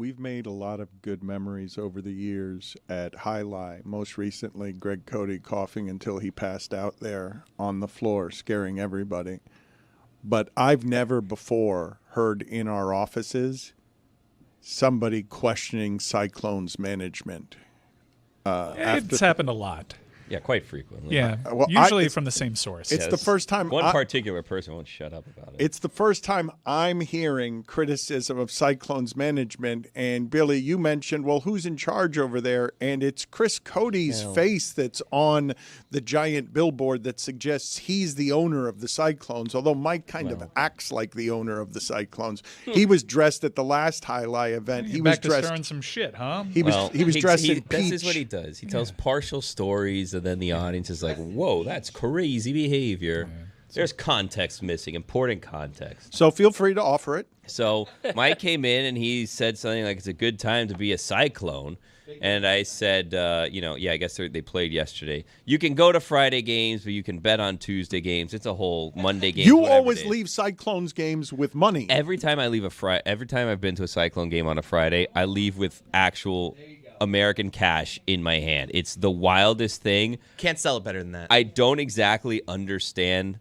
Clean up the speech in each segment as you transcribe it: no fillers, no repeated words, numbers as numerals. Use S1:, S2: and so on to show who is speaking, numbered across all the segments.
S1: we've made a lot of good memories over the years at High Lie. Most recently, Greg Cody coughing until he passed out there on the floor, scaring everybody. But I've never before heard in our offices somebody questioning Cyclones management.
S2: It's happened a lot.
S3: Yeah, quite frequently.
S2: Yeah, usually from the same source.
S1: It's the first time
S3: one particular person won't shut up about it.
S1: It's the first time I'm hearing criticism of Cyclones management. And Billy, you mentioned, well, who's in charge over there? And it's Chris Cody's face that's on the giant billboard that suggests he's the owner of the Cyclones. Although Mike kind of acts like the owner of the Cyclones. He was dressed at the last High Lie event. He was dressed
S2: stirring some shit, huh?
S1: He was dressed in peach.
S3: This is what he does. He tells partial stories. And then the audience is like, whoa, that's crazy behavior. Yeah. There's context missing, important context.
S1: So feel free to offer it.
S3: So Mike came in and he said something like, it's a good time to be a Cyclone. And I said, I guess they played yesterday. You can go to Friday games, but you can bet on Tuesday games. It's a whole Monday game.
S1: You always leave Cyclones games with money.
S3: Every time I leave every time I've been to a Cyclone game on a Friday, I leave with actual American cash in my hand. It's the wildest thing.
S4: Can't sell it better than that.
S3: I don't exactly understand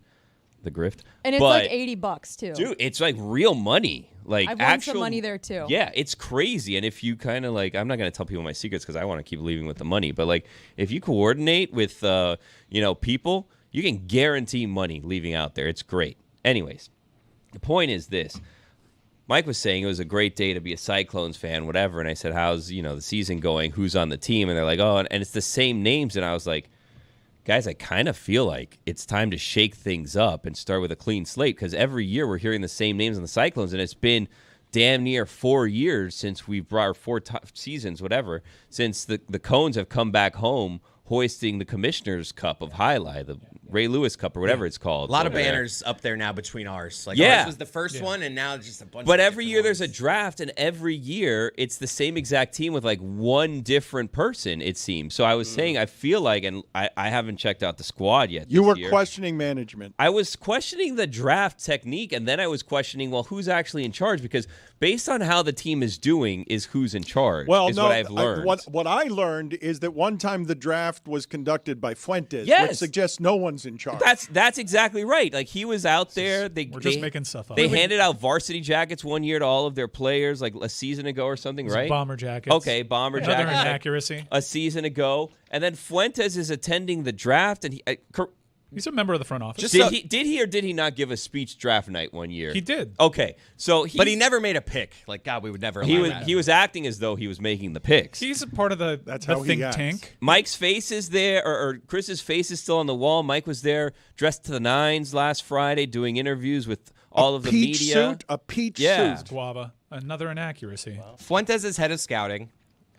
S3: the grift.
S5: And it's like $80 too.
S3: Dude, it's like real money. Like
S5: I've won some money there too.
S3: Yeah, it's crazy. And if you kind of like, I'm not going to tell people my secrets because I want to keep leaving with the money. But like, if you coordinate with, people, you can guarantee money leaving out there. It's great. Anyways, the point is this. Mike was saying it was a great day to be a Cyclones fan, whatever. And I said, how's, the season going? Who's on the team? And they're like, oh, and it's the same names. And I was like, guys, I kind of feel like it's time to shake things up and start with a clean slate because every year we're hearing the same names on the Cyclones. And it's been damn near 4 years since we've brought 4 seasons, whatever, since the Cones have come back home hoisting the Commissioner's Cup of High Lie, the Ray Lewis Cup or whatever it's called.
S4: A lot of banners up there now between ours. Like
S3: ours
S4: was the first one, and now just a bunch.
S3: But
S4: of
S3: every year
S4: ones.
S3: there's a draft, and every year it's the same exact team with like one different person. It seems. So I was saying, I feel like, and I haven't checked out the squad yet.
S1: You were
S3: year.
S1: questioning management.
S3: I was questioning the draft technique, and then I was questioning, well, who's actually in charge? Because based on how the team is doing, is who's in charge.
S1: Well,
S3: is what I've learned.
S1: What I learned is that one time the draft was conducted by Fuentes,
S3: Yes.
S1: which suggests no one's in charge.
S3: That's exactly right. Like he was out there.
S2: We're just making stuff up.
S3: They handed out varsity jackets one year to all of their players, like a season ago or something, right?
S2: Bomber jackets.
S3: Okay, bomber
S2: Another
S3: jackets.
S2: inaccuracy.
S3: A season ago, and then Fuentes is attending the draft, and
S2: he's a member of the front office.
S3: Did he or did he not give a speech draft night one year?
S2: He did.
S3: Okay, so
S4: but he never made a pick. Like God, we would never.
S3: He was acting as though he was making the picks.
S2: He's a part of the think tank.
S3: Mike's face is there, or Chris's face is still on the wall. Mike was there dressed to the nines last Friday doing interviews with all of the media.
S1: A peach suit.
S2: Guava. Another inaccuracy.
S4: Wow. Fuentes is head of scouting.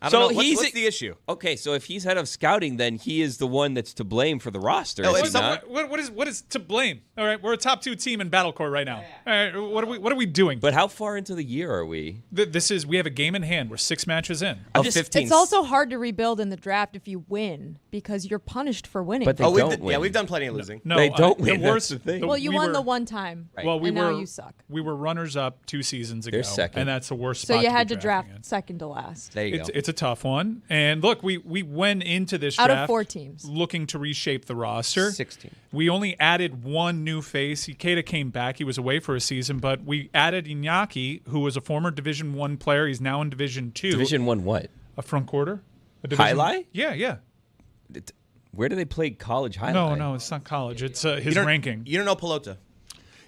S4: I
S3: So
S4: don't know.
S3: he's
S4: what's the issue?
S3: Okay, so if he's head of scouting, then he is the one that's to blame for the roster.
S4: No,
S3: is
S4: it's
S3: he not?
S2: What is to blame? All right, we're a top 2 team in Battle Core right now. All right, what are we doing?
S3: But how far into the year are we?
S2: We have a game in hand. We're 6 matches in.
S4: 15.
S5: It's also hard to rebuild in the draft if you win because you're punished for winning.
S3: But they don't win.
S4: Yeah, we've done plenty of losing.
S2: No,
S3: they don't
S2: the
S3: win.
S2: worst,
S3: That's the thing.
S5: well, you won the one time.
S2: Well,
S5: and now you suck.
S2: We were runners up 2 seasons ago.
S3: They're second.
S2: And that's the worst
S5: So
S2: spot
S5: you
S2: to
S5: had
S2: be
S5: to
S2: drafting
S5: draft
S2: in.
S5: second to last.
S4: There you go.
S2: It's a tough one. And look, we went into this
S5: Out
S2: draft
S5: of 4 teams
S2: looking to reshape the roster.
S3: 16.
S2: We only added one new face. Ikeda came back. He was away for a season, but we added Iñaki, who was a former Division I player. He's now in Division II.
S3: Division 1 what?
S2: A front quarter.
S3: High Lie?
S2: Yeah.
S3: Where do they play college High Lie?
S2: No, it's not college. It's his ranking.
S4: You don't know Pelota.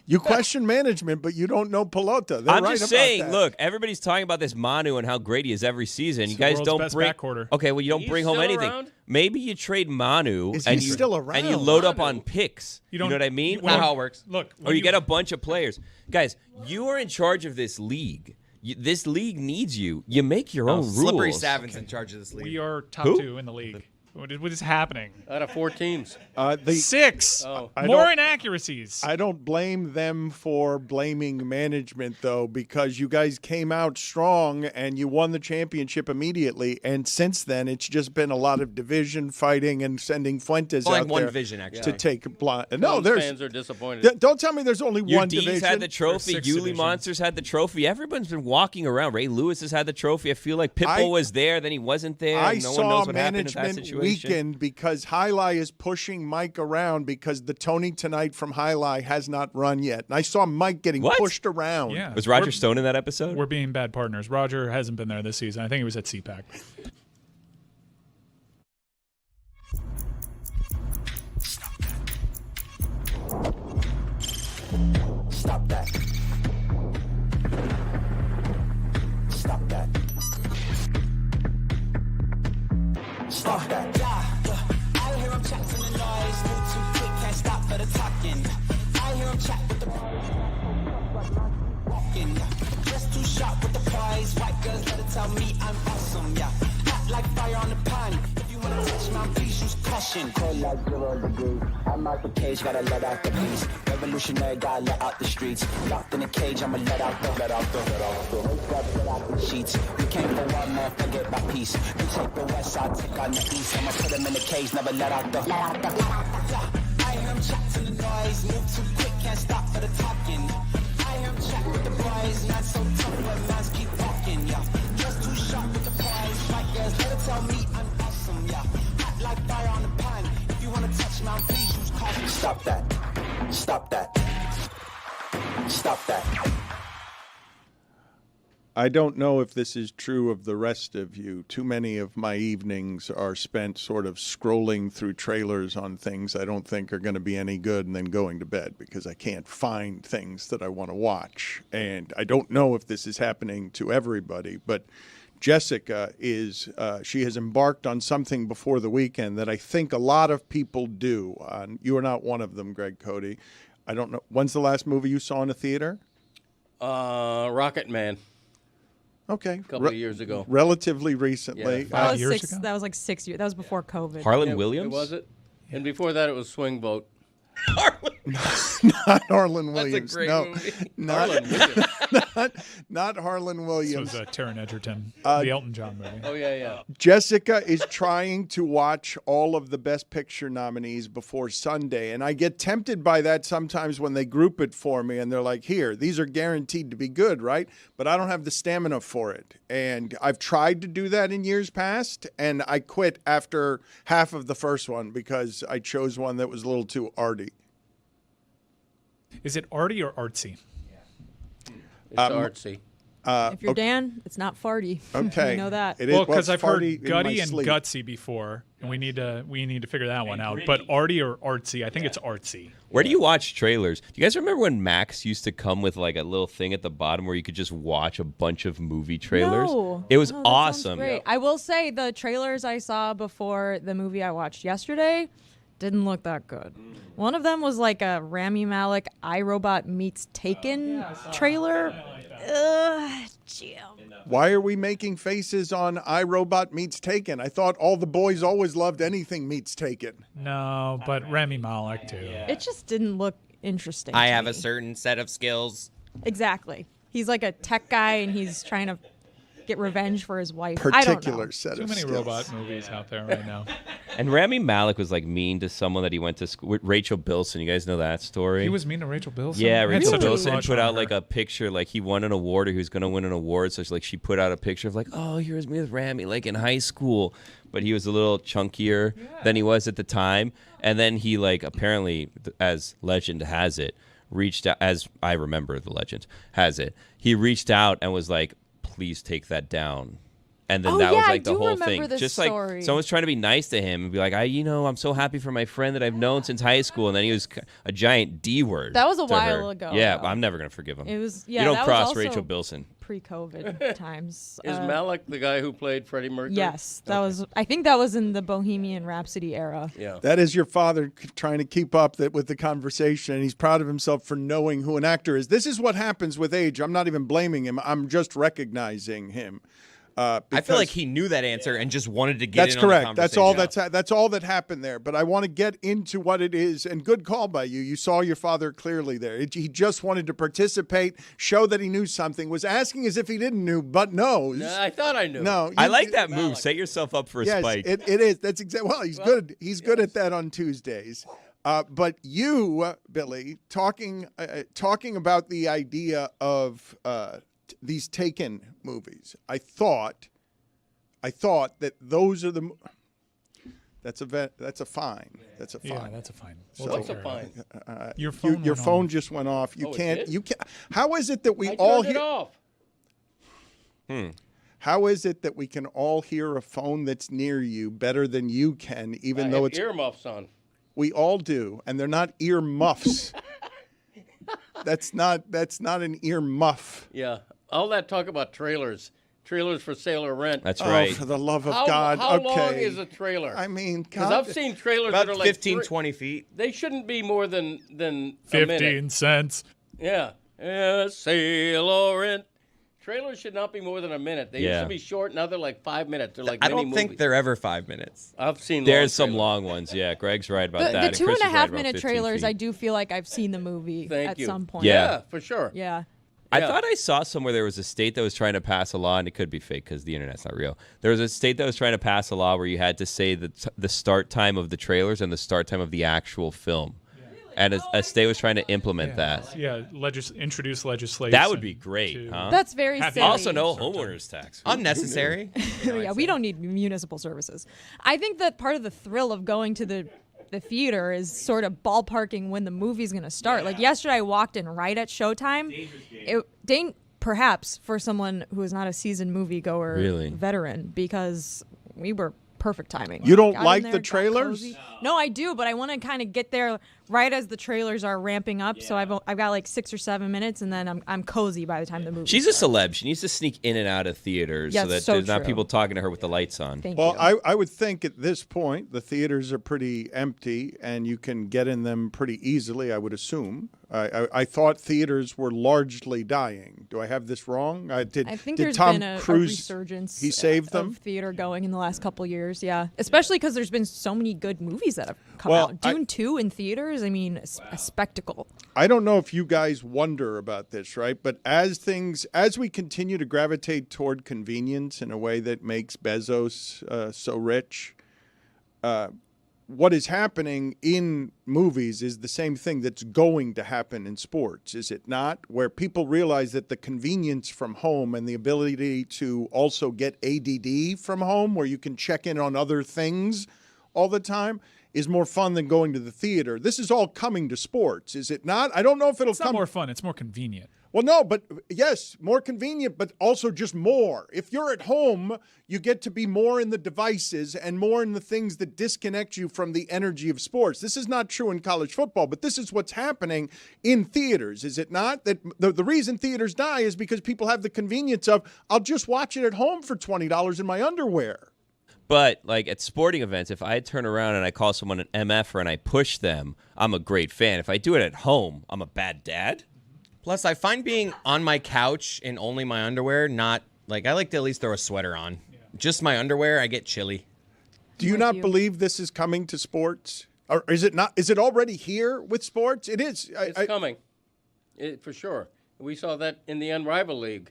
S1: You question management, but you don't know Pelota. They're
S3: I'm
S1: right
S3: just
S1: about
S3: saying,
S1: that.
S3: look, everybody's talking about this Manu and how great he is every season.
S2: It's
S3: You
S2: the
S3: guys
S2: world's
S3: don't
S2: best
S3: bring
S2: backcourter.
S3: Okay, well you don't
S6: He's
S3: bring home
S6: still
S3: anything.
S6: around?
S3: Maybe you trade Manu
S1: Is
S3: and
S1: he
S3: you
S1: still
S3: and you
S1: around?
S3: load up
S6: Manu.
S3: on picks. You know
S2: don't-
S3: what I mean?
S2: well,
S4: Not how it works.
S2: Look,
S3: Or
S2: when
S3: you get a bunch of players. Guys, you are in charge of this league. This league needs you. You make your own rules.
S4: Slippery Savin's in charge of this league.
S2: we are top
S3: Who?
S2: 2 in the league. What is happening?
S6: Out of 4 teams.
S2: 6.
S6: Oh.
S2: More inaccuracies.
S1: I don't blame them for blaming management, though, because you guys came out strong and you won the championship immediately. And since then, it's just been a lot of division fighting and sending Fuentes
S4: Only
S1: out
S4: one
S1: there
S4: division, actually.
S1: to take blind. No,
S6: Cubs
S1: there's.
S6: fans are disappointed.
S1: Don't tell me there's only
S3: Your
S1: one
S3: D's
S1: division.
S3: had the trophy.
S2: There's 6
S3: Yulee
S2: divisions.
S3: Monsters had the trophy. Everyone's been walking around. Ray Lewis has had the trophy. I feel like Pitbull was there, then he wasn't there.
S1: I
S3: no one
S1: saw
S3: knows what happened in that
S1: management
S3: situation.
S1: weakened because Highlight is pushing Mike around because the Tony Tonight from Highlight has not run yet. And I saw Mike getting
S3: What?
S1: pushed around.
S2: Yeah.
S3: Was Roger Stone in that episode?
S2: We're being bad partners. Roger hasn't been there this season. I think he was at CPAC.
S7: Stop that. Stop that. Stop that.
S8: I hear him chat to the noise, move too quick, can't stop for the talking. I hear him chat with the walking. Just too sharp with the prize, white girls better tell me I'm awesome, yeah. Hot like fire on the pan. If you wanna touch my please use caution.
S7: Cold like 0 degrees. I'm out the cage, gotta let out the beast. Revolutionary, gotta let out the streets. Locked in a cage, I'ma let out the Wake up, let out the sheets. We came for one man, forget my peace. You take the west, I'll take on the east. I'ma put him in the cage, never let out the
S8: I hear him chat to the noise, move too quick, can't stop for the talking. I hear him chat with the boys, man so tough, but man's keep walking, yeah. Just too sharp with the prize, white girls better tell me I'm awesome, yeah. Hot like fire on the pan. If you wanna touch my please use caution.
S7: Stop that. Stop that. Stop that.
S1: I don't know if this is true of the rest of you. Too many of my evenings are spent sort of scrolling through trailers on things I don't think are going to be any good and then going to bed because I can't find things that I want to watch. And I don't know if this is happening to everybody, but Jessica she has embarked on something before the weekend that I think a lot of people do. You are not one of them, Greg Cody. I don't know. When's the last movie you saw in a theater?
S6: Rocket Man.
S1: Okay.
S6: A couple of years ago.
S1: Relatively recently.
S6: Yeah.
S5: That was
S2: years
S5: 6.
S2: ago?
S5: That was like 6 years. That was before COVID.
S3: Harlan Williams?
S6: Was it? And before that, it was Swing Vote.
S1: Not Harlan Williams.
S4: great
S1: no,
S4: movie.
S1: Not,
S6: Harlan Williams.
S1: not Harlan
S2: This
S1: Williams.
S2: was Taron Egerton, the Elton John movie.
S6: Oh, yeah.
S1: Jessica is trying to watch all of the Best Picture nominees before Sunday, and I get tempted by that sometimes when they group it for me, and they're like, here, these are guaranteed to be good, right? But I don't have the stamina for it. And I've tried to do that in years past, and I quit after half of the first one because I chose one that was a little too arty.
S2: Is it arty or artsy?
S6: It's artsy.
S5: If you're Dan, it's not farty.
S1: Okay.
S5: You know that.
S1: It is,
S2: Well, because I've heard
S1: farty in
S2: gutty
S1: my
S2: and
S1: sleep.
S2: gutsy before, and we need to figure that one out. But arty or artsy? I think it's artsy.
S3: Where do you watch trailers? Do you guys remember when Max used to come with like a little thing at the bottom where you could just watch a bunch of movie trailers?
S5: No.
S3: It was
S5: Oh, that sounds
S3: awesome.
S5: Great. I will say the trailers I saw before the movie I watched yesterday didn't look that good. One of them was like a Rami Malek iRobot meets Taken trailer. Jim.
S1: Why are we making faces on iRobot meets Taken? I thought all the boys always loved anything meets Taken.
S2: No, but Rami Malek too.
S5: It just didn't look interesting.
S4: I
S5: to
S4: have
S5: me.
S4: a certain set of skills.
S5: Exactly. He's like a tech guy and he's trying to get revenge for his wife. I don't know.
S1: Particular set
S2: Too
S1: of
S2: many
S1: skills.
S2: robot movies out there right now.
S3: And Rami Malek was like mean to someone that he went to school with. Rachel Bilson. You guys know that story?
S2: He was mean to Rachel Bilson.
S3: Yeah,
S2: I had
S3: Rachel
S2: such a
S3: Bilson
S2: crush
S3: put
S2: on
S3: out
S2: her.
S3: like a picture, like he won an award or he was going to win an award. So she put out a picture of like, oh, here's me with Rami, like in high school. But he was a little chunkier than he was at the time. And then he like apparently, as legend has it, reached out, as I remember the legend has it, he reached out and was like, please take that down. And then
S5: Oh,
S3: that
S5: yeah,
S3: was
S5: I
S3: like the
S5: do
S3: whole
S5: remember
S3: thing.
S5: this
S3: Just
S5: story.
S3: like someone's trying to be nice to him and be like, I'm so happy for my friend that I've known since high school. And then he was a giant D word.
S5: That was a
S3: to
S5: while
S3: her.
S5: ago,
S3: Yeah,
S5: though.
S3: I'm never going to forgive him.
S5: It was
S3: You don't
S5: that
S3: cross
S5: was also
S3: Rachel Bilson.
S5: pre-COVID times.
S6: Is Malek the guy who played Freddie Mercury?
S5: Yes, that was. I think that was in the Bohemian Rhapsody era.
S6: Yeah.
S1: That is your father trying to keep up with the conversation, and he's proud of himself for knowing who an actor is. This is what happens with age. I'm not even blaming him. I'm just recognizing him.
S4: I feel like he knew that answer and just wanted to get
S1: That's
S4: in
S1: correct.
S4: on the
S1: That's all.
S4: conversation.
S1: That's all that happened there. But I want to get into what it is. And good call by you. You saw your father clearly there. He just wanted to participate, show that he knew something. Was asking as if he didn't know, but knows.
S6: I thought I knew.
S1: No,
S3: I like that move. Set yourself up for a
S1: yes,
S3: spike.
S1: it is. That's exactly. Well, he's good. He's good at that on Tuesdays. But you, Billy, talking about the idea of these Taken movies. I thought that those are the. That's a fine. That's a fine.
S2: Yeah, that's a fine.
S6: What's a fine?
S2: Your phone.
S1: Your
S2: went
S1: phone
S2: off.
S1: just went off. You
S6: Oh, it
S1: can't.
S6: did?
S1: You can't. How is it that we
S6: I
S1: all
S6: turned it
S1: hear?
S6: off.
S1: How is it that we can all hear a phone that's near you better than you can, even
S6: I
S1: though
S6: have
S1: it's
S6: earmuffs on.
S1: we all do, and they're not ear muffs. That's not an ear muff.
S6: Yeah. All that talk about trailers for sale or rent.
S3: That's
S1: Oh,
S3: right.
S1: for the love of
S6: how,
S1: God!
S6: How
S1: okay.
S6: long is a trailer?
S1: I mean,
S6: because
S1: God,
S6: I've seen trailers
S4: About
S6: that are like
S4: 15, 20 feet.
S6: They shouldn't be more than a
S2: 15
S6: minute.
S2: cents.
S6: Yeah. Sale or rent. Trailers should not be more than a minute. They used to be short. Now they're like 5 minutes. They're like
S4: I
S6: mini
S4: don't think
S6: movies.
S4: they're ever 5 minutes.
S6: I've seen.
S3: There's
S6: long
S3: some
S6: trailers.
S3: long ones. Yeah, Greg's right about that.
S5: The
S3: and
S5: 2.5
S3: Chris is right about
S5: minute
S3: 15
S5: trailers,
S3: feet.
S5: I do feel like I've seen the movie
S6: Thank
S5: at
S6: you.
S5: some point.
S3: Yeah.
S6: For sure.
S5: Yeah.
S3: I
S6: Yeah.
S3: thought I saw somewhere there was a state that was trying to pass a law, and it could be fake because the internet's not real. There was a state that was trying to pass a law where you had to say the start time of the trailers and the start time of the actual film. And a state was trying to implement that.
S2: Yeah, introduce legislation.
S3: That would be great,
S2: to-
S3: huh?
S5: That's very
S2: Have you
S5: silly.
S3: Also, no homeowners tax.
S4: Unnecessary.
S5: Yeah, we don't need municipal services. I think that part of the thrill of going to the theater is sort of ballparking when the movie's going to start. Like yesterday, I walked in right at showtime. Perhaps for someone who is not a seasoned moviegoer
S3: Really?
S5: veteran, because we were perfect timing.
S1: You don't
S5: Got in
S1: like
S5: there,
S1: the
S5: got
S1: trailers?
S5: cozy. No, I do, but I want to kind of get there right as the trailers are ramping up. So I've got like 6 or 7 minutes, and then I'm cozy by the time the movie.
S3: She's a
S5: starts.
S3: celeb. She needs to sneak in and out of theaters
S5: Yeah,
S3: so that
S5: so
S3: there's not
S5: true.
S3: people talking to her with the lights on.
S5: Thank
S1: Well,
S5: you.
S1: I would think at this point the theaters are pretty empty, and you can get in them pretty easily. I would assume. I thought theaters were largely dying. Do I have this wrong?
S5: I
S1: did
S5: think there's
S1: Tom
S5: been a
S1: Cruise,
S5: resurgence.
S1: He saved
S5: of
S1: them.
S5: theater going in the last couple years. Yeah, especially because there's been so many good movies that have come
S1: Well,
S5: out. Dune 2 in theaters. I mean, a spectacle.
S1: I don't know if you guys wonder about this, right? But as we continue to gravitate toward convenience in a way that makes Bezos so rich, what is happening in movies is the same thing that's going to happen in sports, is it not? Where people realize that the convenience from home and the ability to also get ADD from home, where you can check in on other things all the time, is more fun than going to the theater. This is all coming to sports, is it not? I don't know if it'll
S2: It's not
S1: come.
S2: more fun. It's more convenient.
S1: Well, no, but yes, more convenient, but also just more. If you're at home, you get to be more in the devices and more in the things that disconnect you from the energy of sports. This is not true in college football, but this is what's happening in theaters, is it not? That the reason theaters die is because people have the convenience of, I'll just watch it at home for $20 in my underwear.
S3: But like at sporting events, if I turn around and I call someone an MFer and I push them, I'm a great fan. If I do it at home, I'm a bad dad.
S4: Plus, I find being on my couch in only my underwear not like I like to at least throw a sweater on. Just my underwear, I get chilly.
S1: Do you
S5: With
S1: not
S5: you.
S1: believe this is coming to sports? Or is it not? Is it already here with sports? It is.
S6: It's coming, for sure. We saw that in the Unrivaled League,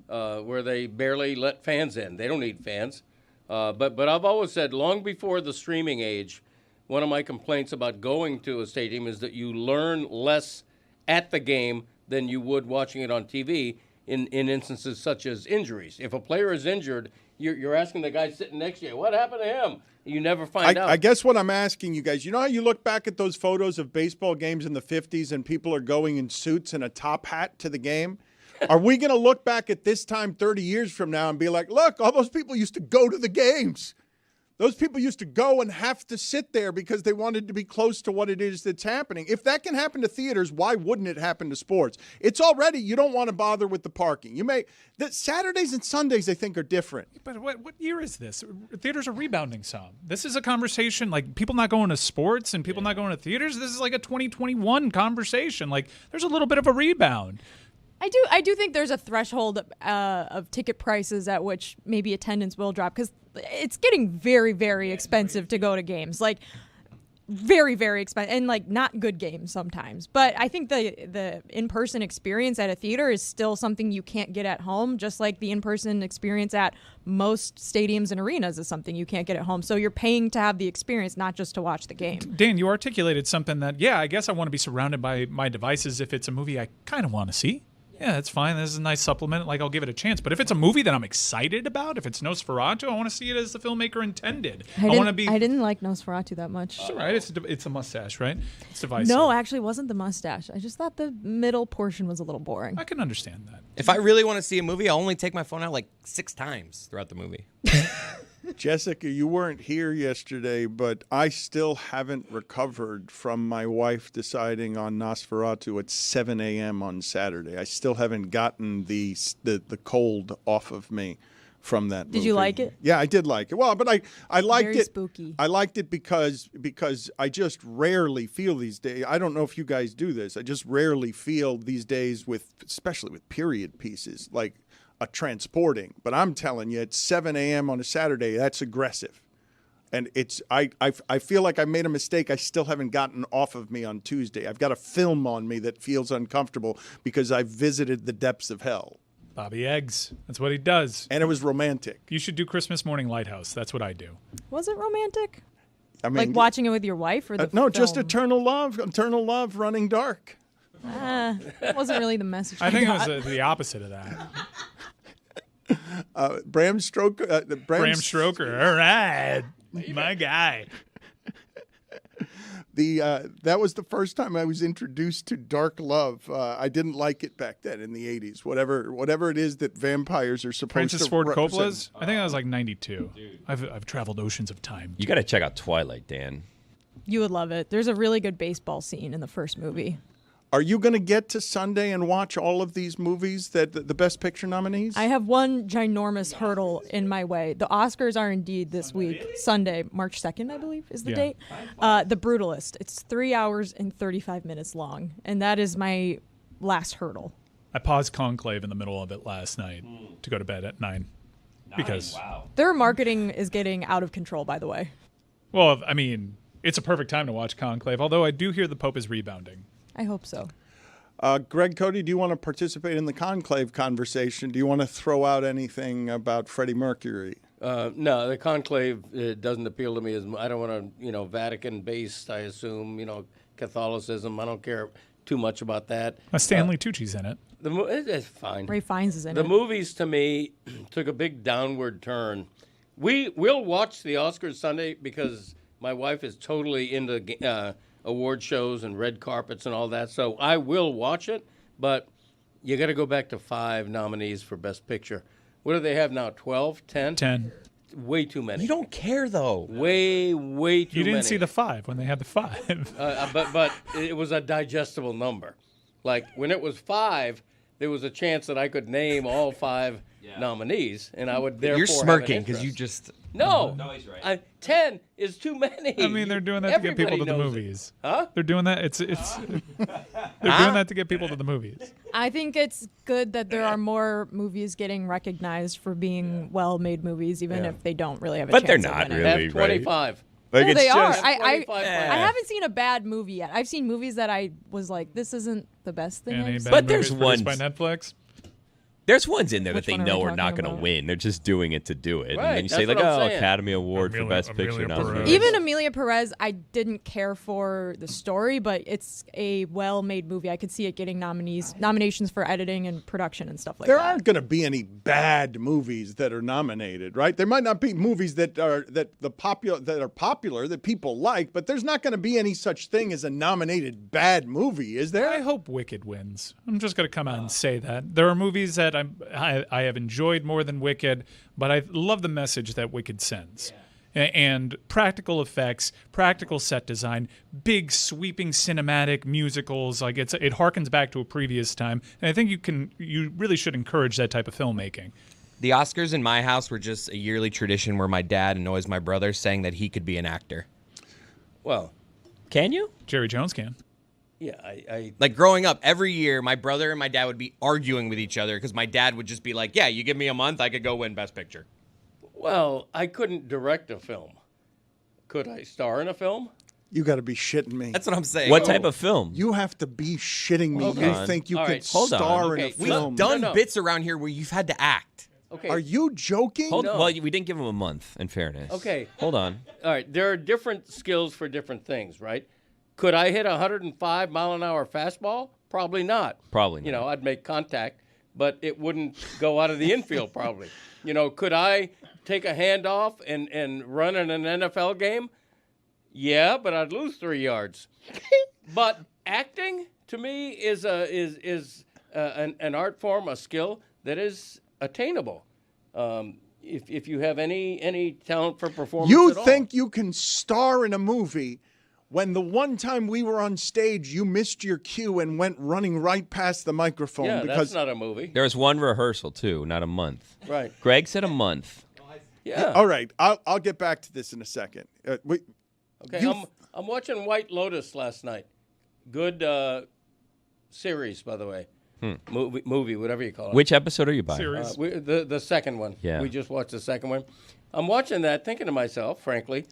S6: where they barely let fans in. They don't need fans. But I've always said, long before the streaming age, one of my complaints about going to a stadium is that you learn less at the game than you would watching it on TV in instances such as injuries. If a player is injured, you're asking the guy sitting next to you, what happened to him? You never find out.
S1: I guess what I'm asking you guys, you know how you look back at those photos of baseball games in the 50s and people are going in suits and a top hat to the game? Are we going to look back at this time 30 years from now and be like, look, all those people used to go to the games. Those people used to go and have to sit there because they wanted to be close to what it is that's happening. If that can happen to theaters, why wouldn't it happen to sports? It's already, you don't want to bother with the parking. The Saturdays and Sundays, I think, are different.
S2: But what year is this? Theaters are rebounding some. This is a conversation, like people not going to sports and people not going to theaters. This is like a 2021 conversation. Like there's a little bit of a rebound.
S5: I do think there's a threshold of ticket prices at which maybe attendance will drop because it's getting very, very expensive to go to games. Like, very, very expensive, and like not good games sometimes. But I think the in-person experience at a theater is still something you can't get at home, just like the in-person experience at most stadiums and arenas is something you can't get at home. So you're paying to have the experience, not just to watch the game.
S2: Dan, you articulated something that, yeah, I guess I want to be surrounded by my devices if it's a movie I kind of want to see. Yeah, that's fine. This is a nice supplement. Like, I'll give it a chance. But if it's a movie that I'm excited about, if it's Nosferatu, I want to see it as the filmmaker intended. I
S5: didn't like Nosferatu that much.
S2: It's all right. It's a mustache, right? It's divisive.
S5: No, actually, it wasn't the mustache. I just thought the middle portion was a little boring.
S2: I can understand that.
S4: If I really want to see a movie, I'll only take my phone out like 6 times throughout the movie.
S1: Jessica, you weren't here yesterday, but I still haven't recovered from my wife deciding on Nosferatu at 7 a.m. on Saturday. I still haven't gotten the cold off of me from that movie.
S5: Did you like it?
S1: Yeah, I did like it. Well, but I liked
S5: Very
S1: it.
S5: spooky.
S1: I liked it because I just rarely feel these days. I don't know if you guys do this. I just rarely feel these days especially with period pieces, like a transporting. But I'm telling you, at 7 a.m. on a Saturday, that's aggressive. And I feel like I made a mistake I still haven't gotten off of me on Tuesday. I've got a film on me that feels uncomfortable because I've visited the depths of hell.
S2: Bobby Eggs. That's what he does.
S1: And it was romantic.
S2: You should do Christmas Morning Lighthouse. That's what I do.
S5: Was it romantic?
S1: I mean,
S5: like watching it with your wife or the
S1: no,
S5: film?
S1: just eternal love running dark.
S5: That wasn't really the message.
S2: I think it was the opposite of that.
S1: Bram Stoker.
S2: Bram Stoker. All right. My guy.
S1: That was the first time I was introduced to dark love. I didn't like it back then in the 80s. Whatever it is that vampires are supposed
S2: Francis
S1: to
S2: Ford
S1: represent.
S2: Coppola's? I think that was like 92. I've traveled oceans of time.
S3: You got to check out Twilight, Dan.
S5: You would love it. There's a really good baseball scene in the first movie.
S1: Are you going to get to Sunday and watch all of these movies, the Best Picture nominees?
S5: I have one ginormous hurdle in my way. The Oscars are indeed this week, Sunday, March 2nd, I believe is the date. The Brutalist. It's 3 hours and 35 minutes long, and that is my last hurdle.
S2: I paused Conclave in the middle of it last night to go to bed at 9. Because
S5: their marketing is getting out of control, by the way.
S2: Well, I mean, it's a perfect time to watch Conclave, although I do hear the Pope is rebounding.
S5: I hope so.
S1: Greg Cody, do you want to participate in the Conclave conversation? Do you want to throw out anything about Freddie Mercury?
S6: No, the Conclave doesn't appeal to me as much. I don't want to, Vatican-based, I assume, Catholicism. I don't care too much about that.
S2: Stanley Tucci's in it.
S6: It's fine.
S5: Ray Fiennes is in it.
S6: The movies, to me, took a big downward turn. We'll watch the Oscars Sunday because my wife is totally into award shows and red carpets and all that, so I will watch it, but you got to go back to 5 nominees for Best Picture. What do they have now, 12, 10?
S2: 10.
S6: Way too many.
S4: You don't care, though.
S6: Way too many.
S2: You didn't see the 5 when they had the 5.
S6: But it was a digestible number. Like, when it was 5, there was a chance that I could name all 5 nominees, and I would therefore
S4: You're smirking because you just...
S6: No,
S3: he's right.
S6: 10 is too many.
S2: I mean, they're doing that to get people to the movies.
S6: Huh?
S2: They're doing that. They're doing that to get people to the movies.
S5: I think it's good that there are more movies getting recognized for being well-made movies, even if they don't really have a
S3: But
S5: chance
S3: they're
S5: of
S3: not
S5: winning.
S3: really,
S6: Have 25.
S3: Like,
S5: No,
S3: it's
S5: they are.
S3: just-
S5: I haven't seen a bad movie yet. I've seen movies that I was like, this isn't the best thing
S2: Any
S5: I've
S2: bad
S5: seen.
S3: But there's
S2: movies produced
S3: ones-
S2: by Netflix.
S3: There's ones in there
S5: Which
S3: that they
S5: one are we
S3: know are not
S5: talking
S3: going to
S5: about?
S3: win. They're just doing it to do it.
S6: Right,
S3: And then you say,
S6: that's
S3: like,
S6: what I'm saying.
S3: Academy Award for Best Picture.
S2: Amelia
S3: nominee.
S2: Perez.
S5: Even Amelia Perez, I didn't care for the story, but it's a well-made movie. I could see it getting nominations for editing and production and stuff like
S1: There
S5: that.
S1: aren't going to be any bad movies that are nominated, right? There might not be movies that are popular that people like, but there's not going to be any such thing as a nominated bad movie, is there?
S2: I hope Wicked wins. I'm just going to come out and say that. There are movies that I have enjoyed more than Wicked, but I love the message that Wicked sends. And practical effects, practical set design, big sweeping cinematic musicals, like it harkens back to a previous time. And I think you really should encourage that type of filmmaking.
S4: The Oscars in my house were just a yearly tradition where my dad annoys my brother saying that he could be an actor.
S6: Well,
S3: Can you?
S2: Jerry Jones can.
S6: Yeah, I
S4: Like growing up, every year, my brother and my dad would be arguing with each other because my dad would just be like, yeah, you give me a month, I could go win Best Picture.
S6: well, I couldn't direct a film. Could I star in a film?
S1: You got to be shitting me.
S4: That's what I'm saying.
S3: What type of film?
S1: You have to be shitting me.
S6: Okay.
S1: You think you
S6: All
S1: could
S6: right.
S3: Hold on.
S1: star in a
S6: Okay,
S1: film?
S4: We've done
S6: No.
S4: bits around here where you've had to act.
S6: Okay.
S1: Are you joking?
S3: Hold.
S6: No.
S3: Well, we didn't give him a month. In fairness.
S6: Okay.
S3: Hold on.
S6: All right. There are different skills for different things, right? Could I hit a 105-mile-an-hour fastball? Probably not.
S3: Probably not.
S6: You know, I'd make contact, but it wouldn't go out of the infield probably. You know, could I take a handoff and run in an NFL game? Yeah, but I'd lose 3 yards. But acting to me is an art form, a skill that is attainable. If you have any talent for performance,
S1: You
S6: at all.
S1: think you can star in a movie when the one time we were on stage, you missed your cue and went running right past the microphone
S6: Yeah,
S1: because
S6: that's not a movie.
S3: There was one rehearsal too, not a month.
S6: Right.
S3: Greg said a month.
S6: Yeah.
S1: All right, I'll get back to this in a second.
S6: Okay.
S1: you-
S6: I'm watching White Lotus last night. Good series, by the way. Movie, whatever you call it.
S3: Which episode are you by?
S2: Series.
S6: The second one.
S3: Yeah.
S6: We just watched the second one. I'm watching that, thinking to myself, frankly,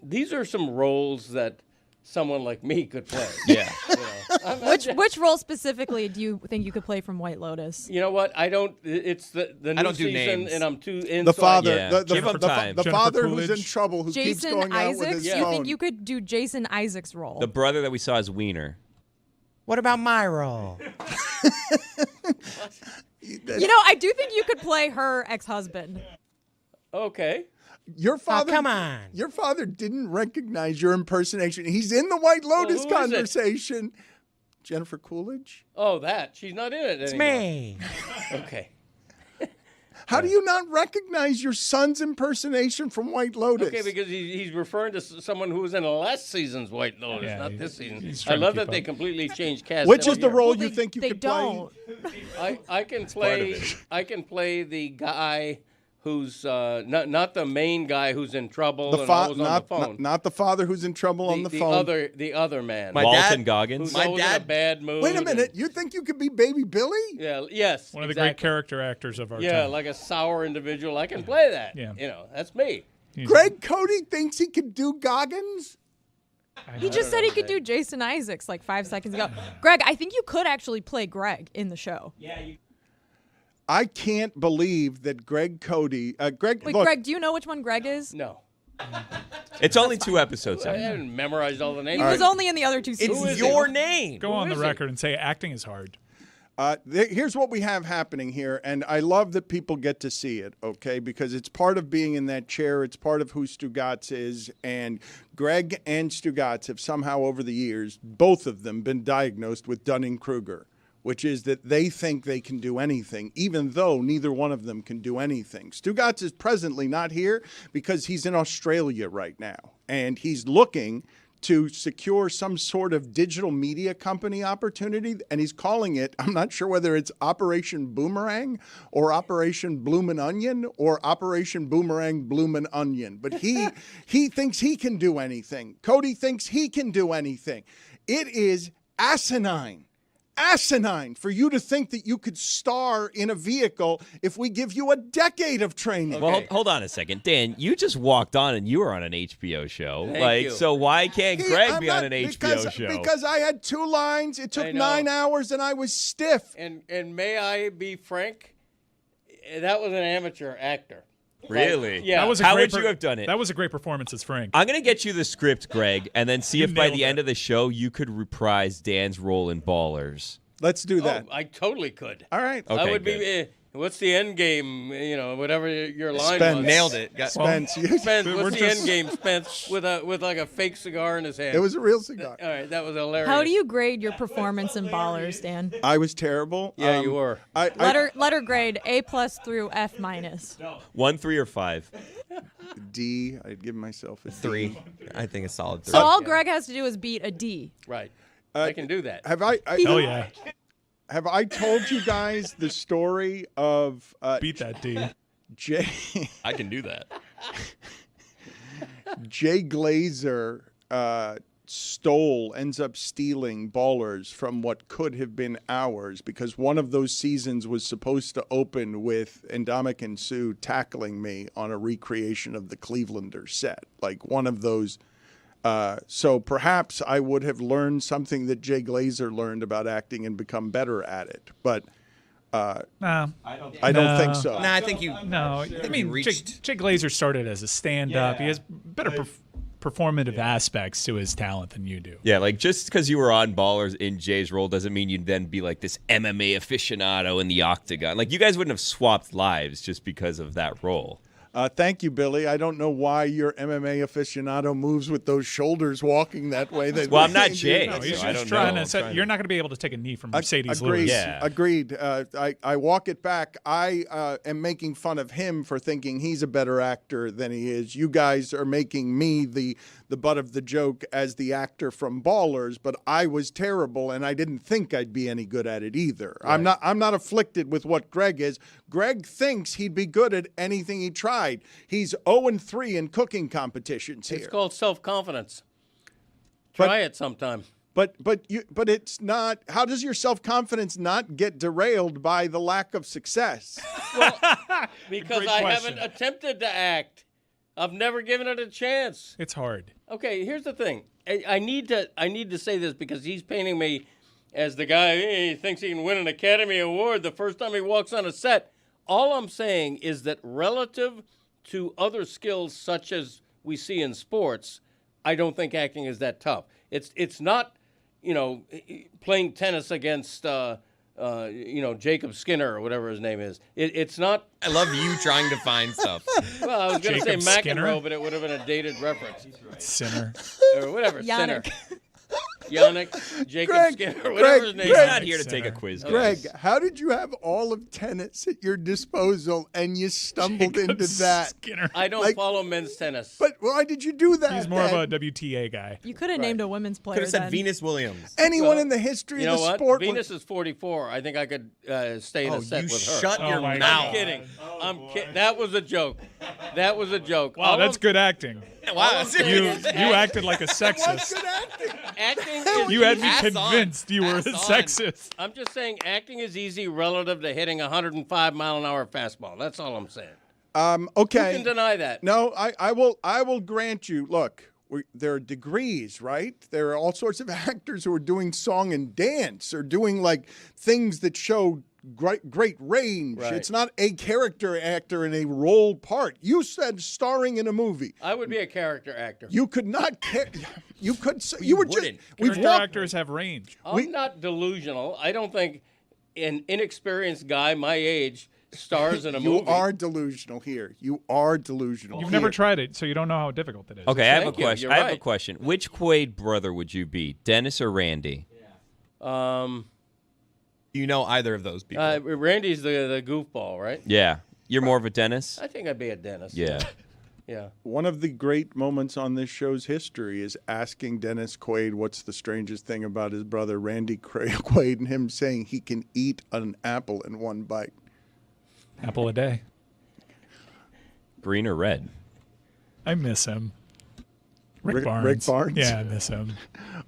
S6: these are some roles that someone like me could play.
S3: Yeah.
S6: You know,
S5: Which role specifically do you think you could play from White Lotus?
S6: You know what? I don't. It's the new
S4: I don't do
S6: season,
S4: names.
S6: and I'm too in.
S1: the
S6: so I-
S1: father,
S3: Yeah.
S1: the
S3: Give him time.
S1: the
S2: Jennifer
S1: father who's in
S2: Coolidge.
S1: trouble, who keeps
S5: Jason
S1: going out with
S5: Isaacs?
S1: his
S5: You
S1: phone.
S5: think you could do Jason Isaacs' role?
S3: The brother that we saw as Wiener.
S4: What about my role?
S5: You know, I do think you could play her ex-husband.
S6: Okay.
S1: Your father,
S4: come on.
S1: Your father didn't recognize your impersonation. He's in the White Lotus
S6: who is it?
S1: conversation. Jennifer Coolidge.
S6: Oh, that she's not in it
S4: It's
S6: anymore.
S4: me.
S6: Okay.
S1: How do you not recognize your son's impersonation from White Lotus?
S6: Okay, because he's referring to someone who was in the last season's White Lotus,
S2: Yeah,
S6: not this season.
S2: he's
S6: I
S2: trying to
S6: love
S2: keep
S6: that they
S2: up.
S6: completely changed cast.
S1: Which
S6: every
S1: is the
S6: year.
S1: role
S5: Well,
S1: you think you
S5: they
S1: could
S5: don't.
S6: I can play. I can play the guy who's not the main guy who's in trouble
S1: play?
S6: and always on the phone.
S1: Not the father who's in trouble on the phone.
S6: The other man.
S4: My
S3: Walton
S4: dad-
S3: Goggins.
S6: who's
S4: my
S6: always in
S4: dad-
S6: a bad mood.
S1: Wait a minute.
S6: and-
S1: You think you could be Baby Billy?
S6: Yeah. Yes.
S2: One of the great
S6: exactly.
S2: character actors of our
S6: Yeah,
S2: time.
S6: like a sour individual. I can play that.
S2: Yeah.
S6: You know, that's me.
S1: Greg Cody thinks he could do Goggins?
S5: He just said he could do Jason Isaacs like 5 seconds ago. Greg, I think you could actually play Greg in the show.
S1: I can't believe that Greg Cody. Greg,
S5: Wait,
S1: look,
S5: Greg, do you know which one Greg is?
S6: No.
S3: It's only 2 episodes.
S6: I haven't memorized all the names.
S5: He was only in the other two seasons.
S4: It's your name.
S2: Go on the
S6: is it?
S2: record and say acting is hard.
S1: Here's what we have happening here, and I love that people get to see it, okay? Because it's part of being in that chair. It's part of who Stugotz is, and Greg and Stugotz have somehow over the years, both of them, been diagnosed with Dunning-Krueger, which is that they think they can do anything, even though neither one of them can do anything. Stugotz is presently not here because he's in Australia right now, and he's looking to secure some sort of digital media company opportunity, and he's calling it, I'm not sure whether it's Operation Boomerang or Operation Bloomin' Onion or Operation Boomerang Bloomin' Onion. But he thinks he can do anything. Cody thinks he can do anything. It is asinine for you to think that you could star in a vehicle if we give you a decade of training.
S3: Well,
S6: Okay.
S3: hold on a second, Dan. You just walked on and you were on an HBO show.
S6: Thank you.
S3: So why can't Greg
S1: I'm
S3: be on
S1: not-
S3: an HBO show?
S1: Because I had 2 lines. It took
S6: I know.
S1: 9 hours and I was stiff.
S6: And may I be frank? That was an amateur actor.
S3: Really?
S6: Yeah.
S2: That was a
S3: How
S2: great
S3: would you have done it?
S2: That was a great performance as Frank.
S3: I'm going to get you the script, Greg, and then see
S2: You
S3: if by
S2: nailed
S3: the end
S2: it.
S3: of the show you could reprise Dan's role in Ballers.
S1: Let's do that.
S6: I totally could.
S1: All right.
S3: Okay,
S6: I would
S3: good.
S6: be. What's the end game? You know, whatever your line
S1: Spence.
S6: was.
S4: Nailed it.
S1: Spence,
S6: Spence,
S2: We're
S6: what's the
S2: just-
S6: end game? Spence with like a fake cigar in his hand.
S1: it was a real cigar.
S6: All right, that was hilarious.
S5: How do you grade your performance in Ballers, Dan?
S1: I was terrible.
S6: Yeah, you were.
S5: Letter grade A+ through F-.
S3: 1, 3, or 5?
S1: D. I'd give myself a D.
S4: 3. I think it's solid 3.
S5: So all Greg has to do is beat a D.
S6: Right. I can do that.
S1: Have I
S2: Hell yeah.
S1: have I told you guys the story of
S2: Beat that D.
S1: Jay
S4: I can do that.
S1: Jay Glazer ends up stealing Ballers from what could have been ours, because one of those seasons was supposed to open with Ndamukong Suh tackling me on a recreation of the Clevelander set, like one of those. So perhaps I would have learned something that Jay Glazer learned about acting and become better at it, but. I don't think so.
S4: Nah, I think you.
S2: No, I mean, Jay Glazer started as a stand-up. He has better performative aspects to his talent than you do.
S3: Yeah, like just because you were on Ballers in Jay's role doesn't mean you'd then be like this MMA aficionado in the octagon. Like you guys wouldn't have swapped lives just because of that role.
S1: Thank you, Billy. I don't know why your MMA aficionado moves with those shoulders walking that way.
S3: Well, I'm not Jay.
S2: No, he's
S3: so I
S2: just
S3: don't
S2: trying
S3: know.
S2: to. You're not going to be able to take a knee from Mercedes
S1: Agreed.
S2: Lewis.
S3: Yeah.
S1: Agreed. I walk it back. I am making fun of him for thinking he's a better actor than he is. You guys are making me the butt of the joke as the actor from Ballers, but I was terrible, and I didn't think I'd be any good at it either. Right. I'm not afflicted with what Greg is. Greg thinks he'd be good at anything he tried. He's 0-3 in cooking competitions here.
S6: It's called self-confidence. Try it sometime.
S1: But it's not. How does your self-confidence not get derailed by the lack of success?
S6: Well, because
S2: Great
S6: I
S2: question.
S6: haven't attempted to act. I've never given it a chance.
S2: It's hard.
S6: Okay, here's the thing. I need to say this because he's painting me as the guy he thinks he can win an Academy Award the first time he walks on a set. All I'm saying is that relative to other skills such as we see in sports, I don't think acting is that tough. It's not, playing tennis against Jacob Skinner or whatever his name is. It's not.
S4: I love you trying to find stuff.
S6: Well, I was going to say
S2: Jacob Skinner?
S6: McEnroe, but it would have been a dated reference
S2: Sinner.
S6: or whatever.
S5: Yannick.
S6: Sinner. Yannick, Jacob
S1: Greg,
S6: Skinner, whatever his name
S3: He's
S6: is.
S3: not here to take a
S2: Center.
S3: quiz,
S1: Greg,
S3: guys.
S1: how did you have all of tennis at your disposal and you stumbled
S2: Jacob
S1: into that?
S2: Skinner.
S6: I don't follow men's tennis.
S1: But why did you do that?
S2: He's more of
S1: then?
S2: a WTA guy.
S5: You could have named a women's player.
S4: Could have said
S5: then.
S4: Venus Williams.
S1: Anyone in the history
S6: You know
S1: of the
S6: what?
S1: sport.
S6: Venus is 44. I think I could stay in a set
S4: you
S6: with her.
S4: shut your
S2: my
S4: mouth.
S6: I'm kidding. I'm kidding. That was a joke. That was a joke.
S2: Wow,
S6: All
S2: that's
S6: I'm-
S2: good acting.
S4: Wow,
S6: I'm saying
S2: You
S6: is
S2: acted like a
S1: What's
S2: sexist.
S1: good acting?
S6: acting is
S2: You had me
S4: Pass on.
S2: convinced you were a
S4: Pass on.
S2: sexist.
S6: I'm just saying acting is easy relative to hitting a 105-mile-an-hour fastball. That's all I'm saying.
S1: Okay.
S6: Who can deny that?
S1: No, I will grant you. Look, there are degrees, right? There are all sorts of actors who are doing song and dance or doing like things that show great range.
S6: Right.
S1: It's not a character actor in a role part. You said starring in a movie.
S6: I would be a character actor.
S1: You could not. You could. You were
S4: wouldn't.
S1: just. We've
S2: Character
S1: walked.
S2: actors have range.
S6: I'm not delusional. I don't think an inexperienced guy my age stars in a
S1: You
S6: movie.
S1: are delusional here. You are delusional.
S2: You've
S1: here.
S2: never tried it, so you don't know how difficult it is.
S3: Okay, I have a
S6: Thank you.
S3: question.
S6: You're
S3: I have a
S6: right.
S3: question. Which Quaid brother would you be, Dennis or Randy?
S4: You know either of those people.
S6: Randy's the goofball, right?
S3: Yeah, you're more of a Dennis.
S6: I think I'd be a dentist.
S3: Yeah.
S6: Yeah.
S1: One of the great moments on this show's history is asking Dennis Quaid what's the strangest thing about his brother Randy Quaid and him saying he can eat an apple in one bite.
S2: Apple a day.
S3: Green or red?
S2: I miss him. Rick
S1: Rick
S2: Barnes.
S1: Barnes?
S2: Yeah, I miss him.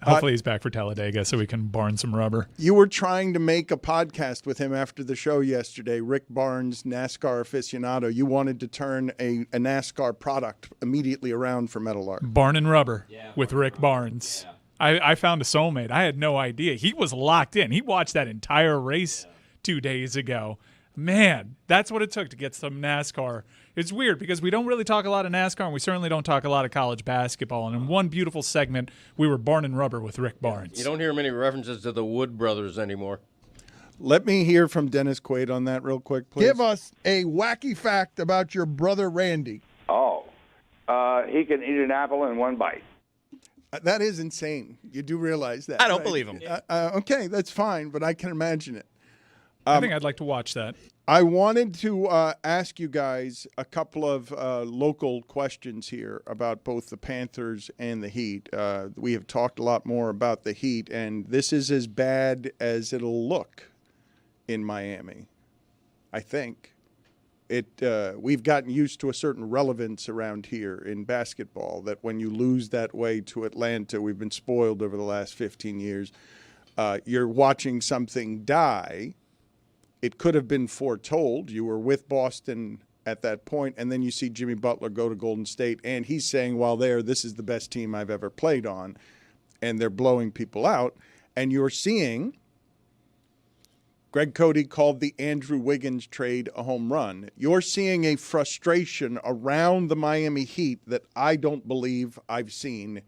S2: Hopefully he's back for Talladega so we can barn some rubber.
S1: You were trying to make a podcast with him after the show yesterday, Rick Barnes, NASCAR aficionado. You wanted to turn a NASCAR product immediately around for Metal Art.
S2: Barn and rubber with Rick Barnes. I found a soulmate. I had no idea. He was locked in. He watched that entire race 2 days ago. Man, that's what it took to get some NASCAR. It's weird because we don't really talk a lot of NASCAR, and we certainly don't talk a lot of college basketball. And in one beautiful segment, we were barn and rubber with Rick Barnes.
S6: You don't hear many references to the Wood brothers anymore.
S1: Let me hear from Dennis Quaid on that real quick, please. Give us a wacky fact about your brother Randy.
S9: Oh, he can eat an apple in one bite.
S1: That is insane. You do realize that.
S4: I don't
S1: right?
S4: believe him.
S1: Okay, that's fine, but I can imagine it.
S2: I think I'd like to watch that.
S1: I wanted to ask you guys a couple of local questions here about both the Panthers and the Heat. We have talked a lot more about the Heat, and this is as bad as it'll look in Miami, I think. we've gotten used to a certain relevance around here in basketball that when you lose that way to Atlanta, we've been spoiled over the last 15 years. You're watching something die. It could have been foretold. You were with Boston at that point, and then you see Jimmy Butler go to Golden State, and he's saying while there, this is the best team I've ever played on, and they're blowing people out. And you're seeing Greg Cody called the Andrew Wiggins trade a home run. You're seeing a frustration around the Miami Heat that I don't believe I've seen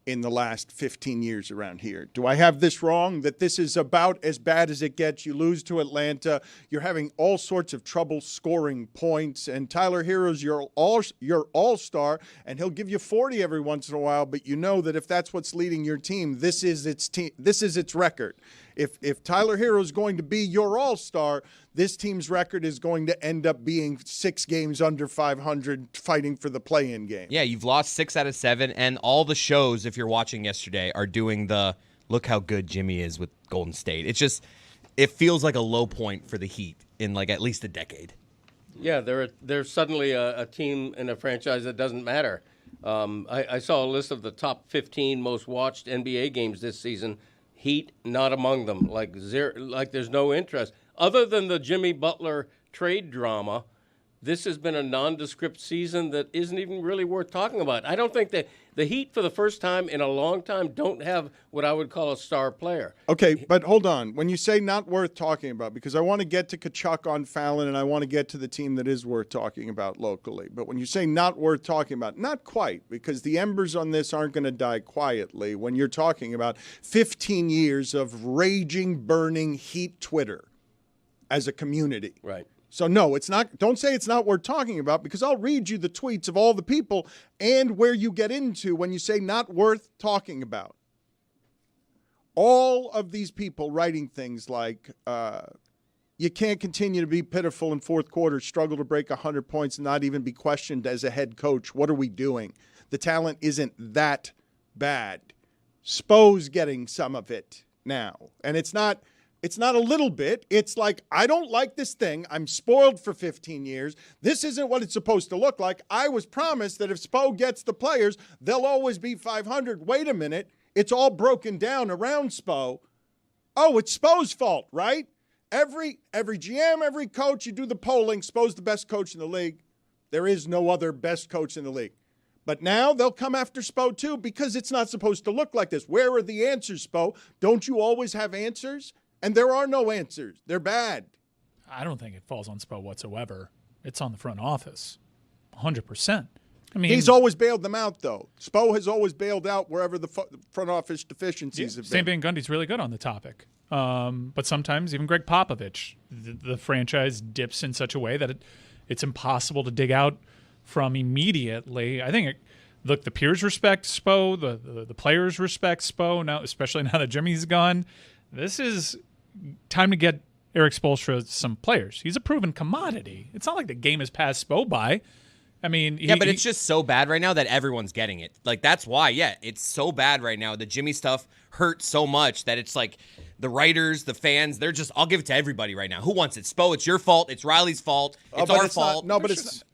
S1: in the last 15 years around here. Do I have this wrong, that this is about as bad as it gets? You lose to Atlanta. You're having all sorts of trouble scoring points, and Tyler Hero's your all-star, and he'll give you 40 every once in a while, but you know that if that's what's leading your team, this is its record. If Tyler Hero is going to be your all-star, this team's record is going to end up being 6 games under 500 fighting for the play-in game.
S4: Yeah, you've lost 6 out of 7, and all the shows, if you're watching yesterday, are doing the look how good Jimmy is with Golden State. It's just, it feels like a low point for the Heat in like at least a decade.
S6: Yeah, they're suddenly a team in a franchise that doesn't matter. I saw a list of the top 15 most watched NBA games this season. Heat not among them. Like there's no interest. Other than the Jimmy Butler trade drama, this has been a nondescript season that isn't even really worth talking about. I don't think that the Heat, for the first time in a long time, don't have what I would call a star player.
S1: Okay, but hold on. When you say not worth talking about, because I want to get to Kachuk on Fallon and I want to get to the team that is worth talking about locally. But when you say not worth talking about, not quite, because the embers on this aren't going to die quietly when you're talking about 15 years of raging, burning Heat Twitter as a community.
S6: Right.
S1: So, no, it's not. Don't say it's not worth talking about, because I'll read you the tweets of all the people and where you get into when you say not worth talking about. All of these people writing things like, you can't continue to be pitiful in fourth quarter, struggle to break 100 points, and not even be questioned as a head coach. What are we doing? The talent isn't that bad. Spo's getting some of it now. And it's not a little bit. It's like, I don't like this thing. I'm spoiled for 15 years. This isn't what it's supposed to look like. I was promised that if Spo gets the players, they'll always be 500. Wait a minute. It's all broken down around Spo. Oh, it's Spo's fault, right? Every GM, every coach, you do the polling, Spo's the best coach in the league. There is no other best coach in the league. But now they'll come after Spo too, because it's not supposed to look like this. Where are the answers, Spo? Don't you always have answers? And there are no answers. They're bad.
S2: I don't think it falls on Spo whatsoever. It's on the front office, 100%. I mean,
S1: he's always bailed them out, though. Spo has always bailed out wherever the front office deficiencies have been.
S2: Sam Van Gundy's really good on the topic. But sometimes even Greg Popovich, the franchise dips in such a way that it's impossible to dig out from immediately. I think the peers respect Spo, the players respect Spo now, especially now that Jimmy's gone. This is time to get Eric Spoelstra some players. He's a proven commodity. It's not like the game has passed Spo by. I mean,
S4: but it's just so bad right now that everyone's getting it. Like, that's why, it's so bad right now. The Jimmy stuff hurts so much that it's like the writers, the fans, they're just, I'll give it to everybody right now. Who wants it? Spo, it's your fault. It's Riley's fault. It's our fault.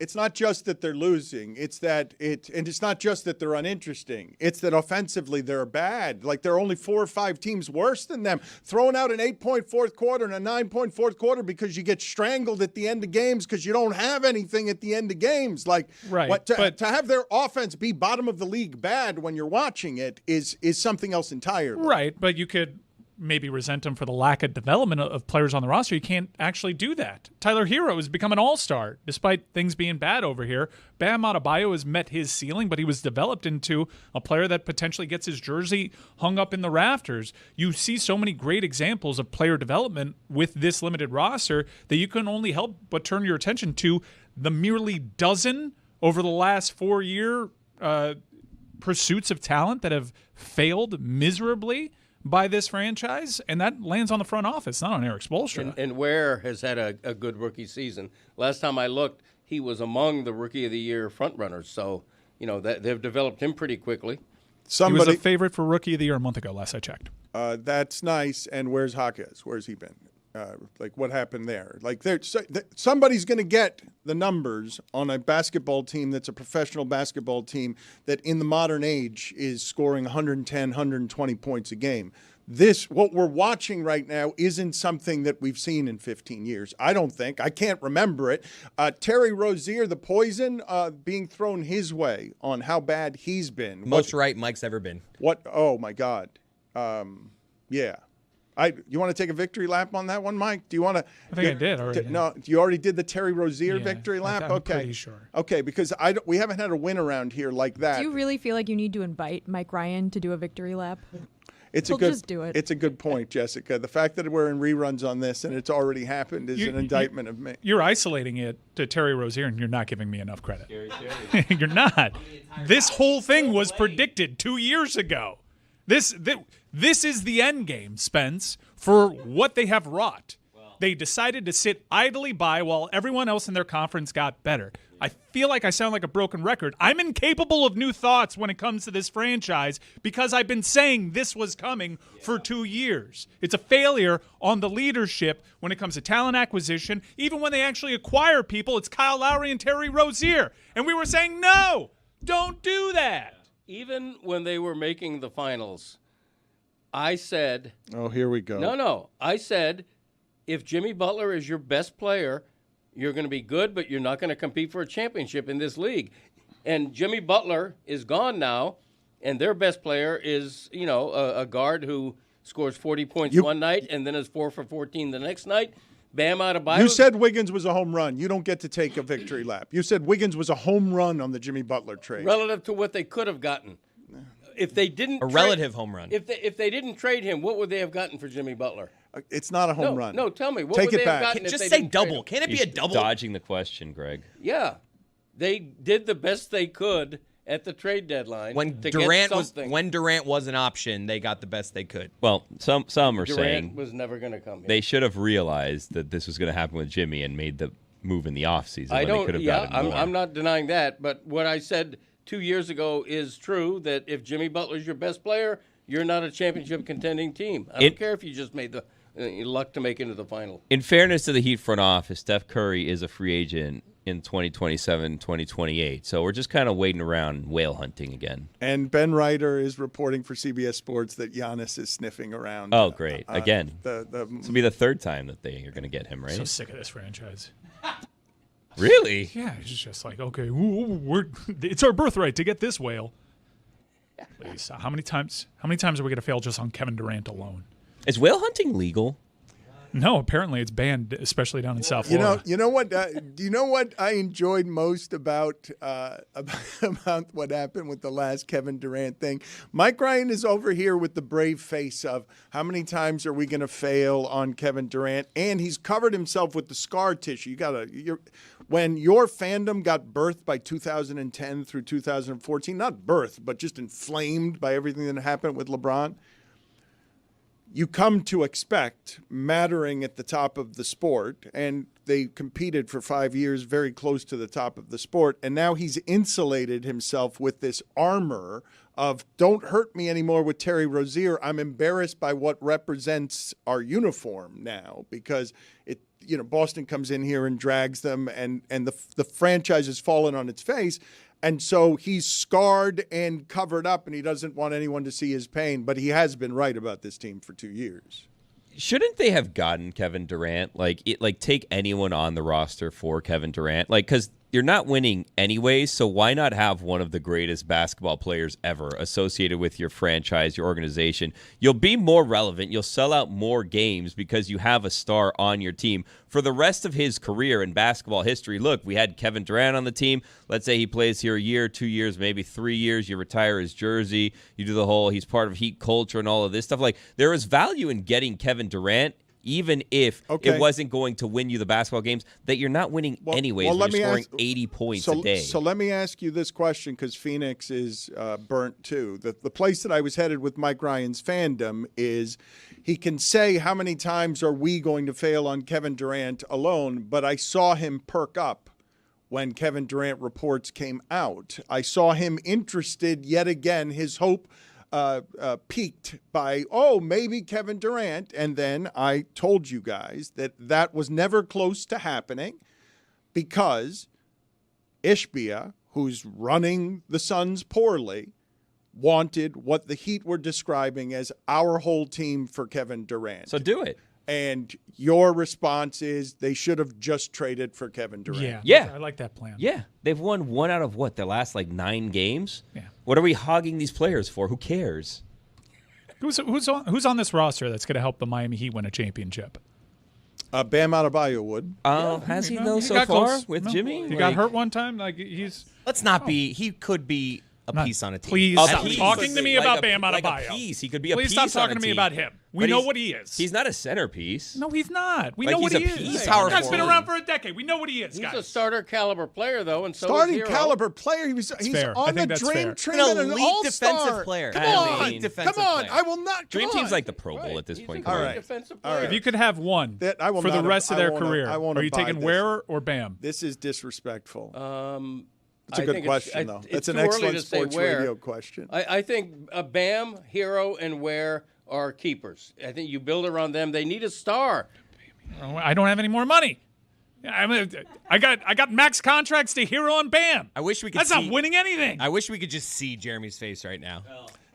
S1: It's not just that they're losing. It's not just that they're uninteresting. It's that offensively they're bad. Like, there are only 4 or 5 teams worse than them. Throwing out an 8-point fourth quarter and a 9-point fourth quarter because you get strangled at the end of games because you don't have anything at the end of games. Like,
S2: right.
S1: To have their offense be bottom of the league bad when you're watching it is something else entirely.
S2: Right, but you could maybe resent him for the lack of development of players on the roster. You can't actually do that. Tyler Hero has become an all-star despite things being bad over here. Bam Adebayo has met his ceiling, but he was developed into a player that potentially gets his jersey hung up in the rafters. You see so many great examples of player development with this limited roster that you can only help but turn your attention to the merely dozen over the last 4-year pursuits of talent that have failed miserably by this franchise, and that lands on the front office, not on Eric Spoelstra.
S6: And Ware has had a good rookie season. Last time I looked, he was among the Rookie of the Year frontrunners, so that they've developed him pretty quickly.
S2: He was a favorite for Rookie of the Year a month ago, last I checked.
S1: That's nice. And where's Jaquez? Where's he been? Like what happened there? Like somebody's going to get the numbers on a basketball team that's a professional basketball team that in the modern age is scoring 110, 120 points a game. What we're watching right now isn't something that we've seen in 15 years. I don't think. I can't remember it. Terry Rozier, the poison being thrown his way on how bad he's been.
S4: Most right Mike's ever been.
S1: Oh, my God. Yeah. You want to take a victory lap on that one, Mike? Do you want to?
S2: I think I did already.
S1: No, you already did the Terry Rozier victory lap?
S2: I'm
S1: okay.
S2: pretty sure.
S1: Okay, because we haven't had a win around here like that.
S5: Do you really feel like you need to invite Mike Ryan to do a victory lap?
S1: He'll
S5: just do it.
S1: It's a good point, Jessica. The fact that we're in reruns on this and it's already happened is an indictment of me.
S2: You're isolating it to Terry Rozier, and you're not giving me enough credit. You're not. This whole thing was predicted 2 years ago. This is the end game, Spence, for what they have wrought. They decided to sit idly by while everyone else in their conference got better. I feel like I sound like a broken record. I'm incapable of new thoughts when it comes to this franchise because I've been saying this was coming for 2 years. It's a failure on the leadership when it comes to talent acquisition. Even when they actually acquire people, it's Kyle Lowry and Terry Rozier. And we were saying, no, don't do that.
S6: Even when they were making the finals, I said...
S1: Oh, here we go.
S6: No. I said, if Jimmy Butler is your best player, you're going to be good, but you're not going to compete for a championship in this league. And Jimmy Butler is gone now, and their best player is, a guard who scores 40 points one night and then is 4 for 14 the next night. Bam Adebayo.
S1: You said Wiggins was a home run. You don't get to take a victory lap. You said Wiggins was a home run on the Jimmy Butler trade.
S6: Relative to what they could have gotten. If they didn't
S4: relative home run.
S6: If they didn't trade him, what would they have gotten for Jimmy Butler?
S1: It's not a home run.
S6: No, tell me. What
S1: Take
S6: would
S1: it
S6: they have
S1: back.
S6: gotten if
S4: Just
S6: they
S4: say
S6: didn't trade
S4: double.
S6: him?
S4: Can it be
S3: He's
S4: a double?
S3: dodging the question, Greg.
S6: Yeah. They did the best they could at the trade deadline.
S4: When
S6: to
S4: Durant
S6: get
S4: was
S6: something.
S4: when Durant was an option, they got the best they could.
S3: Well, some are
S6: Durant
S3: saying
S6: was never going to come here.
S3: they should have realized that this was going to happen with Jimmy and made the move in the offseason.
S6: I
S3: when they could
S6: don't.
S3: have gotten more.
S6: I'm not denying that. But what I said 2 years ago is true. That if Jimmy Butler's your best player, you're not a championship contending team. I don't care if you just made the luck to make it into the final.
S3: In fairness to the Heat front office, Steph Curry is a free agent in 2027, 2028. So we're just kind of waiting around whale hunting again.
S1: And Ben Reiter is reporting for CBS Sports that Giannis is sniffing around.
S3: Oh, great. Again.
S1: This
S3: will be the third time that they are going to get him, right?
S2: So sick of this franchise.
S3: Really?
S2: Yeah, it's just like, okay, it's our birthright to get this whale. Please, how many times are we going to fail just on Kevin Durant alone?
S3: Is whale hunting legal?
S2: No, apparently it's banned, especially down in South Florida.
S1: You know what? Do you know what I enjoyed most about what happened with the last Kevin Durant thing? Mike Ryan is over here with the brave face of how many times are we going to fail on Kevin Durant, and he's covered himself with the scar tissue. When your fandom got birthed by 2010 through 2014, not birthed, but just inflamed by everything that happened with LeBron. You come to expect mattering at the top of the sport, and they competed for 5 years very close to the top of the sport, and now he's insulated himself with this armor of don't hurt me anymore with Terry Rozier. I'm embarrassed by what represents our uniform now because Boston comes in here and drags them, and the franchise has fallen on its face. And so he's scarred and covered up, and he doesn't want anyone to see his pain. But he has been right about this team for 2 years.
S3: Shouldn't they have gotten Kevin Durant? Take anyone on the roster for Kevin Durant? Because you're not winning anyways, so why not have one of the greatest basketball players ever associated with your franchise, your organization? You'll be more relevant. You'll sell out more games because you have a star on your team. For the rest of his career in basketball history, look, we had Kevin Durant on the team. Let's say he plays here a year, 2 years, maybe 3 years. You retire his jersey. You do the whole he's part of Heat culture and all of this stuff. There is value in getting Kevin Durant, even if it wasn't going to win you the basketball games, that you're not winning anyways when you're scoring 80 points a day.
S1: So let me ask you this question, because Phoenix is burnt too. The place that I was headed with Mike Ryan's fandom is he can say how many times are we going to fail on Kevin Durant alone, but I saw him perk up when Kevin Durant reports came out. I saw him interested yet again, his hope piqued by, maybe Kevin Durant. And then I told you guys that was never close to happening because Ishbia, who's running the Suns poorly, wanted what the Heat were describing as our whole team for Kevin Durant.
S3: So do it.
S1: And your response is they should have just traded for Kevin Durant.
S3: Yeah.
S2: I like that plan.
S3: Yeah. They've won 1 out of their last 9 games?
S2: Yeah.
S3: What are we hogging these players for? Who cares?
S2: Who's on this roster that's going to help the Miami Heat win a championship?
S1: Bam Adebayo would.
S3: Has he though
S2: He
S3: so
S2: got
S3: far
S2: close.
S3: with
S2: No.
S3: Jimmy?
S2: He got hurt one time.
S4: Let's not be. He could be a piece on a team.
S2: Please
S3: A
S2: stop
S3: piece.
S2: talking to me
S3: Like
S2: about
S3: a-
S2: Bam
S3: like
S2: Adebayo.
S3: a piece. He could be a
S2: Please
S3: piece
S2: stop
S3: on
S2: talking
S3: a
S2: to me
S3: team.
S2: about him. We
S3: But
S2: know
S3: he's-
S2: what he is.
S3: He's not a centerpiece.
S2: No, he's not. We
S3: Like,
S2: know what
S3: he's
S2: he
S3: a
S2: is.
S3: piece.
S4: He's power
S2: That guy's been
S4: forward.
S2: around for a decade. We know what he is,
S6: He's
S2: guys.
S6: a starter caliber player, though, and so
S1: Starting
S6: is Hero.
S1: caliber player. He's
S2: fair. I
S1: on the
S2: think that's
S1: dream
S2: fair.
S1: train
S4: An
S1: and an
S4: elite
S1: all-star.
S4: defensive player.
S1: Come
S3: I
S1: on.
S3: mean-
S4: defensive
S1: Come on.
S4: player.
S1: I will not.
S3: Dream
S1: come
S3: Team's
S1: on.
S3: like the Pro Bowl
S6: Right.
S3: at this
S6: He's
S3: point.
S6: a
S3: Come
S6: great
S3: on.
S1: right.
S6: defensive
S1: All right.
S6: player.
S2: If you could have one
S1: That I will
S2: for the
S1: not-
S2: rest of
S1: I
S2: their
S1: won't-
S2: career,
S1: I won't
S2: are you
S1: abide
S2: taking
S1: this.
S2: Ware or Bam?
S1: This is disrespectful. It's
S6: I
S1: a good
S6: think
S1: question, though.
S6: it's
S1: It's an
S6: too early
S1: excellent
S6: to say
S1: sports
S6: where.
S1: radio question.
S6: I think Bam, Hero, and Ware are keepers. I think you build around them. They need a star.
S2: I don't have any more money. I got max contracts to Hero and Bam.
S4: I wish we could.
S2: That's
S4: see,
S2: not winning anything.
S4: I wish we could just see Jeremy's face right now.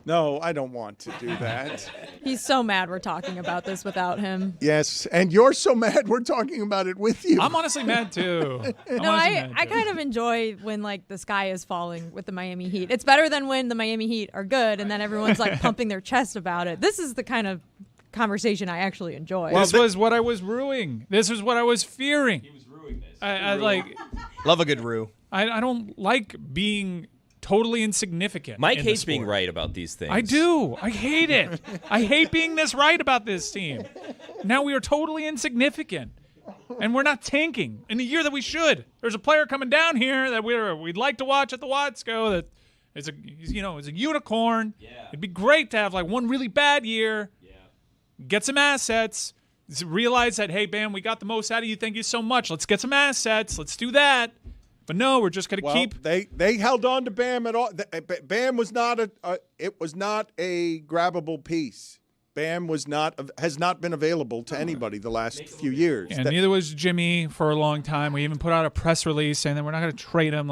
S1: No, I don't want to do that.
S5: He's so mad we're talking about this without him.
S1: Yes, and you're so mad we're talking about it with you.
S2: I'm honestly mad too.
S5: No, I kind of enjoy when the sky is falling with the Miami Heat. It's better than when the Miami Heat are good and then everyone's pumping their chest about it. This is the kind of conversation I actually enjoy.
S2: This was what I was ruining. This is what I was fearing. He was ruining this. I
S4: Love a good Rue.
S2: I don't like being totally insignificant.
S3: Mike
S2: in the
S3: hates being
S2: sport.
S3: right about these things.
S2: I do. I hate it. I hate being this right about this team. Now we are totally insignificant. And we're not tanking in the year that we should. There's a player coming down here that we'd like to watch at the Watsco that is a unicorn. Yeah. It'd be great to have one really bad year. Yeah. Get some assets. Realize that, hey, Bam, we got the most out of you. Thank you so much. Let's get some assets. Let's do that. But no, we're just going to keep.
S1: They held on to Bam at all. Bam was not it was not a grabbable piece. Bam has not been available to anybody the last few years.
S2: And neither was Jimmy for a long time. We even put out a press release saying that we're not going to trade him.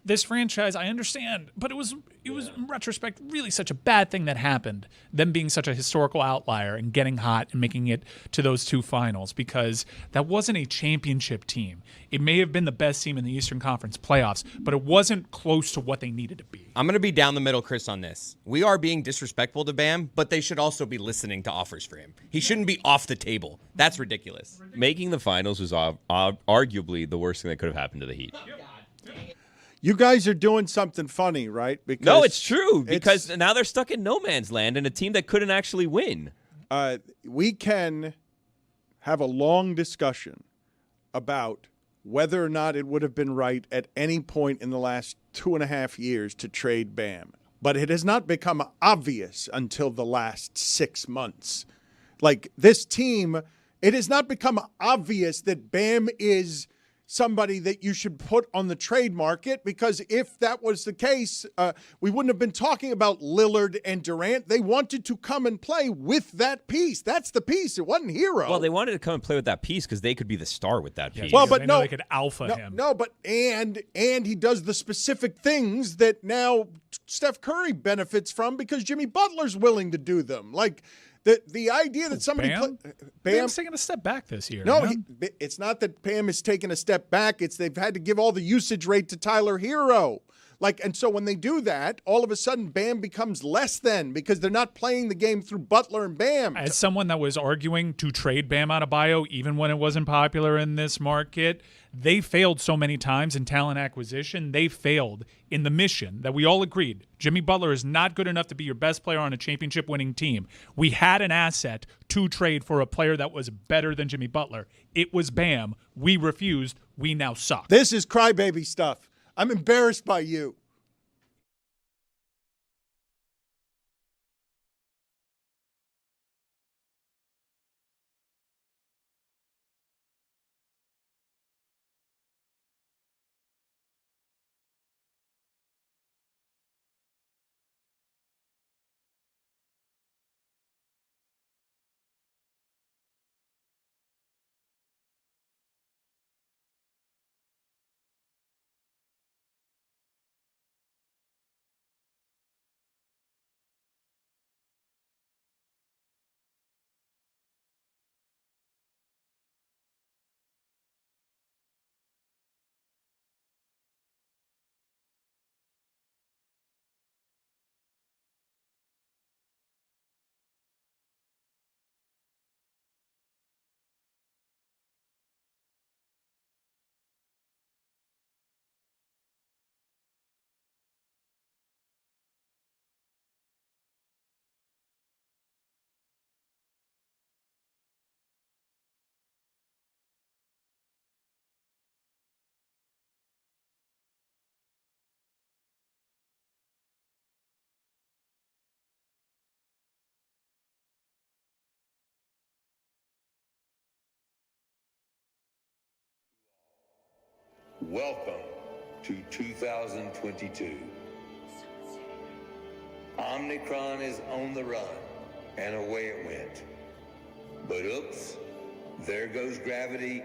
S2: This franchise, I understand, but it was in retrospect really such a bad thing that happened. Them being such a historical outlier and getting hot and making it to those 2 finals, because that wasn't a championship team. It may have been the best team in the Eastern Conference playoffs, but it wasn't close to what they needed to be.
S4: I'm going to be down the middle, Chris, on this. We are being disrespectful to Bam, but they should also be listening to offers for him. He shouldn't be off the table. That's ridiculous.
S3: Making the finals was arguably the worst thing that could have happened to the Heat.
S1: You guys are doing something funny, right? Because
S3: No, it's true, because now they're stuck in no man's land and a team that couldn't actually win.
S1: We can have a long discussion about whether or not it would have been right at any point in the last 2.5 years to trade Bam. But it has not become obvious until the last 6 months. This team, it has not become obvious that Bam is somebody that you should put on the trade market, because if that was the case, we wouldn't have been talking about Lillard and Durant. They wanted to come and play with that piece. That's the piece. It wasn't Hero.
S3: Well, they wanted to come and play with that piece because they could be the star with that piece.
S1: Well, but no,
S2: they could alpha him.
S1: No, but and he does the specific things that now Steph Curry benefits from because Jimmy Butler's willing to do them. The idea that somebody
S2: Bam's taking a step back this year.
S1: No, it's not that Bam is taking a step back. It's they've had to give all the usage rate to Tyler Hero. And so when they do that, all of a sudden Bam becomes less than, because they're not playing the game through Butler and Bam.
S2: As someone that was arguing to trade Bam Adebayo, even when it wasn't popular in this market, they failed so many times in talent acquisition. They failed in the mission that we all agreed. Jimmy Butler is not good enough to be your best player on a championship-winning team. We had an asset to trade for a player that was better than Jimmy Butler. It was Bam. We refused. We now suck.
S1: This is crybaby stuff. I'm embarrassed by you.
S10: welcome to 2022. Omicron is on the run, and away it went. But oops, there goes gravity,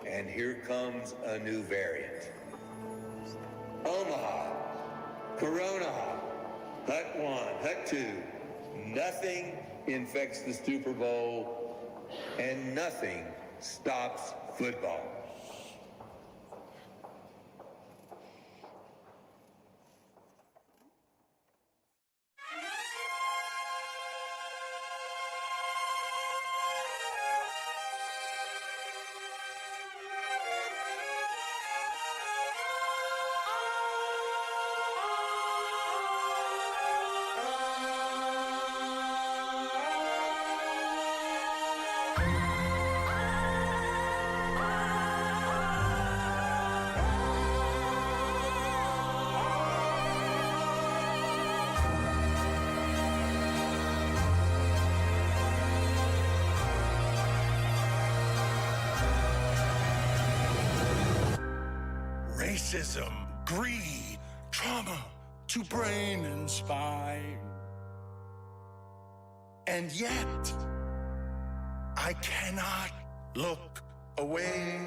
S10: and here comes a new variant. Omaha, Corona, Hut 1, Hut 2, nothing infects the Super Bowl, and nothing stops football.
S11: Racism, greed, trauma to brain and spine. And yet, I cannot look away.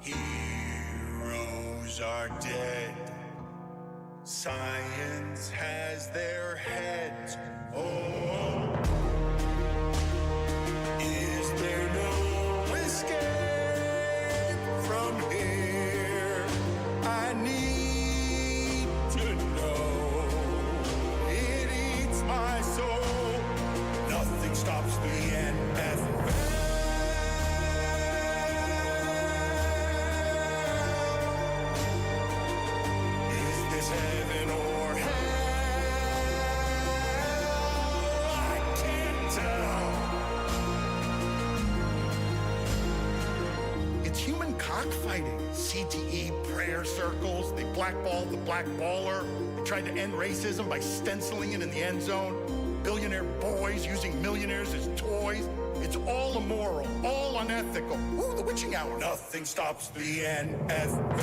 S11: Heroes are dead. Science has their heads. Oh, is there no escape from here? I need to know. It eats my soul. Nothing stops the NFL. Is this heaven or hell? I can't tell. It's human cockfighting. CTE prayer circles. They blackballed the blackballer. They tried to end racism by stenciling it in the end zone. Billionaire boys using millionaires as toys. It's all immoral, all unethical. Ooh, the witching hour. Nothing stops the NFL.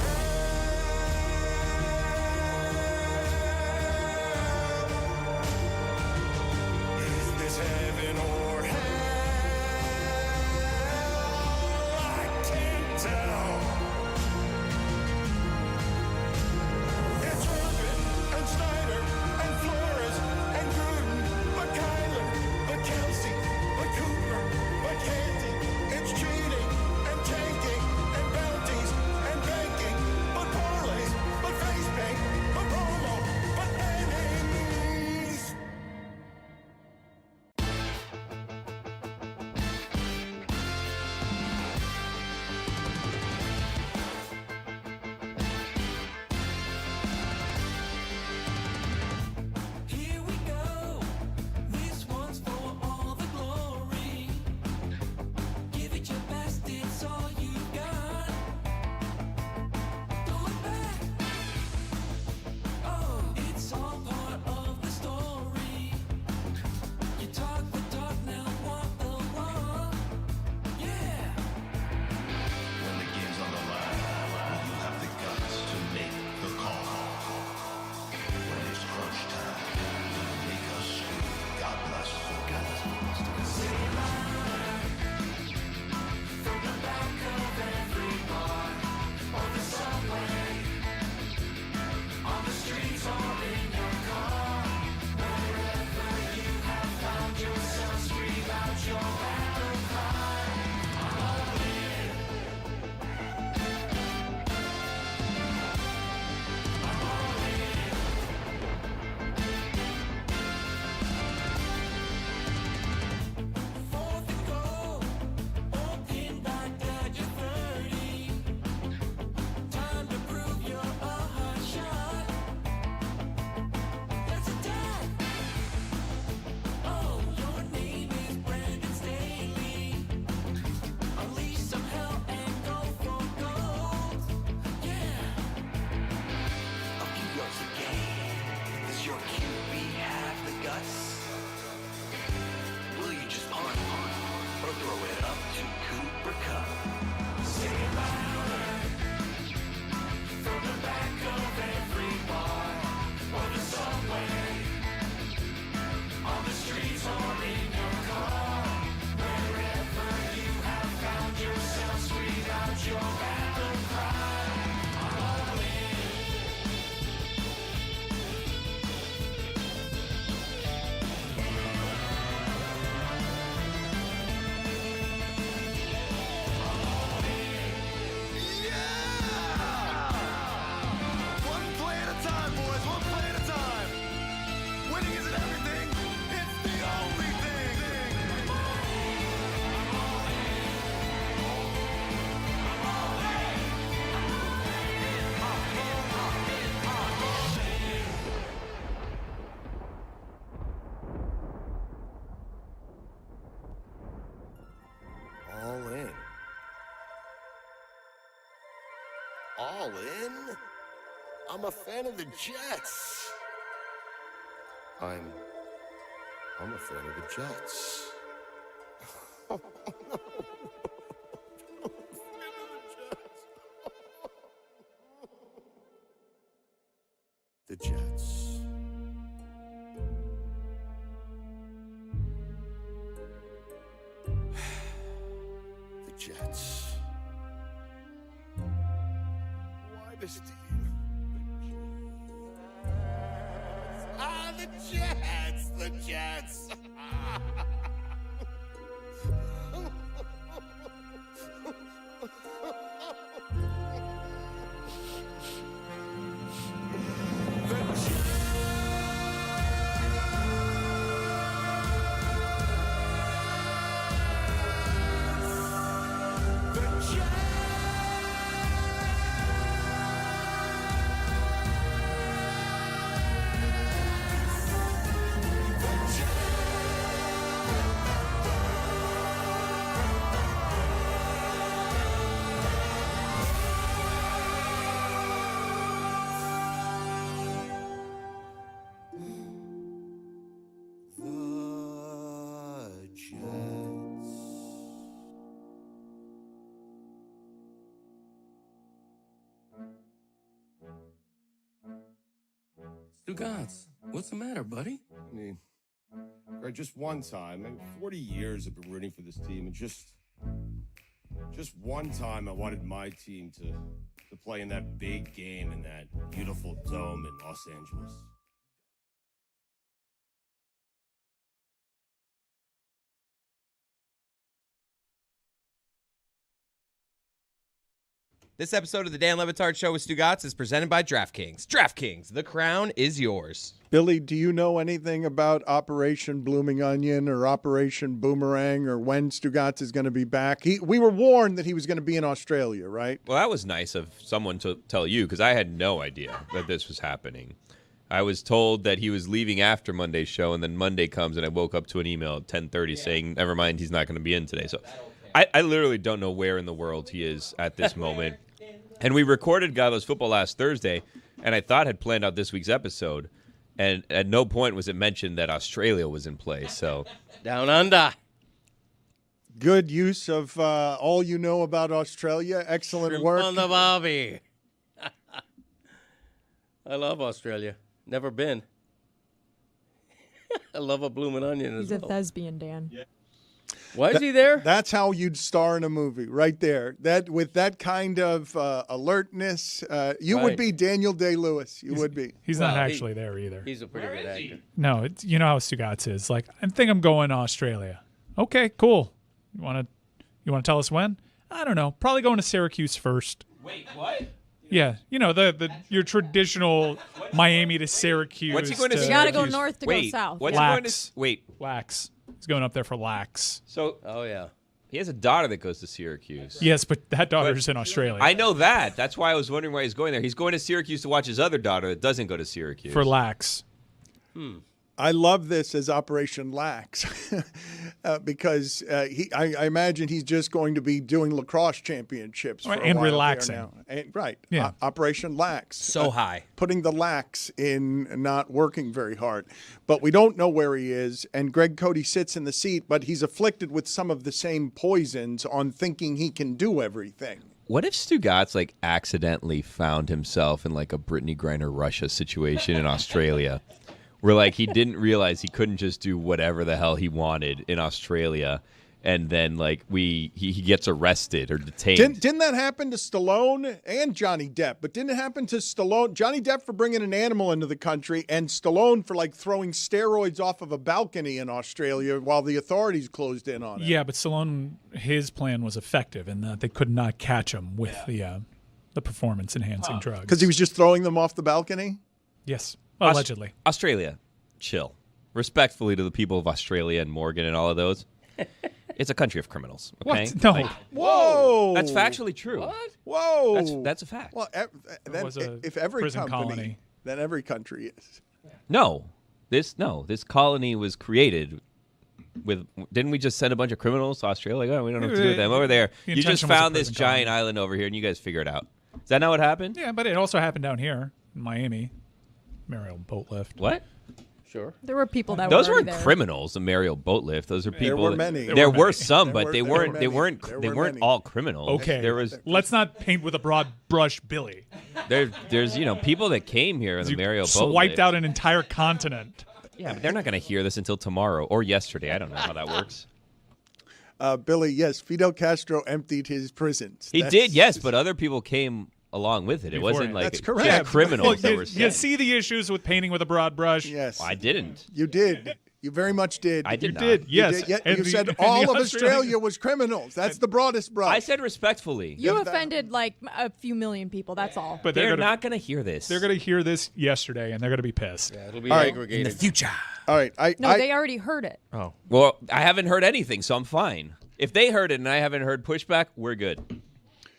S11: Is this heaven or hell? I can't tell. It's Urban and Snyder and Flores and Gruden, but Kyler, but Kelsey, but Cooper, but Canty. It's cheating and tanking and bounties and banking, but
S12: all in. I'm a fan of the Jets. I'm a fan of the Jets. Oh, no. The Jets. The Jets. Why this team? The Jets! The Jets!
S13: Stugotz, what's the matter, buddy?
S12: I mean, Greg, just one time. I mean, 40 years I've been rooting for this team, and just one time I wanted my team to play in that big game in that beautiful dome in Los Angeles.
S4: This episode of the Dan Le Batard Show with Stugotz is presented by DraftKings. DraftKings, the crown is yours.
S1: Billy, do you know anything about Operation Blooming Onion or Operation Boomerang or when Stugotz is going to be back? We were warned that he was going to be in Australia, right?
S3: Well, that was nice of someone to tell you because I had no idea that this was happening. I was told that he was leaving after Monday's show, and then Monday comes, and I woke up to an email at 10:30 saying, never mind, he's not going to be in today. So I literally don't know where in the world he is at this moment. And we recorded Gallo's Football last Thursday, and I thought had planned out this week's episode, and at no point was it mentioned that Australia was in play. So
S6: Down under.
S1: Good use of all you know about Australia. Excellent
S6: Shrimp
S1: work.
S6: on the barbie. I love Australia. Never been. I love a blooming onion
S5: He's
S6: as
S5: a
S6: well.
S5: thespian, Dan.
S6: Yeah. Why is he there?
S1: That's how you'd star in a movie, right there. That with that kind of alertness, you would be Daniel Day-Lewis. You would be.
S2: He's not actually there either.
S6: He's a pretty good actor.
S2: No, you know how Stugotz is. Like, I think I'm going to Australia. Okay, cool. You want to tell us when? I don't know. Probably going to Syracuse first.
S3: Wait, what?
S2: Yeah, you know your traditional Miami to Syracuse.
S3: What's he going to
S5: You got to go north to go south.
S3: What's
S2: Lax.
S3: he going to? Wait,
S2: Lax. He's going up there for Lax.
S3: So,
S6: oh yeah,
S3: he has a daughter that goes to Syracuse.
S2: Yes, but that daughter's in Australia.
S3: I know that. That's why I was wondering why he's going there. He's going to Syracuse to watch his other daughter that doesn't go to Syracuse.
S2: For Lax.
S1: I love this as Operation Lax because I imagine he's just going to be doing lacrosse championships for a
S2: and
S1: while
S2: relaxing.
S1: there now. And, right.
S2: Yeah.
S1: Operation Lax.
S4: So high.
S1: Putting the lax in not working very hard. But we don't know where he is, and Greg Cody sits in the seat, but he's afflicted with some of the same poisons on thinking he can do everything.
S3: What if Stugotz accidentally found himself in a Brittany Griner Russia situation in Australia? Where he didn't realize he couldn't just do whatever the hell he wanted in Australia, and then he gets arrested or detained.
S1: Didn't that happen to Stallone and Johnny Depp? But didn't it happen to Stallone? Johnny Depp for bringing an animal into the country, and Stallone for throwing steroids off of a balcony in Australia while the authorities closed in on it.
S2: Yeah, but Stallone, his plan was effective in that they could not catch him with the performance-enhancing drugs.
S1: Because he was just throwing them off the balcony?
S2: Yes. Allegedly.
S3: Australia, chill. Respectfully to the people of Australia and Morgan and all of those, it's a country of criminals. Okay?
S2: What? No.
S1: Whoa!
S3: That's factually true.
S6: What?
S1: Whoa!
S3: That's a fact.
S1: Well, then,
S2: was a
S1: if every
S2: prison
S1: company,
S2: colony.
S1: then every country is.
S3: No, this colony was created with. Didn't we just send a bunch of criminals to Australia? Oh, we don't know what to do with them over there.
S2: The
S3: You just
S2: intention was a
S3: found this
S2: prison
S3: giant
S2: colony.
S3: island over here, and you guys figure it out. Is that not what happened?
S2: Yeah, but it also happened down here in Miami. Mariel boat lift.
S3: What?
S6: Sure.
S5: There were people that
S3: Those
S5: were
S3: weren't
S5: there.
S3: criminals. The Mariel boat lift. Those are people.
S1: There were many.
S3: There were
S2: many.
S3: some, but they weren't. They weren't
S1: many.
S3: all criminals.
S2: Okay.
S3: There was.
S2: Let's not paint with a broad brush, Billy.
S3: There's people that came here in the
S2: You
S3: Mariel boat
S2: swiped
S3: lift.
S2: out an entire continent.
S3: Yeah, but they're not going to hear this until tomorrow or yesterday. I don't know how that works.
S1: Billy, yes, Fidel Castro emptied his prisons.
S3: He did, yes, but other people came along with it. It wasn't like
S1: That's correct.
S3: criminals
S2: Well,
S3: that were
S2: you
S3: sent.
S2: see the issues with painting with a broad brush?
S1: Yes.
S3: I didn't.
S1: You did. You very much did.
S3: I did
S2: You
S3: not.
S2: did, yes.
S1: You, did.
S2: And
S1: You
S2: the-
S1: said
S2: and
S1: all
S2: the
S1: of
S2: Australian-
S1: Australia was criminals. That's the broadest brush.
S3: I said respectfully.
S5: You
S1: Yeah, that-
S5: offended like a few million people. That's all.
S2: But
S3: They're
S2: they're
S3: not going to hear this.
S2: They're going to hear this yesterday, and they're going to be pissed.
S6: Yeah, it'll be
S1: All right.
S6: aggregated.
S4: In the future.
S1: All right.
S5: No, they already heard it.
S3: Oh. Well, I haven't heard anything, so I'm fine. If they heard it and I haven't heard pushback, we're good.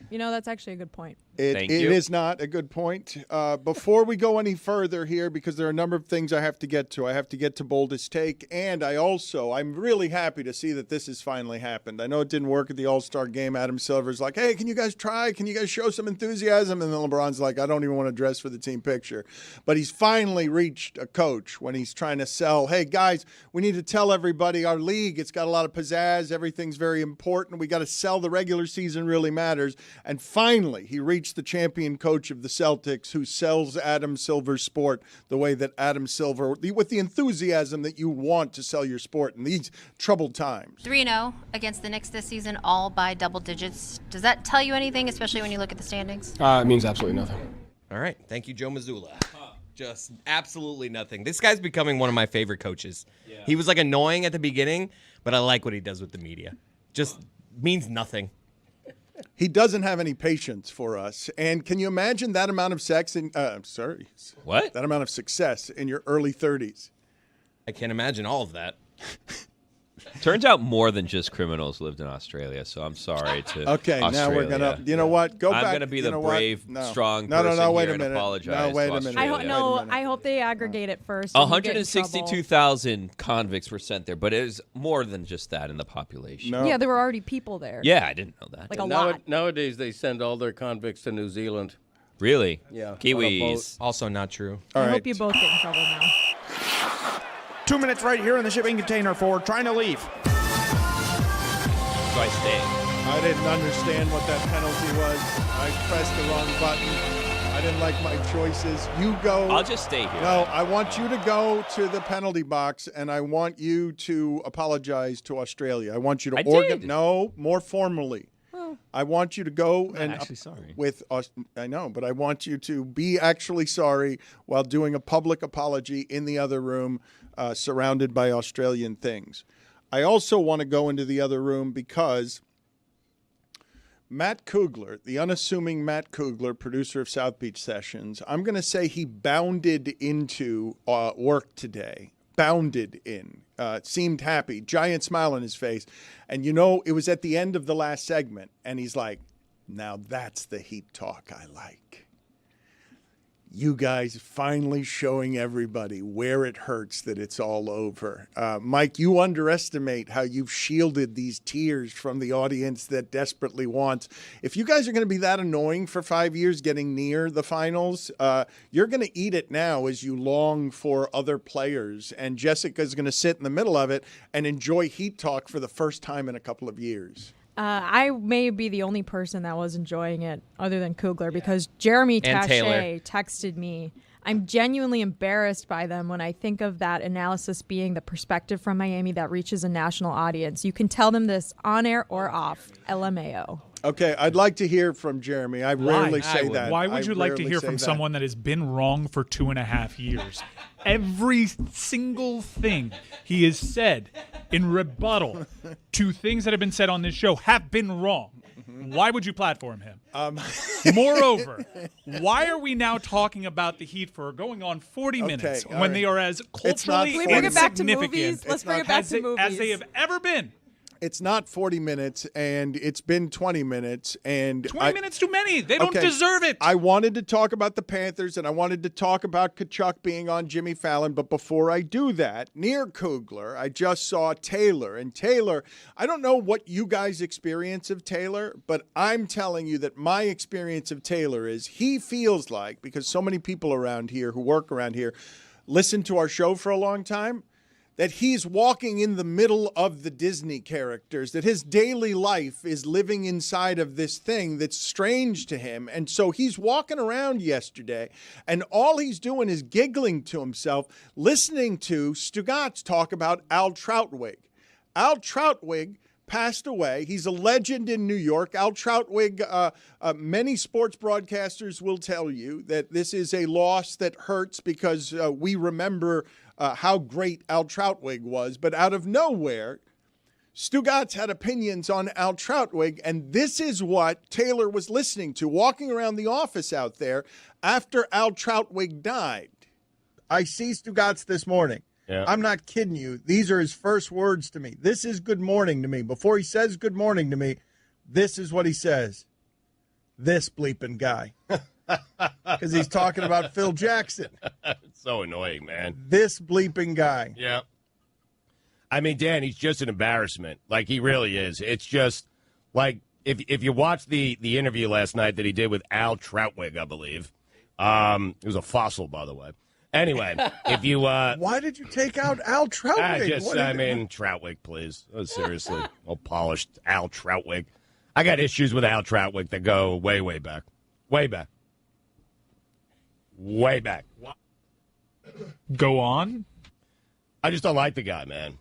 S5: You know, that's actually a good point.
S3: Thank
S1: It
S3: you.
S1: is not a good point. Before we go any further here, because there are a number of things I have to get to. I have to get to Boldest Take, and I'm really happy to see that this has finally happened. I know it didn't work at the All-Star game. Adam Silver's like, hey, can you guys try? Can you guys show some enthusiasm? And then LeBron's like, I don't even want to dress for the team picture. But he's finally reached a coach when he's trying to sell, hey, guys, we need to tell everybody our league, it's got a lot of pizzazz. Everything's very important. We got to sell. The regular season really matters. And finally, he reached the champion coach of the Celtics who sells Adam Silver's sport the way that Adam Silver, with the enthusiasm that you want to sell your sport in these troubled times.
S14: 3-0 against the Knicks this season, all by double digits. Does that tell you anything, especially when you look at the standings?
S15: It means absolutely nothing.
S4: All right. Thank you, Joe Mazzulla. Just absolutely nothing. This guy's becoming one of my favorite coaches. Yeah. He was like annoying at the beginning, but I like what he does with the media. Just means nothing.
S1: He doesn't have any patience for us. And can you imagine that amount of sex in
S3: What?
S1: That amount of success in your early 30s?
S4: I can't imagine all of that.
S3: Turns out more than just criminals lived in Australia, so I'm sorry to
S1: Okay, now we're
S3: Australia.
S1: going to, you know what? Go back.
S3: I'm going to be the brave, strong
S1: no,
S3: person
S1: wait
S3: here
S1: a minute.
S3: and apologize
S1: No, wait
S3: to
S1: a minute.
S3: Australia.
S5: I hope they aggregate it first. and you get in trouble.
S3: 162,000 convicts were sent there, but it is more than just that in the population.
S1: No.
S5: Yeah, there were already people there.
S3: Yeah, I didn't know that.
S5: Like a lot.
S6: Nowadays, they send all their convicts to New Zealand.
S3: Really?
S6: Yeah. on a
S3: Kiwis.
S4: Also not true.
S5: I hope you both get in trouble now.
S15: 2 minutes right here in the shipping container for trying to leave.
S3: So I stay.
S1: I didn't understand what that penalty was. I pressed the wrong button. I didn't like my choices. You go.
S3: I'll just stay here.
S1: No, I want you to go to the penalty box, and I want you to apologize to Australia. I want you to
S3: did.
S1: No, more formally. I want you to go
S3: I'm
S1: and
S3: actually sorry.
S1: I know, but I want you to be actually sorry while doing a public apology in the other room, surrounded by Australian things. I also want to go into the other room because Matt Kugler, the unassuming Matt Kugler, producer of South Beach Sessions, I'm going to say he bounded into work today. Bounded in. Seemed happy. Giant smile on his face. And it was at the end of the last segment. And he's like, now that's the Heat talk I like. You guys finally showing everybody where it hurts that it's all over. Mike, you underestimate how you've shielded these tears from the audience that desperately wants. If you guys are going to be that annoying for 5 years getting near the finals, you're going to eat it now as you long for other players. And Jessica's going to sit in the middle of it and enjoy Heat talk for the first time in a couple of years.
S5: I may be the only person that was enjoying it other than Kugler because Jeremy
S4: And Taylor.
S5: Taché texted me. I'm genuinely embarrassed by them when I think of that analysis being the perspective from Miami that reaches a national audience. You can tell them this on air or off. LMAO.
S1: Okay, I'd like to hear from Jeremy. I rarely say that.
S2: Why would you like to
S1: rarely
S2: hear
S1: say
S2: from
S1: that.
S2: someone that has been wrong for 2.5 years? Every single thing he has said in rebuttal to things that have been said on this show have been wrong. Why would you platform him? Moreover, why are we now talking about the Heat for going on 40 minutes when they are as culturally
S5: Can we bring it back to
S2: insignificant
S5: movies? Let's bring it back to movies.
S2: as they have ever been?
S1: It's not 40 minutes, and it's been 20 minutes. And
S2: 20 minutes too many. They don't deserve it.
S1: I wanted to talk about the Panthers, and I wanted to talk about Kachuk being on Jimmy Fallon. But before I do that, near Kugler, I just saw Taylor. And Taylor, I don't know what you guys' experience of Taylor, but I'm telling you that my experience of Taylor is he feels like, because so many people around here who work around here listen to our show for a long time, that he's walking in the middle of the Disney characters, that his daily life is living inside of this thing that's strange to him. And so he's walking around yesterday, and all he's doing is giggling to himself, listening to Stugotz talk about Al Trawick. Al Trawick passed away. He's a legend in New York. Al Trawick, many sports broadcasters will tell you that this is a loss that hurts because we remember how great Al Trawick was. But out of nowhere, Stugotz had opinions on Al Trawick, and this is what Taylor was listening to, walking around the office out there after Al Trawick died. I see Stugotz this morning. Yeah. I'm not kidding you. These are his first words to me. This is good morning to me. Before he says good morning to me, this is what he says. This bleeping guy. Because he's talking about Phil Jackson.
S16: It's so annoying, man.
S1: This bleeping guy.
S16: Yeah. I mean, Dan, he's just an embarrassment. Like, he really is. It's just, like, if you watch the interview last night that he did with Al Trawick, I believe. It was a fossil, by the way. Anyway, if you...
S1: Why did you take out Al Trawick?
S16: Trawick, please. Oh, seriously. Oh, polished Al Trawick. I got issues with Al Trawick that go way, way back. Way back. Way back.
S2: Go on.
S16: I just don't like the guy, man.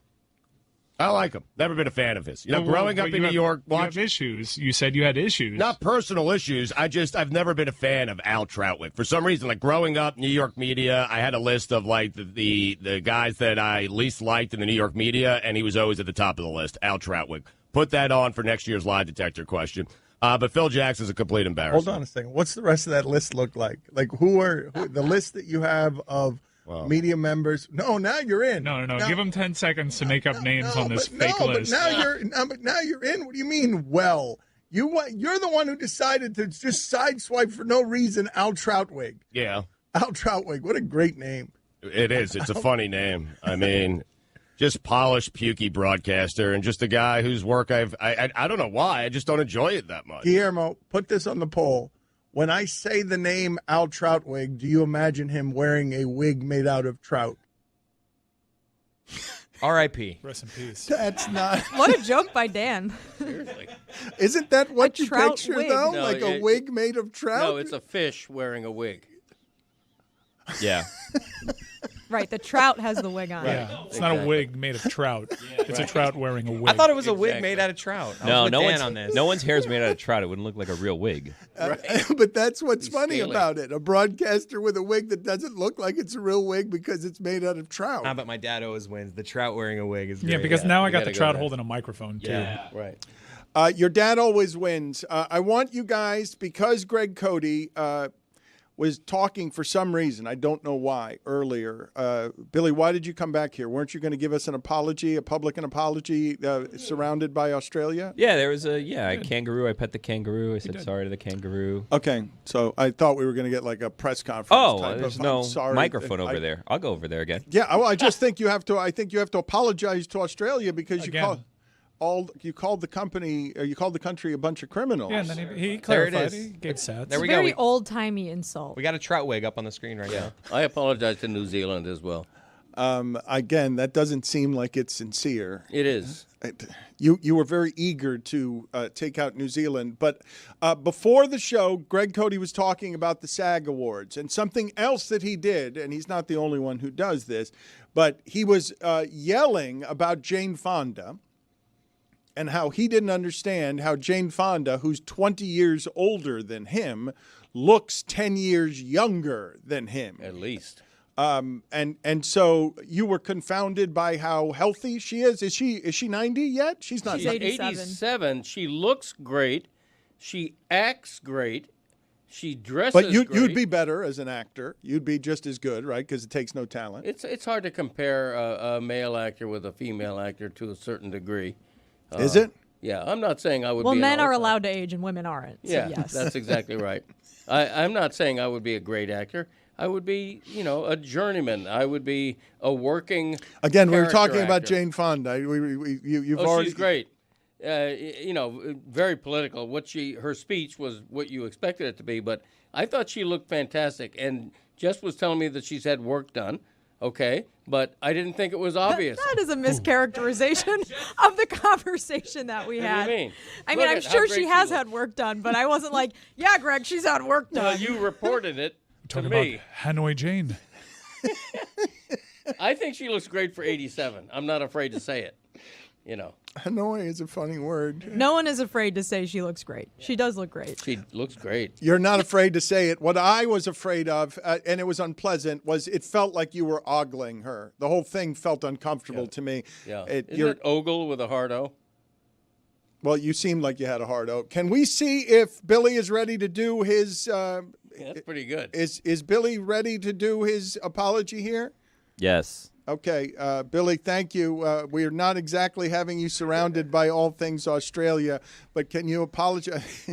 S16: I like him. Never been a fan of his. You know, growing up in New York,
S2: you have issues. You said you had issues.
S16: Not personal issues. I've never been a fan of Al Trawick. For some reason, like growing up New York media, I had a list of like the guys that I least liked in the New York media, and he was always at the top of the list. Al Trawick. Put that on for next year's lie detector question. But Phil Jackson's a complete embarrassment.
S1: Hold on a second. What's the rest of that list look like? Like who the list that you have of media members? No, now you're in.
S2: No. Give them 10 seconds to make up names on this fake list.
S1: But now you're in. What do you mean? Well, you're the one who decided to just sideswipe for no reason Al Trawick.
S16: Yeah,
S1: Al Trawick. What a great name.
S16: It is. It's a funny name. I mean. Just polished, pukey broadcaster, and just a guy whose work I don't know why. I just don't enjoy it that much.
S1: Guillermo, put this on the poll. When I say the name Al Trawick, do you imagine him wearing a wig made out of trout?
S4: R.I.P.
S2: Rest in peace.
S1: That's not.
S5: What a joke by Dan.
S6: Seriously.
S1: Isn't that what you
S5: trout
S1: picture,
S5: wig.
S1: though?
S6: No,
S1: like a wig made of trout?
S6: No, it's a fish wearing a wig.
S3: Yeah.
S5: Right, the trout has the wig on.
S2: Yeah, it's not a wig made of trout. It's a trout wearing a wig.
S4: I thought it was a wig made out of trout.
S3: No one's hair is made out of trout. It wouldn't look like a real wig.
S1: But that's what's funny about it. A broadcaster with a wig that doesn't look like it's a real wig because it's made out of trout.
S4: But my dad always wins. The trout wearing a wig is great.
S2: Yeah, because now I got the trout holding a microphone, too.
S6: Yeah, right.
S1: Your dad always wins. I want you guys, because Greg Cody was talking for some reason, I don't know why, earlier. Billy, why did you come back here? Weren't you going to give us an apology, a public apology surrounded by Australia?
S3: Yeah, there was a kangaroo. I pet the kangaroo. I said sorry to the kangaroo.
S1: Okay, so I thought we were going to get like a press conference.
S3: Oh, there's no microphone over there. I'll go over there again.
S1: Yeah, well, I just think you have to. I think you have to apologize to Australia because you called the company, or you called the country a bunch of criminals.
S2: Yeah, and then he clarified. He gave stats.
S4: There we
S5: go.
S4: Very
S5: old-timey insult.
S4: We got a trout wig up on the screen right now.
S6: I apologize to New Zealand as well.
S1: Again, that doesn't seem like it's sincere.
S6: It is.
S1: You were very eager to take out New Zealand. But before the show, Greg Cody was talking about the SAG Awards and something else that he did, and he's not the only one who does this, but he was yelling about Jane Fonda and how he didn't understand how Jane Fonda, who's 20 years older than him, looks 10 years younger than him.
S6: At least.
S1: And so you were confounded by how healthy she is. Is she 90 yet? She's not.
S6: She's 87. She looks great. She acts great. She dresses
S1: great. But you'd be better as an actor. You'd be just as good, right? Because it takes no talent.
S6: It's hard to compare a male actor with a female actor to a certain degree.
S1: Is it?
S6: Yeah, I'm not saying I would
S5: Well,
S6: be
S5: men
S6: an
S5: are
S6: all-time-
S5: allowed to age and women aren't. So
S6: Yeah,
S5: yes.
S6: that's exactly right. I'm not saying I would be a great actor. I would be, a journeyman. I would be a working.
S1: Again, we were talking
S6: character
S1: about
S6: actor.
S1: Jane Fonda. You've
S6: Oh,
S1: already.
S6: she's great. Very political. Her speech was what you expected it to be, but I thought she looked fantastic. And Jess was telling me that she's had work done. Okay, but I didn't think it was obvious.
S5: That is a mischaracterization of the conversation that we
S6: What
S5: had.
S6: do you mean?
S5: I
S6: Look
S5: mean, I'm
S6: at how
S5: sure
S6: great
S5: she
S6: she
S5: has
S6: looks.
S5: had work done, but I wasn't like, yeah, Greg, she's had work done.
S6: Well, you reported it to
S2: Talking
S6: me.
S2: about Hanoi Jane.
S6: I think she looks great for 87. I'm not afraid to say it.
S1: Hanoi is a funny word.
S5: No one is afraid to say she looks great. She does look great.
S6: She looks great.
S1: You're not afraid to say it. What I was afraid of, and it was unpleasant, was it felt like you were ogling her. The whole thing felt uncomfortable to me.
S6: Yeah. Isn't it ogle with a hard O?
S1: Well, you seemed like you had a hard O. Can we see if Billy is ready to do his?
S6: That's pretty good.
S1: Is Billy ready to do his apology here?
S3: Yes.
S1: Okay, Billy, thank you. We are not exactly having you surrounded by all things Australia, but can you apologize?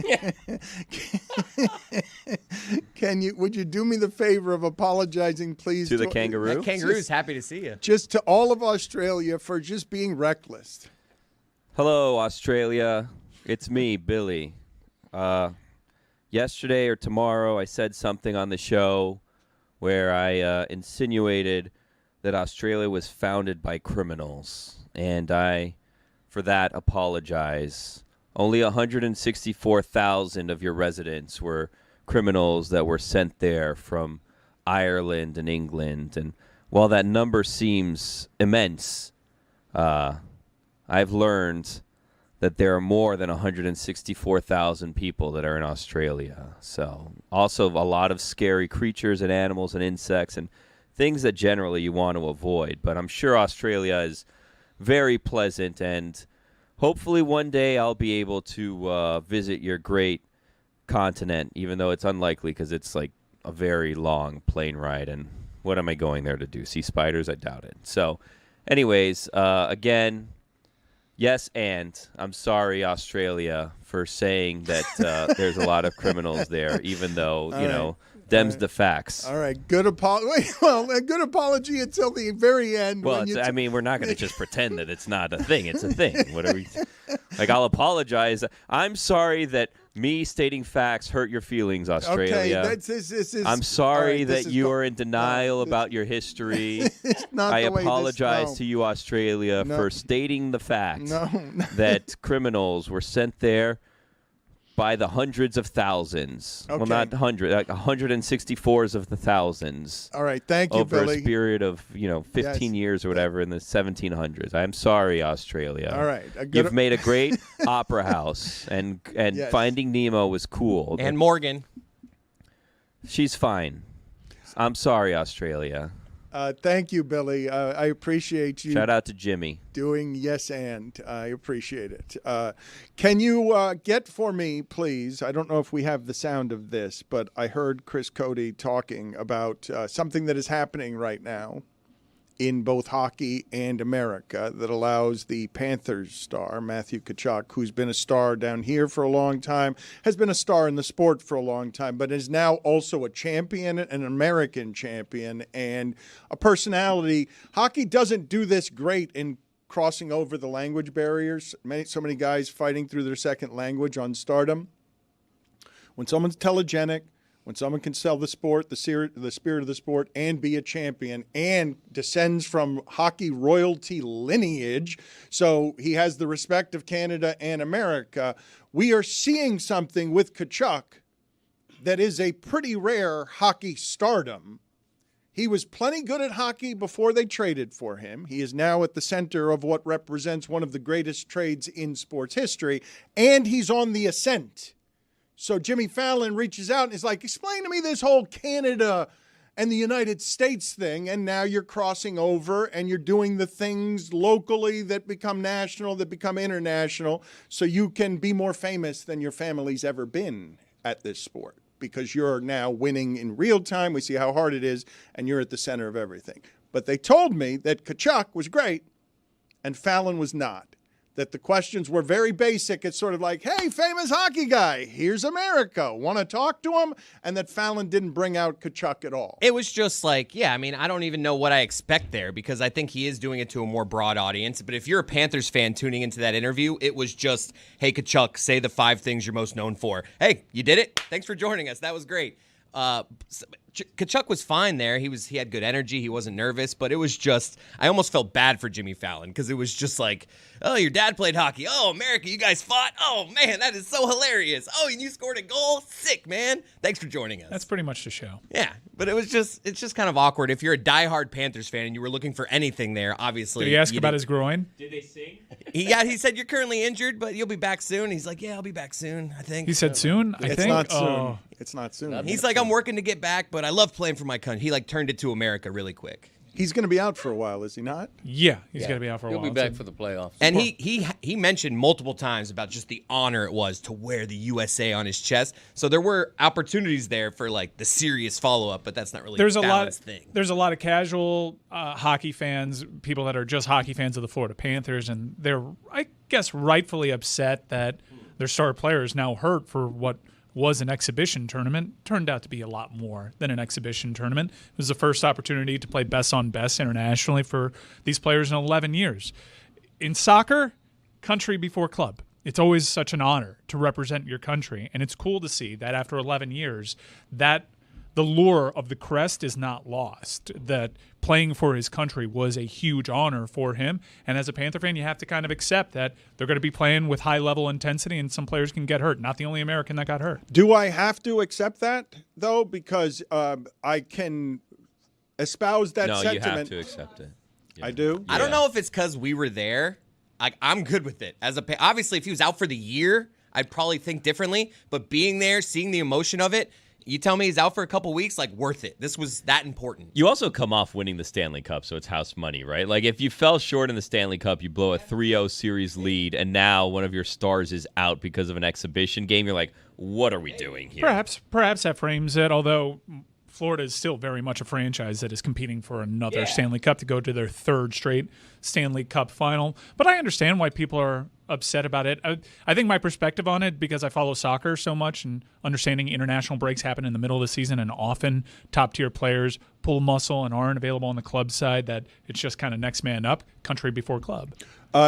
S1: Would you do me the favor of apologizing, please?
S3: To the kangaroo?
S4: That kangaroo's happy to see you.
S1: Just to all of Australia for just being reckless.
S3: Hello, Australia. It's me, Billy. Yesterday or tomorrow, I said something on the show where I insinuated that Australia was founded by criminals, and I, for that, apologize. Only 164,000 of your residents were criminals that were sent there from Ireland and England, and while that number seems immense, I've learned that there are more than 164,000 people that are in Australia. So also a lot of scary creatures and animals and insects and things that generally you want to avoid. But I'm sure Australia is very pleasant, and hopefully one day I'll be able to visit your great continent, even though it's unlikely because it's like a very long plane ride. And what am I going there to do? See spiders? I doubt it. So anyways, again, yes, and I'm sorry, Australia, for saying that there's a lot of criminals there, even though, them's the facts.
S1: All right, good apology. Well, a good apology until the very end.
S3: Well,
S1: when
S3: we're not going to just pretend that it's not a thing. It's a thing. What are we? Like, I'll apologize. I'm sorry that me stating facts hurt your feelings, Australia.
S1: Okay, this is.
S3: I'm sorry
S1: right,
S3: that you are in denial about your history. I apologize to you, Australia, for stating the fact that criminals were sent there by the hundreds of thousands.
S1: Okay.
S3: Well, not 100, like 164s of the thousands.
S1: All right, thank you,
S3: over
S1: Billy.
S3: a period of 15 years or whatever in the 1700s. I'm sorry, Australia.
S1: All right,
S3: you've made a great opera house, and
S1: Yes.
S3: Finding Nemo was cool.
S4: And Morgan.
S3: She's fine. I'm sorry, Australia.
S1: Thank you, Billy. I appreciate you.
S3: Shout out to Jimmy.
S1: Doing yes and. I appreciate it. Can you get for me, please? I don't know if we have the sound of this, but I heard Chris Coady talking about something that is happening right now in both hockey and America that allows the Panthers star, Matthew Kachuk, who's been a star down here for a long time, has been a star in the sport for a long time, but is now also a champion, an American champion, and a personality. Hockey doesn't do this great in crossing over the language barriers. So many guys fighting through their second language on Stardom. When someone's telegenic, when someone can sell the sport, the spirit of the sport, and be a champion, and descends from hockey royalty lineage, so he has the respect of Canada and America, we are seeing something with Kachuk that is a pretty rare hockey stardom. He was plenty good at hockey before they traded for him. He is now at the center of what represents one of the greatest trades in sports history, and he's on the ascent. So Jimmy Fallon reaches out and is like, explain to me this whole Canada and the United States thing, and now you're crossing over and you're doing the things locally that become national, that become international, so you can be more famous than your family's ever been at this sport because you're now winning in real time. We see how hard it is, and you're at the center of everything. But they told me that Kachuk was great and Fallon was not. that the questions were very basic. It's sort of like, hey, famous hockey guy, here's America. Want to talk to him? And that Fallon didn't bring out Kachuk at all.
S4: It was just like, I mean, I don't even know what I expect there because I think he is doing it to a more broad audience. But if you're a Panthers fan tuning into that interview, it was just, hey, Kachuk, say the 5 things you're most known for. Hey, you did it. Thanks for joining us. That was great. Kachuk was fine there. He had good energy. He wasn't nervous, but it was just, I almost felt bad for Jimmy Fallon because it was just like, oh, your dad played hockey. Oh, America, you guys fought. Oh, man, that is so hilarious. Oh, and you scored a goal. Sick, man. Thanks for joining us.
S2: That's pretty much the show.
S4: Yeah, but it's just kind of awkward. If you're a diehard Panthers fan and you were looking for anything there, obviously.
S2: Did he ask about his groin?
S3: Did they sing?
S4: He said, you're currently injured, but you'll be back soon. He's like, yeah, I'll be back soon, I think.
S2: He said soon?
S1: It's not soon. It's not soon.
S4: He's like, I'm working to get back, but I love playing for my country. He turned it to America really quick.
S1: He's going to be out for a while, is he not?
S2: Yeah, he's going to be out for a while.
S6: He'll be back for the playoffs.
S4: And he mentioned multiple times about just the honor it was to wear the USA on his chest. So there were opportunities there for like the serious follow-up, but that's not really Fallon's thing.
S2: There's a lot of casual hockey fans, people that are just hockey fans of the Florida Panthers, and they're, I guess, rightfully upset that their star player is now hurt for what was an exhibition tournament. Turned out to be a lot more than an exhibition tournament. It was the first opportunity to play best on best internationally for these players in 11 years. In soccer, country before club. It's always such an honor to represent your country, and it's cool to see that after 11 years that the lure of the crest is not lost, that playing for his country was a huge honor for him. And as a Panther fan, you have to kind of accept that they're going to be playing with high-level intensity and some players can get hurt. Not the only American that got hurt.
S1: Do I have to accept that, though? Because I can espouse that sentiment.
S3: No, you have to accept it. Yeah.
S1: I do?
S4: I don't know if it's because we were there. I'm good with it. Obviously, if he was out for the year, I'd probably think differently. But being there, seeing the emotion of it, you tell me he's out for a couple weeks, like, worth it. This was that important.
S3: You also come off winning the Stanley Cup, so it's house money, right? Like, if you fell short in the Stanley Cup, you blow a 3-0 series lead, and now one of your stars is out because of an exhibition game, you're like, what are we doing here?
S2: Perhaps that frames it, although Florida is still very much a franchise that is competing for another Stanley Cup to go to their 3rd straight Stanley Cup final. But I understand why people are upset about it. I think my perspective on it, because I follow soccer so much and understanding international breaks happen in the middle of the season and often top-tier players pull muscle and aren't available on the club side, that it's just kind of next man up, country before club.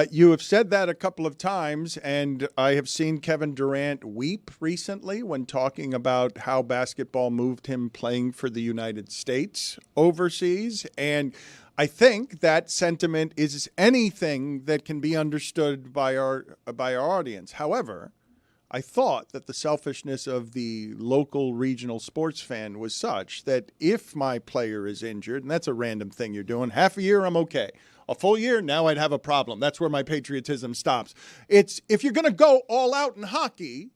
S1: You have said that a couple of times, and I have seen Kevin Durant weep recently when talking about how basketball moved him playing for the United States overseas. And I think that sentiment is anything that can be understood by our audience. However, I thought that the selfishness of the local regional sports fan was such that if my player is injured, and that's a random thing you're doing, half a year, I'm okay. A full year, now I'd have a problem. That's where my patriotism stops. It's if you're going to go all out in hockey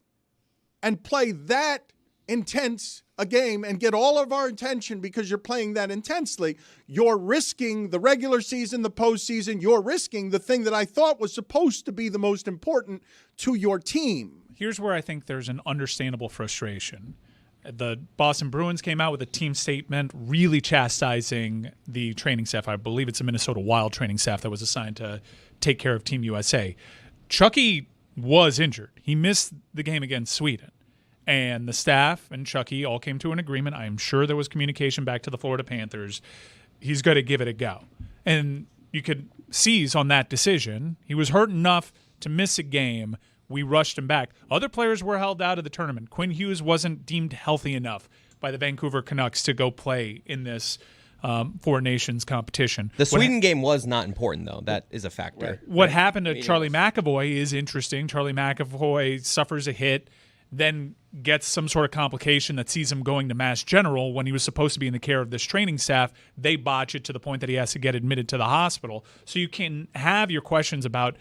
S1: and play that intense a game and get all of our attention because you're playing that intensely, you're risking the regular season, the postseason. You're risking the thing that I thought was supposed to be the most important to your team.
S2: Here's where I think there's an understandable frustration. The Boston Bruins came out with a team statement really chastising the training staff. I believe it's a Minnesota Wild training staff that was assigned to take care of Team USA. Chucky was injured. He missed the game against Sweden. And the staff and Chucky all came to an agreement. I'm sure there was communication back to the Florida Panthers. He's going to give it a go. And you could seize on that decision. He was hurt enough to miss a game. We rushed him back. Other players were held out of the tournament. Quinn Hughes wasn't deemed healthy enough by the Vancouver Canucks to go play in this Four Nations competition.
S4: The Sweden game was not important, though. That is a factor.
S2: What happened to Charlie McAvoy is interesting. Charlie McAvoy suffers a hit, then gets some sort of complication that sees him going to Mass General when he was supposed to be in the care of this training staff. They botch it to the point that he has to get admitted to the hospital. So you can have your questions about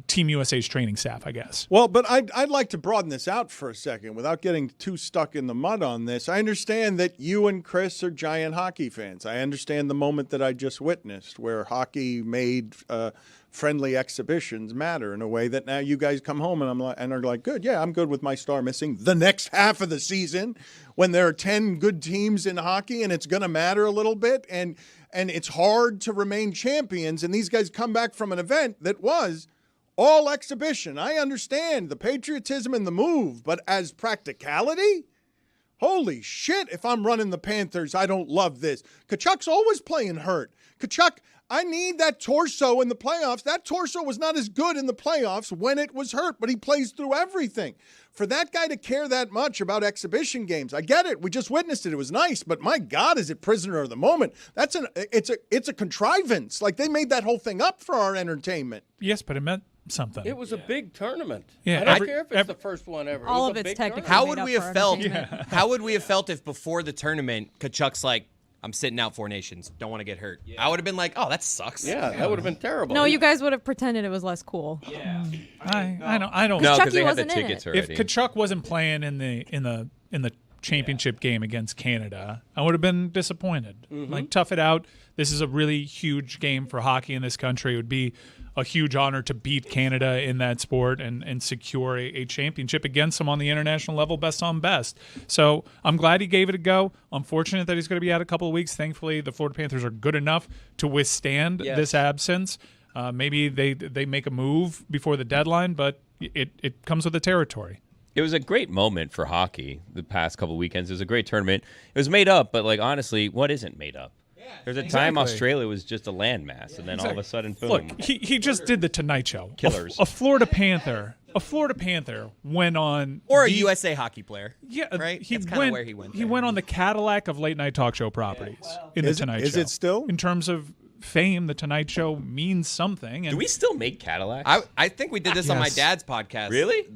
S2: Team USA's training staff, I guess.
S1: Well, but I'd like to broaden this out for a second without getting too stuck in the mud on this. I understand that you and Chris are giant hockey fans. I understand the moment that I just witnessed where hockey made friendly exhibitions matter in a way that now you guys come home and are like, good, yeah, I'm good with my star missing the next half of the season when there are 10 good teams in hockey and it's going to matter a little bit and it's hard to remain champions. And these guys come back from an event that was all exhibition. I understand the patriotism and the move, but as practicality, holy shit, if I'm running the Panthers, I don't love this. Kachuk's always playing hurt. Kachuk, I need that torso in the playoffs. That torso was not as good in the playoffs when it was hurt, but he plays through everything. For that guy to care that much about exhibition games, I get it. We just witnessed it. It was nice, but my God, is it prisoner of the moment? It's a contrivance. Like, they made that whole thing up for our entertainment.
S2: Yes, but it meant something.
S6: It was a big tournament.
S2: Yeah,
S6: I don't care if it's the first one ever.
S5: All
S6: it
S5: of
S6: was a
S5: it's
S6: big
S5: technically
S6: tournament.
S4: How would we have felt? How would we have felt if before the tournament, Kachuk's like, I'm sitting out 4 nations. Don't want to get hurt. I would have been like, oh, that sucks.
S6: Yeah, that would have been terrible.
S5: No, you guys would have pretended it was less cool.
S2: Yeah. I don't.
S3: No, because they had the
S5: wasn't in
S3: tickets
S5: it.
S3: already.
S2: If Kachuk wasn't playing in the championship game against Canada, I would have been disappointed. Like, tough it out. This is a really huge game for hockey in this country. It would be a huge honor to beat Canada in that sport and secure a championship against them on the international level, best on best. So I'm glad he gave it a go. Unfortunate that he's going to be out a couple of weeks. Thankfully, the Florida Panthers are good enough to withstand this absence. Maybe they make a move before the deadline, but it comes with the territory.
S3: It was a great moment for hockey the past couple of weekends. It was a great tournament. It was made up, but, like, honestly, what isn't made up? There's a time Australia was just a landmass, and then all of a sudden, boom.
S2: Look, he just did the Tonight Show.
S3: Killers.
S2: A Florida Panther went on,
S4: Or a USA hockey player.
S2: Yeah,
S4: right.
S2: He
S4: That's kind of where he went.
S2: He went on the Cadillac of late night talk show properties in the Tonight Show.
S1: Is it still?
S2: In terms of fame, the Tonight Show means something. And
S3: Do we still make Cadillacs?
S4: I think we did this on my dad's podcast.
S3: Really?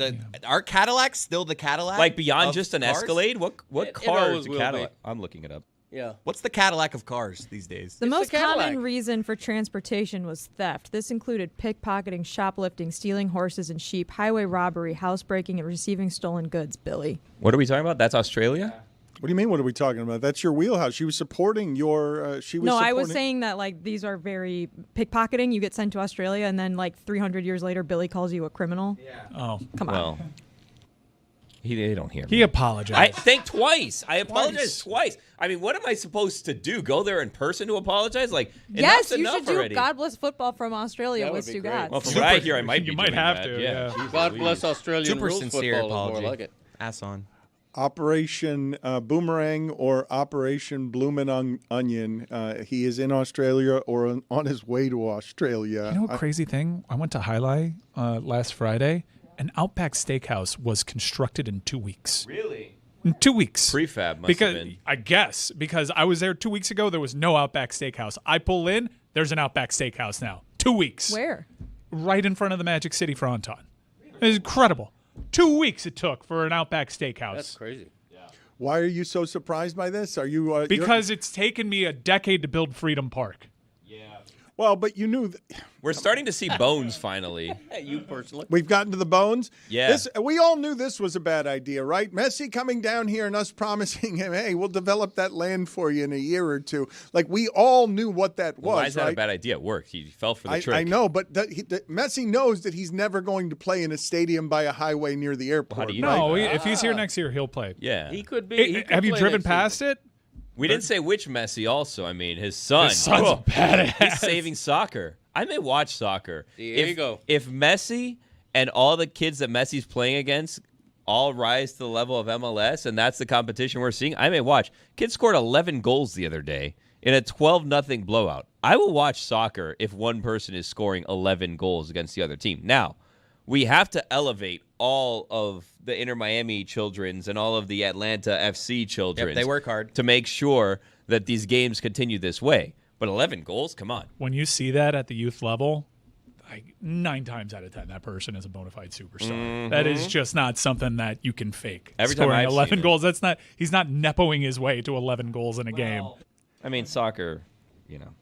S4: Are Cadillacs still the Cadillac?
S3: Like beyond
S4: of
S3: just an
S4: cars?
S3: Escalade? What
S6: It
S3: car
S6: always
S3: is a
S6: will
S3: Cadillac?
S6: be.
S3: I'm looking it up.
S6: Yeah.
S4: What's the Cadillac of cars these days?
S5: The
S6: It's
S5: most
S6: the Cadillac.
S5: common reason for transportation was theft. This included pickpocketing, shoplifting, stealing horses and sheep, highway robbery, housebreaking, and receiving stolen goods, Billy.
S3: What are we talking about? That's Australia?
S1: What do you mean, what are we talking about? That's your wheelhouse. She was supporting your
S5: I was saying that, like, these are very pickpocketing. You get sent to Australia, and then, like, 300 years later, Billy calls you a criminal.
S2: Yeah. Oh,
S5: come on.
S3: Well, they don't hear me.
S2: He apologized.
S3: I think twice. I apologized twice. I mean, what am I supposed to do? Go there in person to apologize? Like,
S5: Yes,
S3: enough's
S5: you should
S3: enough
S5: do
S3: already.
S5: God Bless Football from Australia
S6: That
S5: with
S6: would be
S5: Stugotz.
S3: Well, from what I hear, I might be
S2: You might
S3: doing
S2: have
S3: that.
S2: to,
S3: Yeah.
S2: yeah.
S6: God bless Australian
S4: Super
S6: rules
S4: sincere
S6: football.
S4: apology.
S6: More like it.
S4: Ass on.
S1: Operation Boomerang or Operation Bloomin' Onion. He is in Australia or on his way to Australia.
S2: You know what crazy thing? I went to Highlight last Friday. An Outback Steakhouse was constructed in 2 weeks.
S3: Really?
S2: In 2 weeks.
S3: Prefab must
S2: because
S3: have been.
S2: I guess because I was there 2 weeks ago, there was no Outback Steakhouse. I pull in, there's an Outback Steakhouse now. 2 weeks.
S5: Where?
S2: Right in front of the Magic City fronton. It's incredible. 2 weeks it took for an Outback Steakhouse.
S6: That's crazy.
S1: Why are you so surprised by this? Are you
S2: Because it's taken me a decade to build Freedom Park.
S1: well, but you knew
S3: We're starting to see bones finally.
S6: You personally.
S1: we've gotten to the bones.
S3: Yeah.
S1: We all knew this was a bad idea, right? Messi coming down here and us promising him, hey, we'll develop that land for you in a year or two. Like, we all knew what that was.
S3: Why is that
S1: right?
S3: a bad idea? It worked. He fell for the trick.
S1: I know, but Messi knows that he's never going to play in a stadium by a highway near the airport.
S3: How do you
S1: right?
S3: know?
S2: No, if he's here next year, he'll play.
S3: Yeah.
S6: He could be.
S2: Hey,
S6: he could
S2: have you
S6: play
S2: driven
S6: next
S2: past
S6: season.
S2: it?
S3: We didn't say which Messi also. I mean, his son.
S2: His son's
S3: Oh,
S2: badass.
S3: He's saving soccer. I may watch soccer.
S6: There
S3: if,
S6: you go.
S3: If Messi and all the kids that Messi's playing against all rise to the level of MLS, and that's the competition we're seeing, I may watch. Kid scored 11 goals the other day in a 12-0 blowout. I will watch soccer if one person is scoring 11 goals against the other team. Now, we have to elevate all of the Inter Miami children's and all of the Atlanta FC children's.
S4: Yep, they work hard.
S3: To make sure that these games continue this way. But 11 goals? Come on.
S2: When you see that at the youth level, like 9 times out of 10, that person is a bona fide superstar.
S3: Mm-hmm.
S2: That is just not something that you can fake.
S3: Every time
S2: Scoring
S3: I've
S2: 11
S3: seen it.
S2: goals, he's not nepoing his way to 11 goals in a game.
S3: I mean, soccer, you know.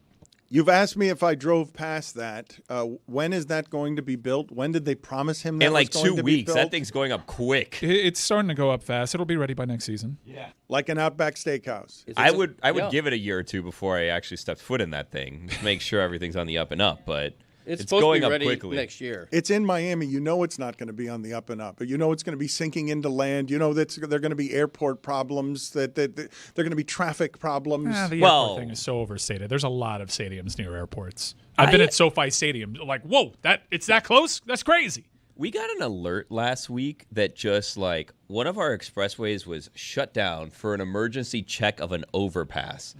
S1: You've asked me if I drove past that. When is that going to be built? When did they promise him that
S3: In like
S1: was going
S3: 2
S1: to be
S3: weeks.
S1: built?
S3: That thing's going up quick.
S2: It's starting to go up fast. It'll be ready by next season.
S3: Yeah.
S1: Like an Outback Steakhouse.
S3: I would
S6: yeah.
S3: give it a year or two before I actually stepped foot in that thing. Just make sure everything's on the up and up. But
S6: It's supposed
S3: going
S6: to be
S3: up
S6: ready
S3: quickly
S6: next year.
S1: It's in Miami. You know it's not going to be on the up and up. But you know it's going to be sinking into land. You know that there are going to be airport problems, that there are going to be traffic problems.
S2: The airport thing is so overstated. There's a lot of stadiums near airports. I've been at SoFi Stadium. Like, whoa, it's that close? That's crazy.
S3: We got an alert last week that just like one of our expressways was shut down for an emergency check of an overpass.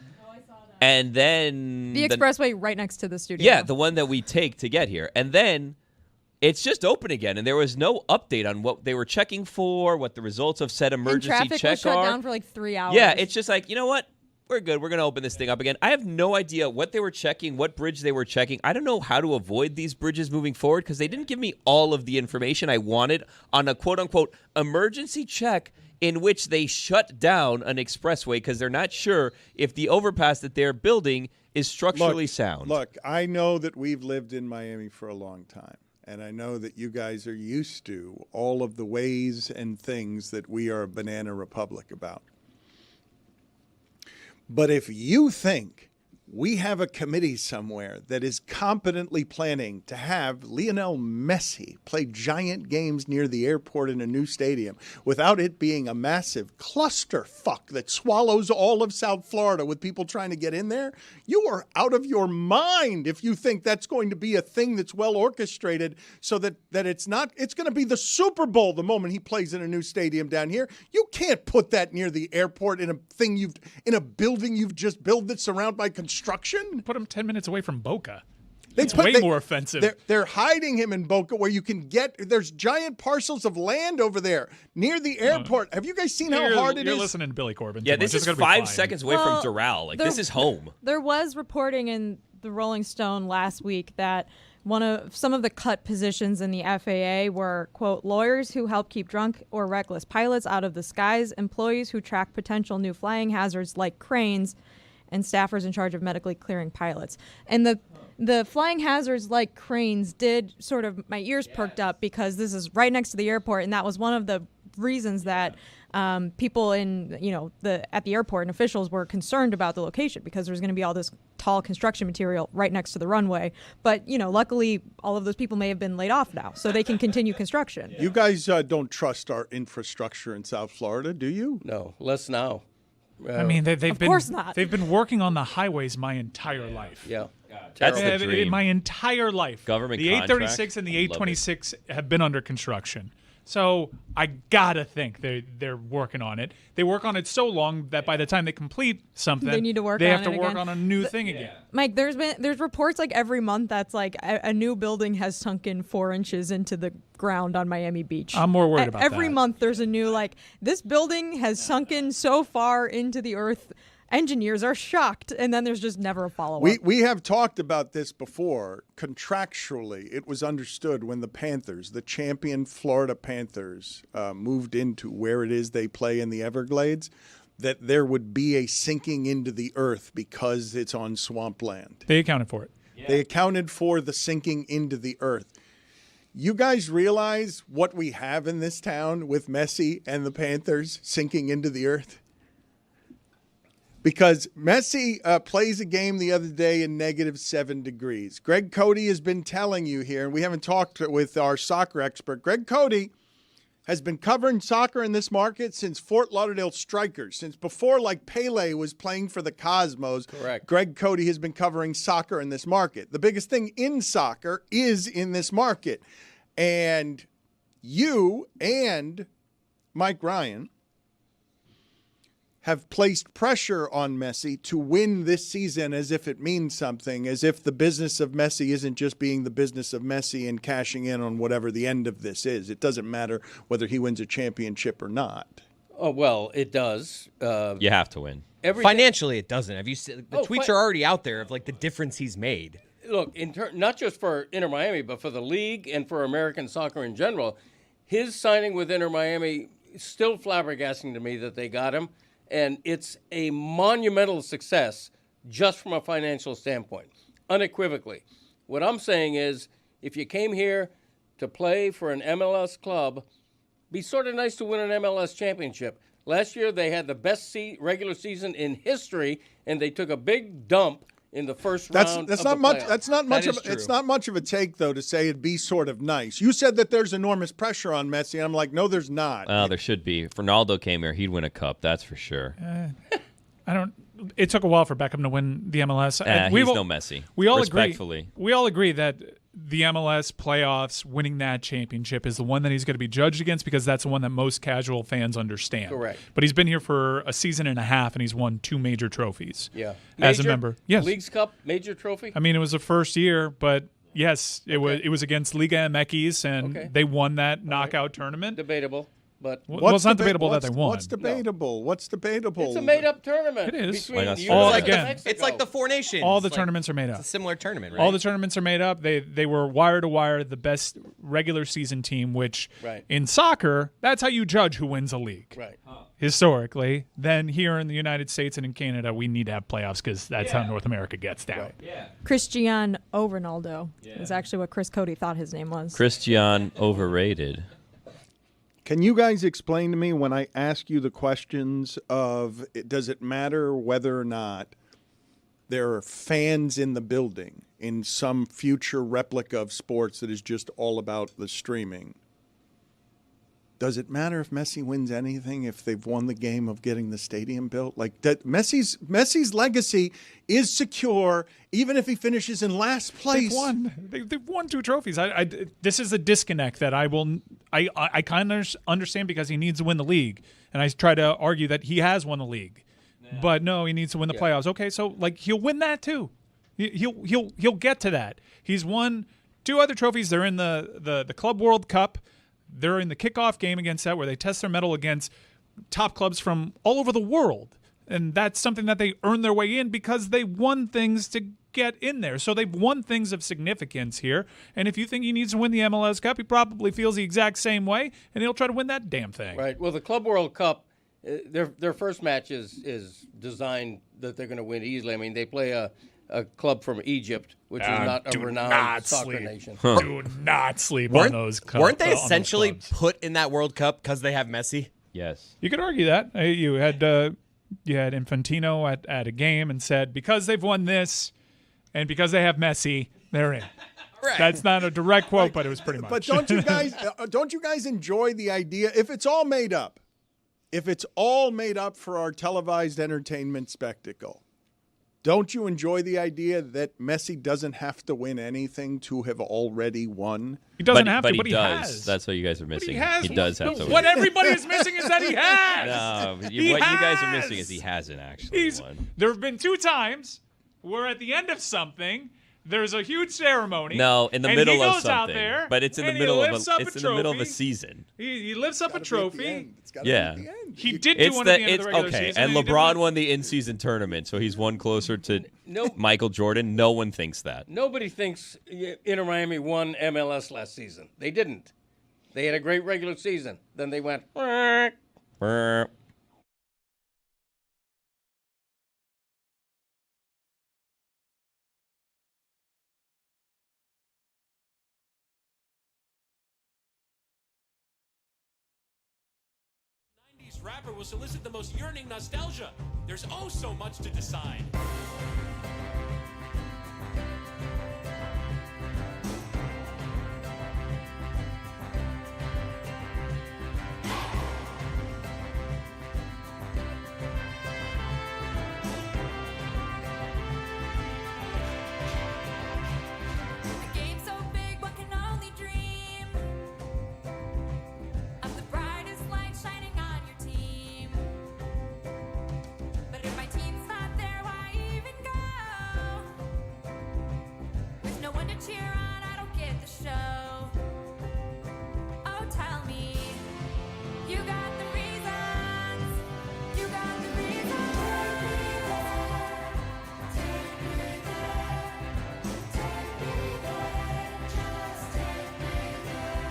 S3: And then
S5: The expressway right next to the studio.
S3: Yeah, the one that we take to get here. And then it's just open again, and there was no update on what they were checking for, what the results of said emergency
S5: and traffic
S3: check
S5: was shut
S3: are.
S5: down for like 3 hours.
S3: Yeah, it's just like, you know what? We're good. We're going to open this thing up again. I have no idea what they were checking, what bridge they were checking. I don't know how to avoid these bridges moving forward because they didn't give me all of the information I wanted on a quote-unquote emergency check in which they shut down an expressway because they're not sure if the overpass that they're building is structurally sound.
S1: Look, I know that we've lived in Miami for a long time, and I know that you guys are used to all of the ways and things that we are a banana republic about. But if you think we have a committee somewhere that is competently planning to have Lionel Messi play giant games near the airport in a new stadium without it being a massive clusterfuck that swallows all of South Florida with people trying to get in there, you are out of your mind if you think that's going to be a thing that's well orchestrated so that it's not. It's going to be the Super Bowl the moment he plays in a new stadium down here. You can't put that near the airport in a building you've just built that's surrounded by construction.
S2: Put him 10 minutes away from Boca.
S1: It's
S2: way more offensive.
S1: They're hiding him in Boca where you can there's giant parcels of land over there near the airport. Have you guys seen how hard it is?
S2: You're listening to Billy Corbin.
S3: Yeah, this is 5 seconds away from Doral. Like, this is home.
S5: There was reporting in the Rolling Stone last week that some of the cut positions in the FAA were, quote, lawyers who help keep drunk or reckless pilots out of the skies, employees who track potential new flying hazards like cranes, and staffers in charge of medically clearing pilots. And the flying hazards like cranes did sort of, my ears perked up because this is right next to the airport, and that was one of the reasons that people at the airport and officials were concerned about the location because there's going to be all this tall construction material right next to the runway. But, luckily all of those people may have been laid off now, so they can continue construction.
S1: You guys don't trust our infrastructure in South Florida, do you?
S6: No, less now.
S2: I mean, they've
S5: of course not.
S2: They've been working on the highways my entire life.
S6: Yeah.
S3: That's the dream.
S2: My entire life.
S3: Government
S2: The 836 and the 826 have been under construction. So I gotta think they're working on it. They work on it so long that by the time they complete something,
S5: they need to work.
S2: They
S5: on
S2: have to
S5: it
S2: work
S5: again.
S2: on a new thing again.
S5: Mike, there's reports like every month that's like a new building has sunk in 4 inches into the ground on Miami Beach.
S2: I'm more worried about
S5: every
S2: that.
S5: month. There's a new this building has sunk in so far into the earth. Engineers are shocked, and then there's just never a follow-up.
S1: We have talked about this before. Contractually, it was understood when the Panthers, the champion Florida Panthers, moved into where it is they play in the Everglades, that there would be a sinking into the earth because it's on swampland.
S2: They accounted for it.
S1: Yeah. They accounted for the sinking into the earth. You guys realize what we have in this town with Messi and the Panthers sinking into the earth? Because Messi plays a game the other day in -7 degrees. Greg Cody has been telling you here, and we haven't talked with our soccer expert. Greg Cody has been covering soccer in this market since Fort Lauderdale Strikers, since before Pele was playing for the Cosmos.
S6: Correct.
S1: Greg Cody has been covering soccer in this market. The biggest thing in soccer is in this market. And you and Mike Ryan have placed pressure on Messi to win this season as if it means something, as if the business of Messi isn't just being the business of Messi and cashing in on whatever the end of this is. It doesn't matter whether he wins a championship or not.
S6: Oh, well, it does.
S3: You have to win.
S4: Financially, it doesn't. Have you seen the tweets are already out there of the difference he's made?
S6: Look, not just for Inter Miami, but for the league and for American soccer in general, his signing with Inter Miami is still flabbergasting to me that they got him. And it's a monumental success just from a financial standpoint, unequivocally. What I'm saying is if you came here to play for an MLS club, be sort of nice to win an MLS championship. Last year they had the best regular season in history, and they took a big dump in the first round.
S1: That's
S6: of
S1: not
S6: the
S1: much.
S6: playoffs.
S1: That's not much
S6: That
S1: of.
S6: is
S1: It's
S6: true.
S1: not much of a take though to say it'd be sort of nice. You said that there's enormous pressure on Messi, and I'm like, no, there's not.
S3: Well, there should be. If Ronaldo came here, he'd win a cup. That's for sure.
S2: I don't. It took a while for Beckham to win the MLS.
S3: He's no Messi.
S2: We all
S3: Respectfully.
S2: agree. We all agree that the MLS playoffs, winning that championship, is the one that he's going to be judged against because that's the one that most casual fans understand.
S6: Correct.
S2: But he's been here for a season and a half, and he's won 2 major trophies.
S6: Yeah.
S2: As a member, yes.
S6: Leagues Cup major trophy.
S2: I mean, it was the first year, but yes, it was against Liga MX, and they won that knockout tournament.
S6: Debatable. But
S2: well, it's not debatable that they won.
S1: What's debatable? What's debatable?
S6: It's a made-up tournament.
S2: It is.
S6: Between
S3: Like
S6: the
S3: Australia.
S6: US and
S2: Again,
S6: Mexico.
S4: It's like the Four Nations.
S2: All the
S4: Like,
S2: tournaments are made up.
S4: It's a similar tournament, right?
S2: All the tournaments are made up. They were wire to wire, the best regular season team, which in soccer, that's how you judge who wins a league.
S6: Right.
S2: Historically, then here in the United States and in Canada, we need to have playoffs because that's how North America gets down.
S6: Right.
S3: Yeah.
S5: Cristiano Ronaldo is actually what Chris Cody thought his name was.
S3: Christian overrated.
S1: Can you guys explain to me when I ask you the questions of does it matter whether or not there are fans in the building in some future replica of sports that is just all about the streaming? Does it matter if Messi wins anything if they've won the game of getting the stadium built? Like that, Messi's legacy is secure even if he finishes in last place.
S2: They've won 2 trophies. This is a disconnect that I kind of understand because he needs to win the league, and I try to argue that he has won the league, but no, he needs to win the playoffs. Okay, so like he'll win that too. He'll get to that. He's won 2 other trophies. They're in the Club World Cup. They're in the kickoff game against that where they test their mettle against top clubs from all over the world. And that's something that they earn their way in because they won things to get in there. So they've won things of significance here. And if you think he needs to win the MLS Cup, he probably feels the exact same way, and he'll try to win that damn thing.
S6: Right. Well, the Club World Cup, their first match is designed that they're going to win easily. I mean, they play a club from Egypt, which is not a renowned soccer nation.
S2: Do not sleep on those clubs.
S4: Weren't they essentially put in that World Cup because they have Messi?
S3: Yes.
S2: You could argue that. You had Infantino at a game and said, because they've won this and because they have Messi, they're in.
S4: Right.
S2: That's not a direct quote, but it was pretty much.
S1: But don't you guys enjoy the idea if it's all made up? If it's all made up for our televised entertainment spectacle, don't you enjoy the idea that Messi doesn't have to win anything to have already won?
S2: He doesn't have to,
S3: but
S2: but he
S3: does.
S2: has.
S3: That's what you guys are missing.
S2: He has.
S3: He does have to win.
S2: What everybody is missing is that he has.
S3: No, what
S2: He
S3: you guys are
S2: has.
S3: missing is he hasn't actually won.
S2: There have been 2 times where at the end of something, there's a huge ceremony.
S3: No, in the
S2: and
S3: middle
S2: he
S3: of
S2: goes out
S3: something.
S2: there,
S3: But it's in the
S2: and
S3: middle
S2: he
S3: of
S2: lifts
S3: a
S2: up
S3: it's
S2: a
S3: in the middle of a
S2: trophy.
S3: season.
S2: He lifts up a trophy.
S3: Yeah.
S2: He did do one at the end of the regular
S3: okay.
S2: season.
S3: And
S2: he did
S3: LeBron
S2: one-
S3: won the in-season tournament, so he's one closer to Michael Jordan. No one thinks that.
S6: Nobody thinks Inter Miami won MLS last season. They didn't. They had a great regular season. Then they went.
S3: Brr.
S17: Rapper will solicit the most yearning nostalgia. There's oh so much to decide.
S18: A game so big, one can only dream of the brightest light shining on your team. But if my team's not there, why even go? With no one to cheer on, I don't get the show. Oh, tell me, you got the reasons. You got the reasons. Take me there. Take me there. Just take me there.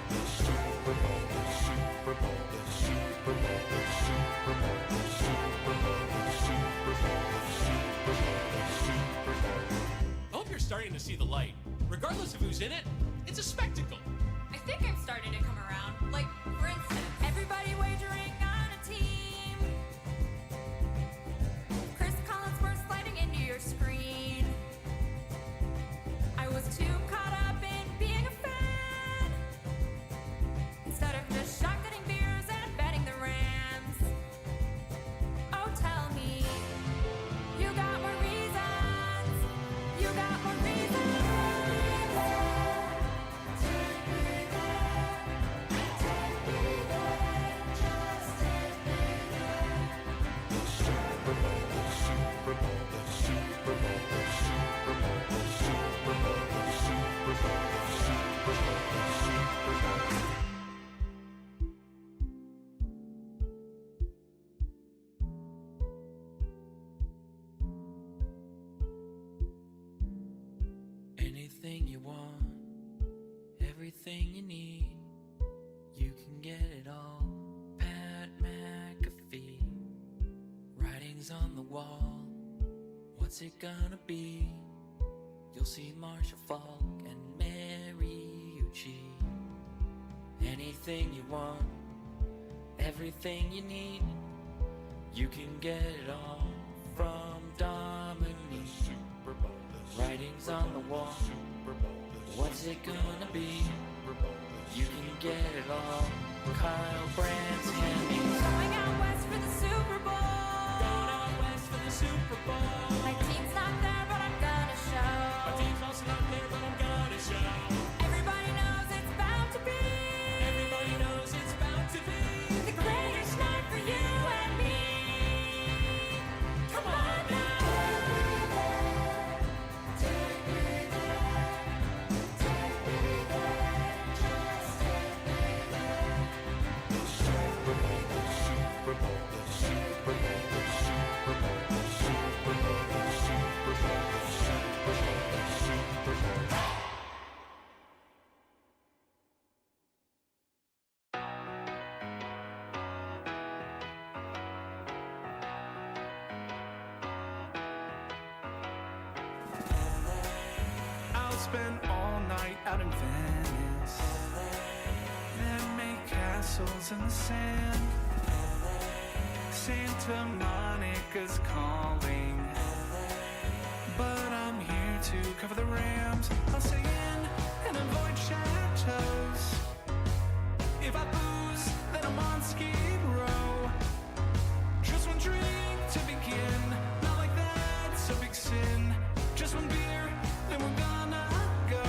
S11: The Super Bowl, the Super Bowl, the Super Bowl, the Super Bowl, the Super Bowl, the Super Bowl, the Super Bowl, the Super Bowl.
S17: I hope you're starting to see the light. Regardless of who's in it, it's a spectacle.
S18: I think I'm starting to come around. Like, for instance, everybody wagering on a team. Chris Collinsworth sliding into your screen. was too caught up in being a fan instead of just shotgunning beers and betting the Rams. Oh, tell me, you got more reasons. You got more reasons.
S13: Anything you want, everything you need, you can get it all. Pat McAfee, writings on the wall. What's it gonna be? You'll see Marshall Falk and Mariucci. Anything you want, everything you need, you can get it all from Dominique. Writings on the wall. What's it gonna be? You can get it all. Kyle Brandt's Hemmings.
S18: Going out west for the Super Bowl.
S17: Going out west for the Super Bowl.
S18: My team's not there, but I'm gonna show.
S17: My team's also not there, but I'm gonna show.
S18: Everybody knows it's bound to be.
S17: Everybody knows it's bound to be
S18: The greatest night for you and me. Come on now.
S19: I'll spend all night out in Venice and make castles in the sand. Santa Monica's calling, but I'm here to cover the Rams. I'll stay in and avoid chateaus. If I booze, then I'm on Skid Row. Just one drink to begin, not like that's a big sin. Just one beer, then we're gonna go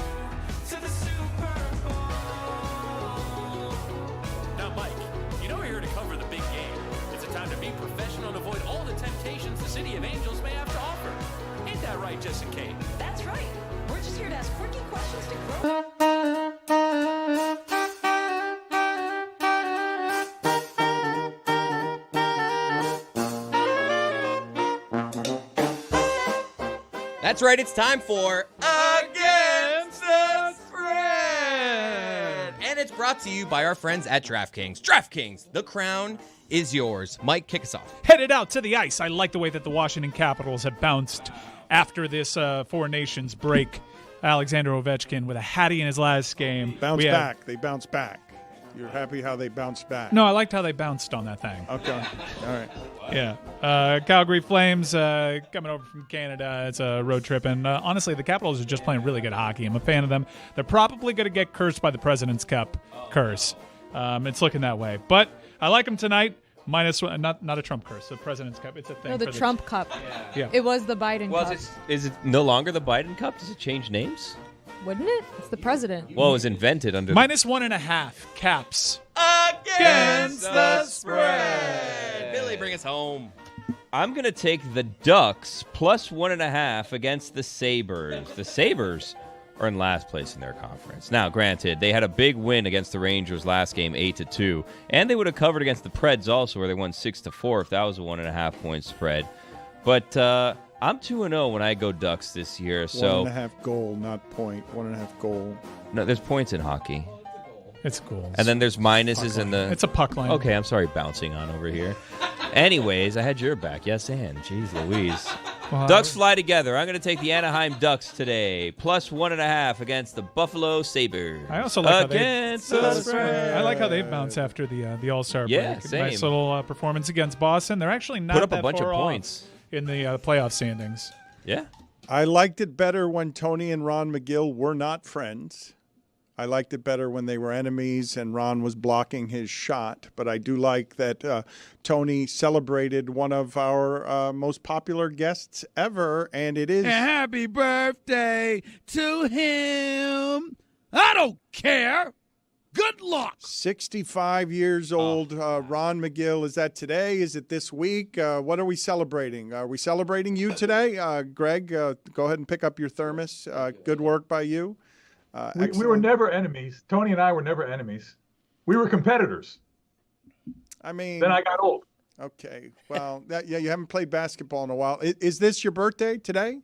S19: to the Super Bowl.
S17: Now, Mike, you know we're here to cover the big game. It's a time to be professional and avoid all the temptations the City of Angels may have to offer. Ain't that right, Jess and Kate?
S20: That's right. We're just here to ask quirky questions to grow.
S4: That's right, it's time for Against the Spread. And it's brought to you by our friends at DraftKings. DraftKings, the crown is yours. Mike, kick us off.
S2: Headed out to the ice. I like the way that the Washington Capitals have bounced after this Four Nations break. Alexander Ovechkin with a hattie in his last game.
S1: They bounced back. You're happy how they bounced back.
S2: No, I liked how they bounced on that thing.
S1: Okay. All right.
S2: Yeah. Calgary Flames coming over from Canada. It's a road trip. And honestly, the Capitals are just playing really good hockey. I'm a fan of them. They're probably going to get cursed by the President's Cup curse. It's looking that way. But I like them tonight. Minus one, not a Trump curse. The President's Cup. It's a thing.
S5: No, the Trump Cup.
S2: Yeah.
S5: It was the Biden Cup.
S3: Is it no longer the Biden Cup? Does it change names?
S5: Wouldn't it? It's the president.
S3: Well, it was invented under
S2: minus 1.5 caps.
S4: Against the Spread. Billy, bring us home.
S3: I'm going to take the Ducks plus 1.5 against the Sabres. The Sabres are in last place in their conference. Now, granted, they had a big win against the Rangers last game, 8-2, and they would have covered against the Preds also, where they won 6-4 if that was a 1.5 point spread. But I'm 2-0 when I go Ducks this year. So
S1: 1.5 goal, not point. 1.5 goal.
S3: No, there's points in hockey.
S2: It's goals.
S3: And then there's minuses in the.
S2: It's a puck line.
S3: Okay, I'm sorry, bouncing on over here. Anyways, I had your back. Yes, and jeez Louise.
S2: Well,
S3: Ducks fly together. I'm going to take the Anaheim Ducks today, plus 1.5 against the Buffalo Sabres.
S2: I also like
S3: against the spread.
S2: I like how they bounce after the All-Star
S3: Yeah,
S2: break.
S3: same.
S2: Nice little performance against Boston. They're actually not
S3: Put up
S2: that
S3: a bunch of
S2: far off
S3: points
S2: in the playoff standings.
S3: Yeah.
S1: I liked it better when Tony and Ron McGill were not friends. I liked it better when they were enemies and Ron was blocking his shot. But I do like that Tony celebrated one of our most popular guests ever, and it is...
S21: Happy birthday to him. I don't care. Good luck.
S1: 65 years old, Ron McGill. Is that today? Is it this week? What are we celebrating? Are we celebrating you today? Greg, go ahead and pick up your thermos. Good work by you.
S22: We were never enemies. Tony and I were never enemies. We were competitors.
S1: I mean,
S22: then I got old.
S1: Okay. Well, you haven't played basketball in a while. Is this your birthday today?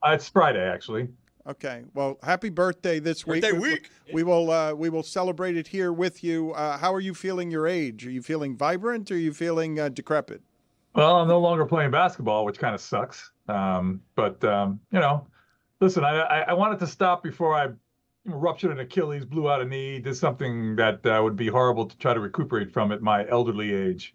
S22: It's Friday, actually.
S1: Okay. Well, happy birthday this week.
S22: Birthday week.
S1: We will celebrate it here with you. How are you feeling your age? Are you feeling vibrant or are you feeling decrepit?
S22: Well, I'm no longer playing basketball, which kind of sucks. Listen, I wanted to stop before I ruptured an Achilles, blew out a knee, did something that would be horrible to try to recuperate from at my elderly age.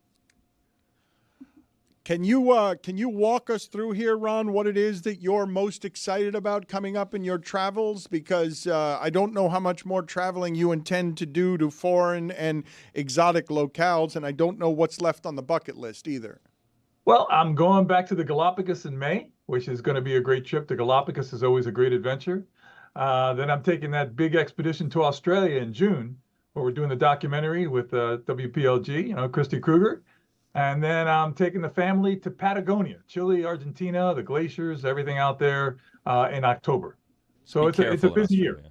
S1: Can you walk us through here, Ron, what it is that you're most excited about coming up in your travels? Because I don't know how much more traveling you intend to do to foreign and exotic locales, and I don't know what's left on the bucket list either.
S22: Well, I'm going back to the Galapagos in May, which is going to be a great trip. The Galapagos is always a great adventure. Then I'm taking that big expedition to Australia in June, where we're doing the documentary with WPLG, Christy Krueger. And then I'm taking the family to Patagonia, Chile, Argentina, the glaciers, everything out there in October. So it's a busy year.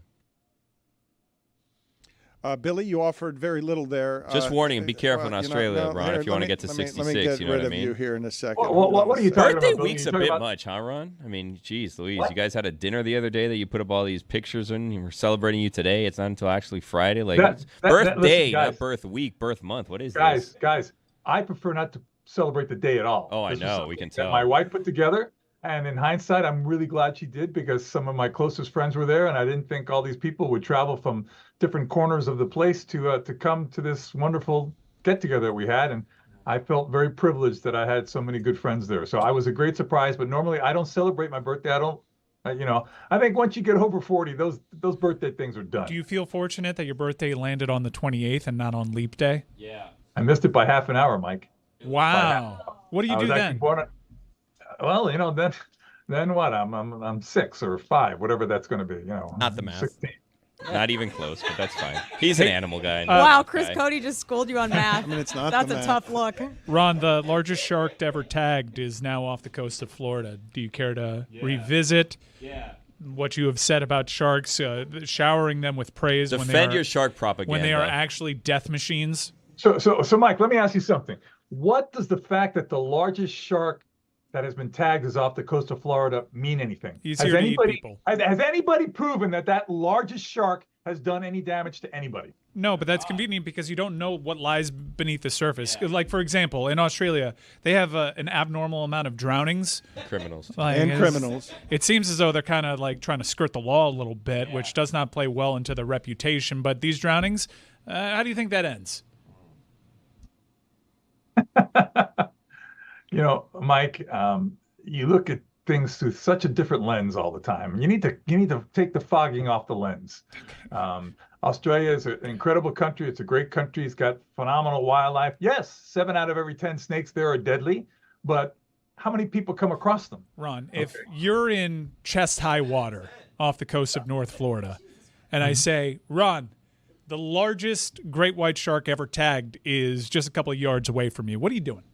S1: Billy, you offered very little there.
S3: Just warning, be careful in Australia, Ron, if you want to get to 66.
S1: Let me get
S3: you know
S1: rid
S3: what I
S1: of
S3: mean?
S1: you here in a second.
S22: What are you talking
S3: Birthday
S22: about?
S3: week's a bit much, huh, Ron? I mean, geez, Louise, you guys had a dinner the other day that you put up all these pictures in. You were celebrating you today. It's not until actually Friday. Like, it's birthday, not birth week, birth month. What is this?
S22: Guys, I prefer not to celebrate the day at all.
S3: Oh, I know. We can tell.
S22: My wife put together. And in hindsight, I'm really glad she did because some of my closest friends were there, and I didn't think all these people would travel from different corners of the place to come to this wonderful get-together we had. And I felt very privileged that I had so many good friends there. So I was a great surprise. But normally, I don't celebrate my birthday. I don't. I think once you get over 40, those birthday things are done.
S2: Do you feel fortunate that your birthday landed on the 28th and not on Leap Day?
S3: Yeah.
S22: I missed it by half an hour, Mike.
S2: Wow. What do you do then?
S22: Well, then what? I'm 6 or 5, whatever that's going to be.
S3: Not the math.
S22: 16.
S3: Not even close, but that's fine. He's an animal guy.
S5: Wow, Chris Cody just schooled you on math.
S1: I mean, it's not
S5: That's
S1: the
S5: a
S1: math.
S5: tough look.
S2: Ron, the largest shark ever tagged is now off the coast of Florida. Do you care to revisit what you have said about sharks, showering them with praise
S3: Defend your shark propaganda.
S2: when they are actually death machines?
S22: So, Mike, let me ask you something. What does the fact that the largest shark that has been tagged is off the coast of Florida mean anything?
S2: He's here to eat people.
S22: Has anybody proven that largest shark has done any damage to anybody?
S2: No, but that's convenient because you don't know what lies beneath the surface. Like, for example, in Australia, they have an abnormal amount of drownings.
S3: Criminals.
S1: Criminals.
S2: It seems as though they're kind of like trying to skirt the law a little bit, which does not play well into their reputation. But these drownings, how do you think that ends?
S22: Mike, you look at things through such a different lens all the time. You need to take the fogging off the lens. Australia is an incredible country. It's a great country. It's got phenomenal wildlife. Yes, 7 out of every 10 snakes there are deadly, but how many people come across them?
S2: Ron, if you're in chest-high water off the coast of North Florida, and I say, Ron, the largest great white shark ever tagged is just a couple of yards away from you, what are you doing?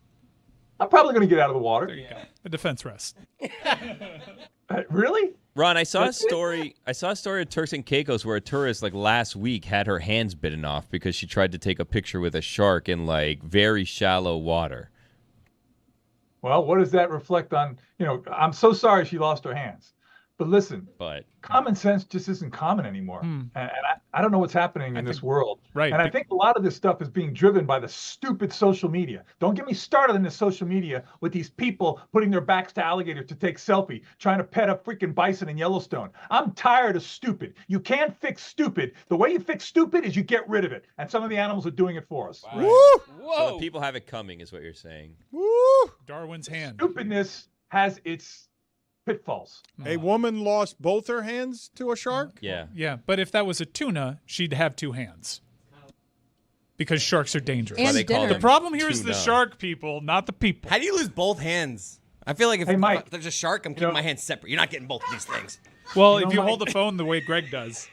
S22: I'm probably going to get out of the water.
S2: There you go. A defense rest.
S22: Really?
S3: Ron, I saw a story of Turks and Caicos where a tourist last week had her hands bitten off because she tried to take a picture with a shark in very shallow water.
S22: Well, what does that reflect on? I'm so sorry she lost her hands. But listen, common sense just isn't common anymore. And I don't know what's happening in this world.
S2: Right.
S22: And I think a lot of this stuff is being driven by the stupid social media. Don't get me started in the social media with these people putting their backs to alligators to take selfie, trying to pet a freaking bison in Yellowstone. I'm tired of stupid. You can't fix stupid. The way you fix stupid is you get rid of it. And some of the animals are doing it for us.
S3: Wow. Whoa! So the people have it coming is what you're saying.
S1: Woo!
S2: Darwin's hand.
S22: Stupidness has its pitfalls.
S1: A woman lost both her hands to a shark?
S3: Yeah.
S2: Yeah, but if that was a tuna, she'd have 2 hands. Because sharks are dangerous.
S5: And they call
S2: the
S5: them
S2: problem here is the
S3: tuna.
S2: shark people, not the people.
S4: How do you lose both hands? I feel like if,
S22: Hey, Mike,
S4: if there's a shark, I'm keeping my hands separate. You're not getting both of these things.
S2: Well,
S22: You
S2: if
S22: know,
S2: you
S22: Mike-
S2: hold the phone the way Greg does.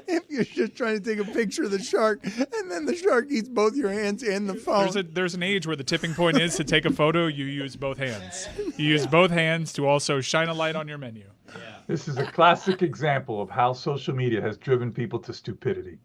S1: If you're just trying to take a picture of the shark and then the shark eats both your hands and the phone.
S2: There's an age where the tipping point is to take a photo, you use both hands. You use both hands to also shine a light on your menu.
S22: This is a classic example of how social media has driven people to stupidity.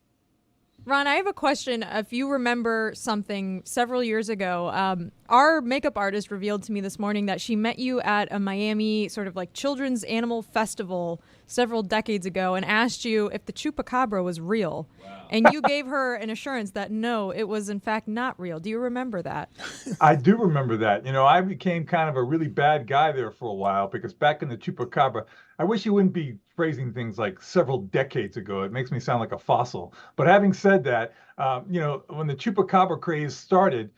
S5: Ron, I have a question. If you remember something several years ago, our makeup artist revealed to me this morning that she met you at a Miami sort of like children's animal festival several decades ago and asked you if the chupacabra was real. Wow. And you gave her an assurance that no, it was in fact not real. Do you remember that?
S22: I do remember that. You know, I became kind of a really bad guy there for a while because back in the chupacabra, I wish you wouldn't be phrasing things like several decades ago. It makes me sound like a fossil. But having said that, you know, when the chupacabra craze started,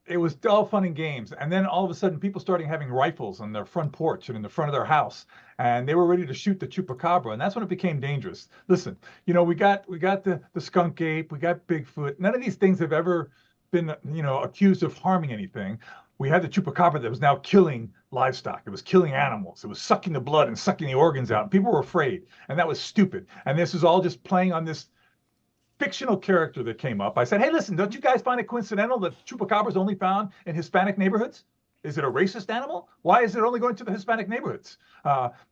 S22: it was all fun and games. And then all of a sudden, people started having rifles on their front porch and in the front of their house. And they were ready to shoot the chupacabra. And that's when it became dangerous. Listen, you know, we got the skunk ape, we got Bigfoot. None of these things have ever been, you know, accused of harming anything. We had the chupacabra that was now killing livestock. It was killing animals. It was sucking the blood and sucking the organs out. And people were afraid. And that was stupid. And this is all just playing on this fictional character that came up. I said, hey, listen, don't you guys find it coincidental that chupacabra is only found in Hispanic neighborhoods? Is it a racist animal? Why is it only going to the Hispanic neighborhoods?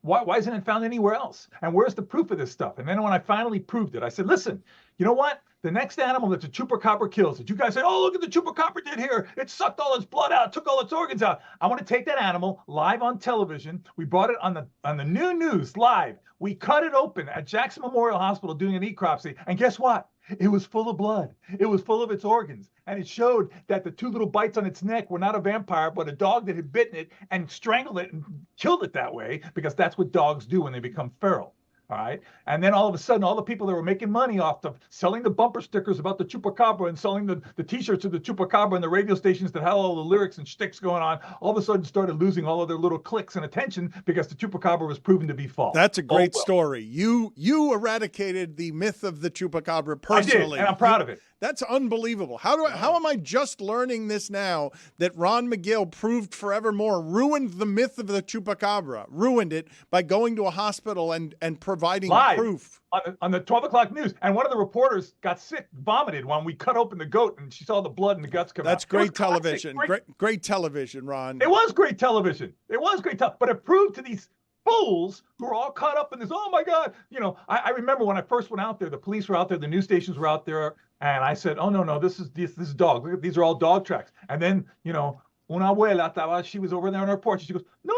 S22: Why isn't it found anywhere else? And where's the proof of this stuff? And then when I finally proved it, I said, listen, you know what? The next animal that the chupacabra kills, that you guys say, oh, look at the chupacabra did here. It sucked all its blood out, took all its organs out. I want to take that animal live on television. We brought it on the new news live. We cut it open at Jackson Memorial Hospital doing an necropsy. And guess what? It was full of blood. It was full of its organs. And it showed that the 2 little bites on its neck were not a vampire, but a dog that had bitten it and strangled it and killed it that way, because that's what dogs do when they become feral. All right. And then all of a sudden, all the people that were making money off of selling the bumper stickers about the chupacabra and selling the T-shirts of the chupacabra and the radio stations that had all the lyrics and shticks going on, all of a sudden started losing all of their little clicks and attention because the chupacabra was proven to be false.
S1: That's a great story. You eradicated the myth of the chupacabra personally.
S22: I did, and I'm proud of it.
S1: That's unbelievable. How am I just learning this now that Ron McGill proved forevermore ruined the myth of the chupacabra, ruined it by going to a hospital and providing
S22: live
S1: proof
S22: on the 12 o'clock news. And one of the reporters got sick, vomited when we cut open the goat and she saw the blood and the guts come out.
S1: That's great television. Great television, Ron.
S22: It was great television. It was great but it proved to these fools who are all caught up in this, oh my God. You know, I remember when I first went out there, the police were out there, the news stations were out there, and I said, oh no, this is dog. Look, these are all dog tracks. And then, you know, una abuela, she was over there on her porch, and she goes, no,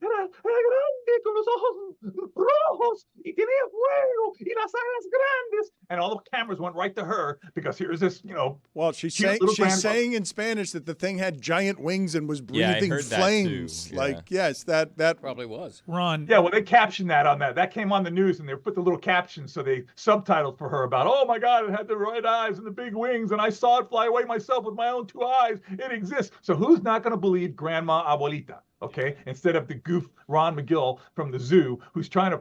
S22: era grande con los ojos rojos y tenía fuego y las alas grandes. And all the cameras went right to her because here's this, you know.
S1: Well, she's saying in Spanish that the thing had giant wings and was breathing flames.
S3: That too. Yeah.
S1: Like, yes, that
S6: probably was.
S2: Ron.
S22: Yeah, well, they captioned that on that. That came on the news, and they put the little captions, so they subtitled for her about, oh my God, it had the red eyes and the big wings, and I saw it fly away myself with my own 2 eyes. It exists. So who's not going to believe Grandma Abuelita? Okay, instead of the goof Ron McGill from the zoo, who's trying to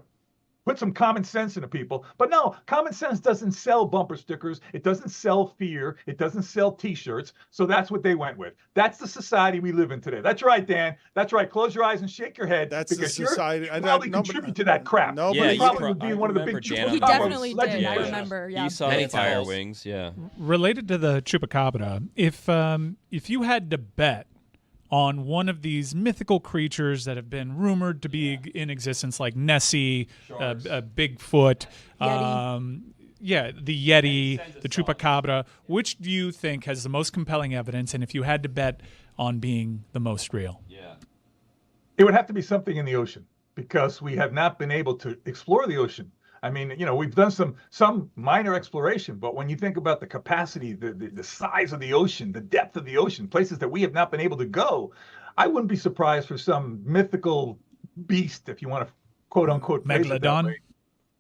S22: put some common sense into people. But no, common sense doesn't sell bumper stickers. It doesn't sell fear. It doesn't sell T-shirts. So that's what they went with. That's the society we live in today. That's right, Dan. That's right. Close your eyes and shake your head.
S1: That's the society.
S22: You probably contribute to that crap.
S1: No,
S22: you probably would be one of the big.
S5: He definitely did. I remember. Yeah.
S3: You saw the fire wings. Yeah.
S2: Related to the chupacabra, if you had to bet on one of these mythical creatures that have been rumored to be in existence, like Nessie, Bigfoot, the Yeti, the Chupacabra. Which do you think has the most compelling evidence? And if you had to bet on being the most real?
S22: Yeah. It would have to be something in the ocean, because we have not been able to explore the ocean. I mean, you know, we've done some minor exploration, but when you think about the capacity, the size of the ocean, the depth of the ocean, places that we have not been able to go, I wouldn't be surprised for some mythical beast, if you want to quote unquote phrase it that way.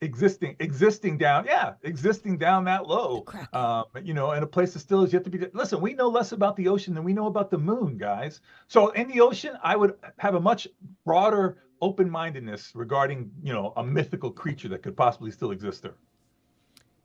S22: existing down that low, and a place that still is yet to be. Listen, we know less about the ocean than we know about the moon, guys. So in the ocean, I would have a much broader open-mindedness regarding, a mythical creature that could possibly still exist there.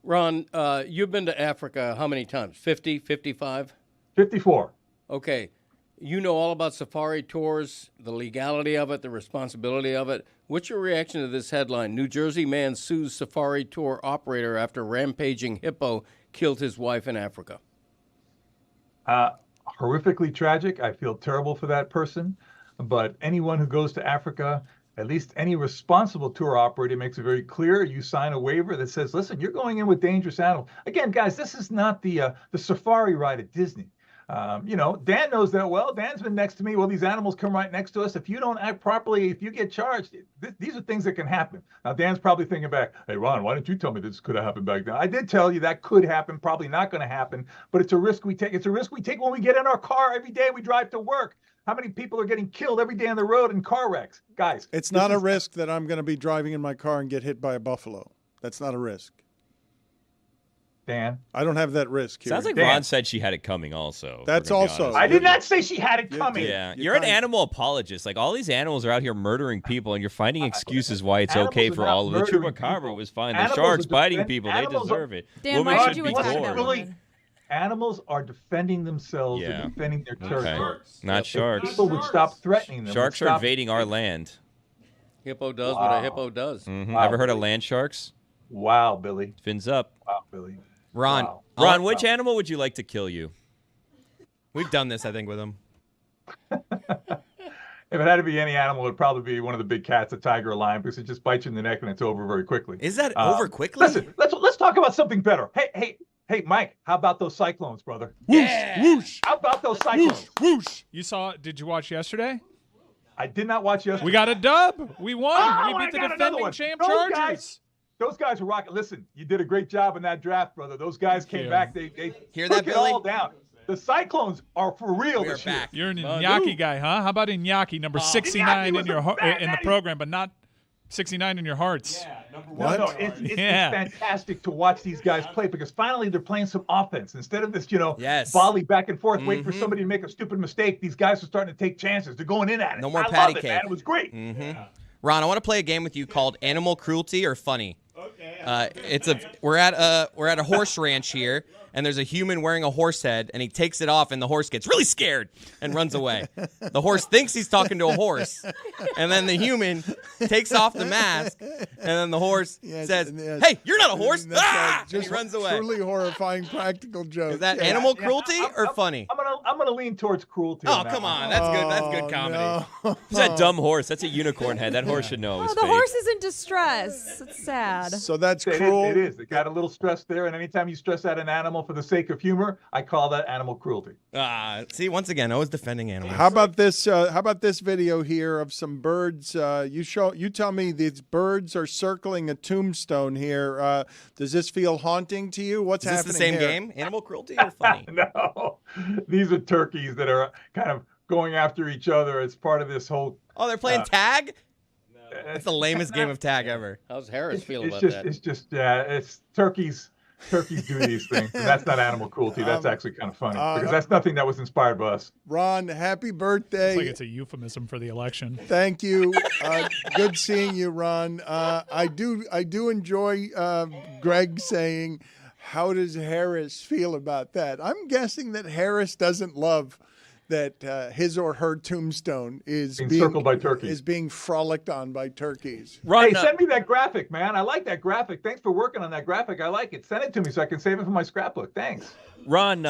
S6: Ron, you've been to Africa how many times? 50, 55?
S22: 54.
S6: Okay. You know all about safari tours, the legality of it, the responsibility of it. What's your reaction to this headline? New Jersey man sues safari tour operator after rampaging hippo killed his wife in Africa.
S22: Horrifically tragic. I feel terrible for that person. But anyone who goes to Africa, at least any responsible tour operator, makes it very clear. You sign a waiver that says, listen, you're going in with dangerous animals. Again, guys, this is not the safari ride at Disney. Dan knows that well. Dan's been next to me. Well, these animals come right next to us. If you don't act properly, if you get charged, these are things that can happen. Now, Dan's probably thinking back, hey, Ron, why didn't you tell me this could have happened back then? I did tell you that could happen, probably not going to happen, but it's a risk we take. It's a risk we take when we get in our car every day we drive to work. How many people are getting killed every day on the road in car wrecks? Guys.
S1: It's not a risk that I'm going to be driving in my car and get hit by a buffalo. That's not a risk.
S22: Dan?
S1: I don't have that risk here.
S3: Sounds like
S1: Dan.
S3: Ron said she had it coming also.
S1: That's also.
S22: I did not say she had it coming.
S3: Yeah, you're an animal apologist. Like, all these animals are out here murdering people, and you're finding excuses why it's okay for all of them. The chupacabra was fine. The sharks biting people, they deserve it.
S5: Dan,
S3: Women
S5: why
S3: should
S5: did you
S3: be
S5: attack that
S3: gored.
S5: woman?
S22: Animals are defending themselves.
S3: Yeah.
S22: They're defending their territory.
S3: Not
S22: If
S3: sharks.
S22: people would stop threatening them.
S3: Sharks are invading our land.
S6: Hippo does what a hippo does.
S3: Mm-hmm. Ever heard of land sharks?
S22: Wow, Billy.
S3: Fins up.
S22: Wow, Billy.
S4: Ron,
S22: Wow.
S3: Ron, which animal would you like to kill you?
S4: We've done this, I think, with him.
S22: If it had to be any animal, it would probably be one of the big cats, a tiger, a lion, because it just bites you in the neck and it's over very quickly.
S4: Is that over quickly?
S22: Listen, let's talk about something better. Hey, Mike, how about those Cyclones, brother?
S2: Yeah.
S22: Whoosh. How about those Cyclones?
S2: Whoosh. Did you watch yesterday?
S22: I did not watch yesterday.
S2: We got a dub. We won.
S22: Oh,
S2: We
S22: I
S2: beat the
S22: got another
S2: defending
S22: one.
S2: champ
S22: Those
S2: Chargers.
S22: guys- Those guys were rocking. Listen, you did a great job in that draft, brother. Those guys came back. They
S4: Hear
S22: took
S4: that,
S22: it
S4: Billy?
S22: all down. The Cyclones are for real
S4: We are
S22: this year.
S4: back.
S2: You're an Iñaki guy, huh? How about Iñaki, number 69
S22: Iñaki
S2: in your
S22: was a
S2: in the program, but not 69 in your hearts?
S22: No, it's fantastic to watch these guys play because finally they're playing some offense. Instead of this, volley back and forth, wait for somebody to make a stupid mistake, these guys are starting to take chances. They're going in at it.
S4: No more
S22: I
S4: patty
S22: love it,
S4: cake.
S22: man. It was great.
S4: Ron, I want to play a game with you called Animal Cruelty or Funny. Okay. We're at a horse ranch here, and there's a human wearing a horse head, and he takes it off, and the horse gets really scared and runs away. The horse thinks he's talking to a horse, and then the human takes off the mask, and then the horse says, "Hey, you're not a horse!"
S1: That's
S4: Ah!
S1: just
S4: And he runs away.
S1: Truly horrifying practical joke.
S4: Is that animal cruelty or funny?
S22: I'm gonna lean towards cruelty.
S4: Oh, come on, that's good. That's good comedy.
S3: Who's that dumb horse? That's a unicorn head. That horse should know it was
S5: The
S3: fake.
S5: horse is in distress. It's sad.
S1: So that's
S22: It is-
S1: cruel.
S22: It is. It got a little stress there, and anytime you stress out an animal for the sake of humor, I call that animal cruelty.
S4: See, once again, always defending animals.
S1: How about this? How about this video here of some birds? You tell me these birds are circling a tombstone here. Does this feel haunting to you? What's
S4: Is this
S1: happening
S4: the same
S1: here?
S4: game? Animal cruelty or funny?
S22: No, these are turkeys that are kind of going after each other as part of this whole.
S4: Oh, they're playing tag? That's the lamest game of tag ever.
S6: How's Harris feel
S22: It's
S6: about
S22: just,
S6: that?
S22: it's just, it's turkeys. Turkeys do these things. And that's not animal cruelty. That's actually kind of funny because that's nothing that was inspired by us.
S1: Ron, happy birthday!
S2: It's like it's a euphemism for the election.
S1: Thank you. Good seeing you, Ron. I do enjoy Greg saying, "How does Harris feel about that?" I'm guessing that Harris doesn't love that his or her tombstone is
S22: Being circled by turkeys.
S1: is being frolicked on by turkeys.
S22: Hey, send me that graphic, man. I like that graphic. Thanks for working on that graphic. I like it. Send it to me so I can save it for my scrapbook. Thanks.
S3: Ron,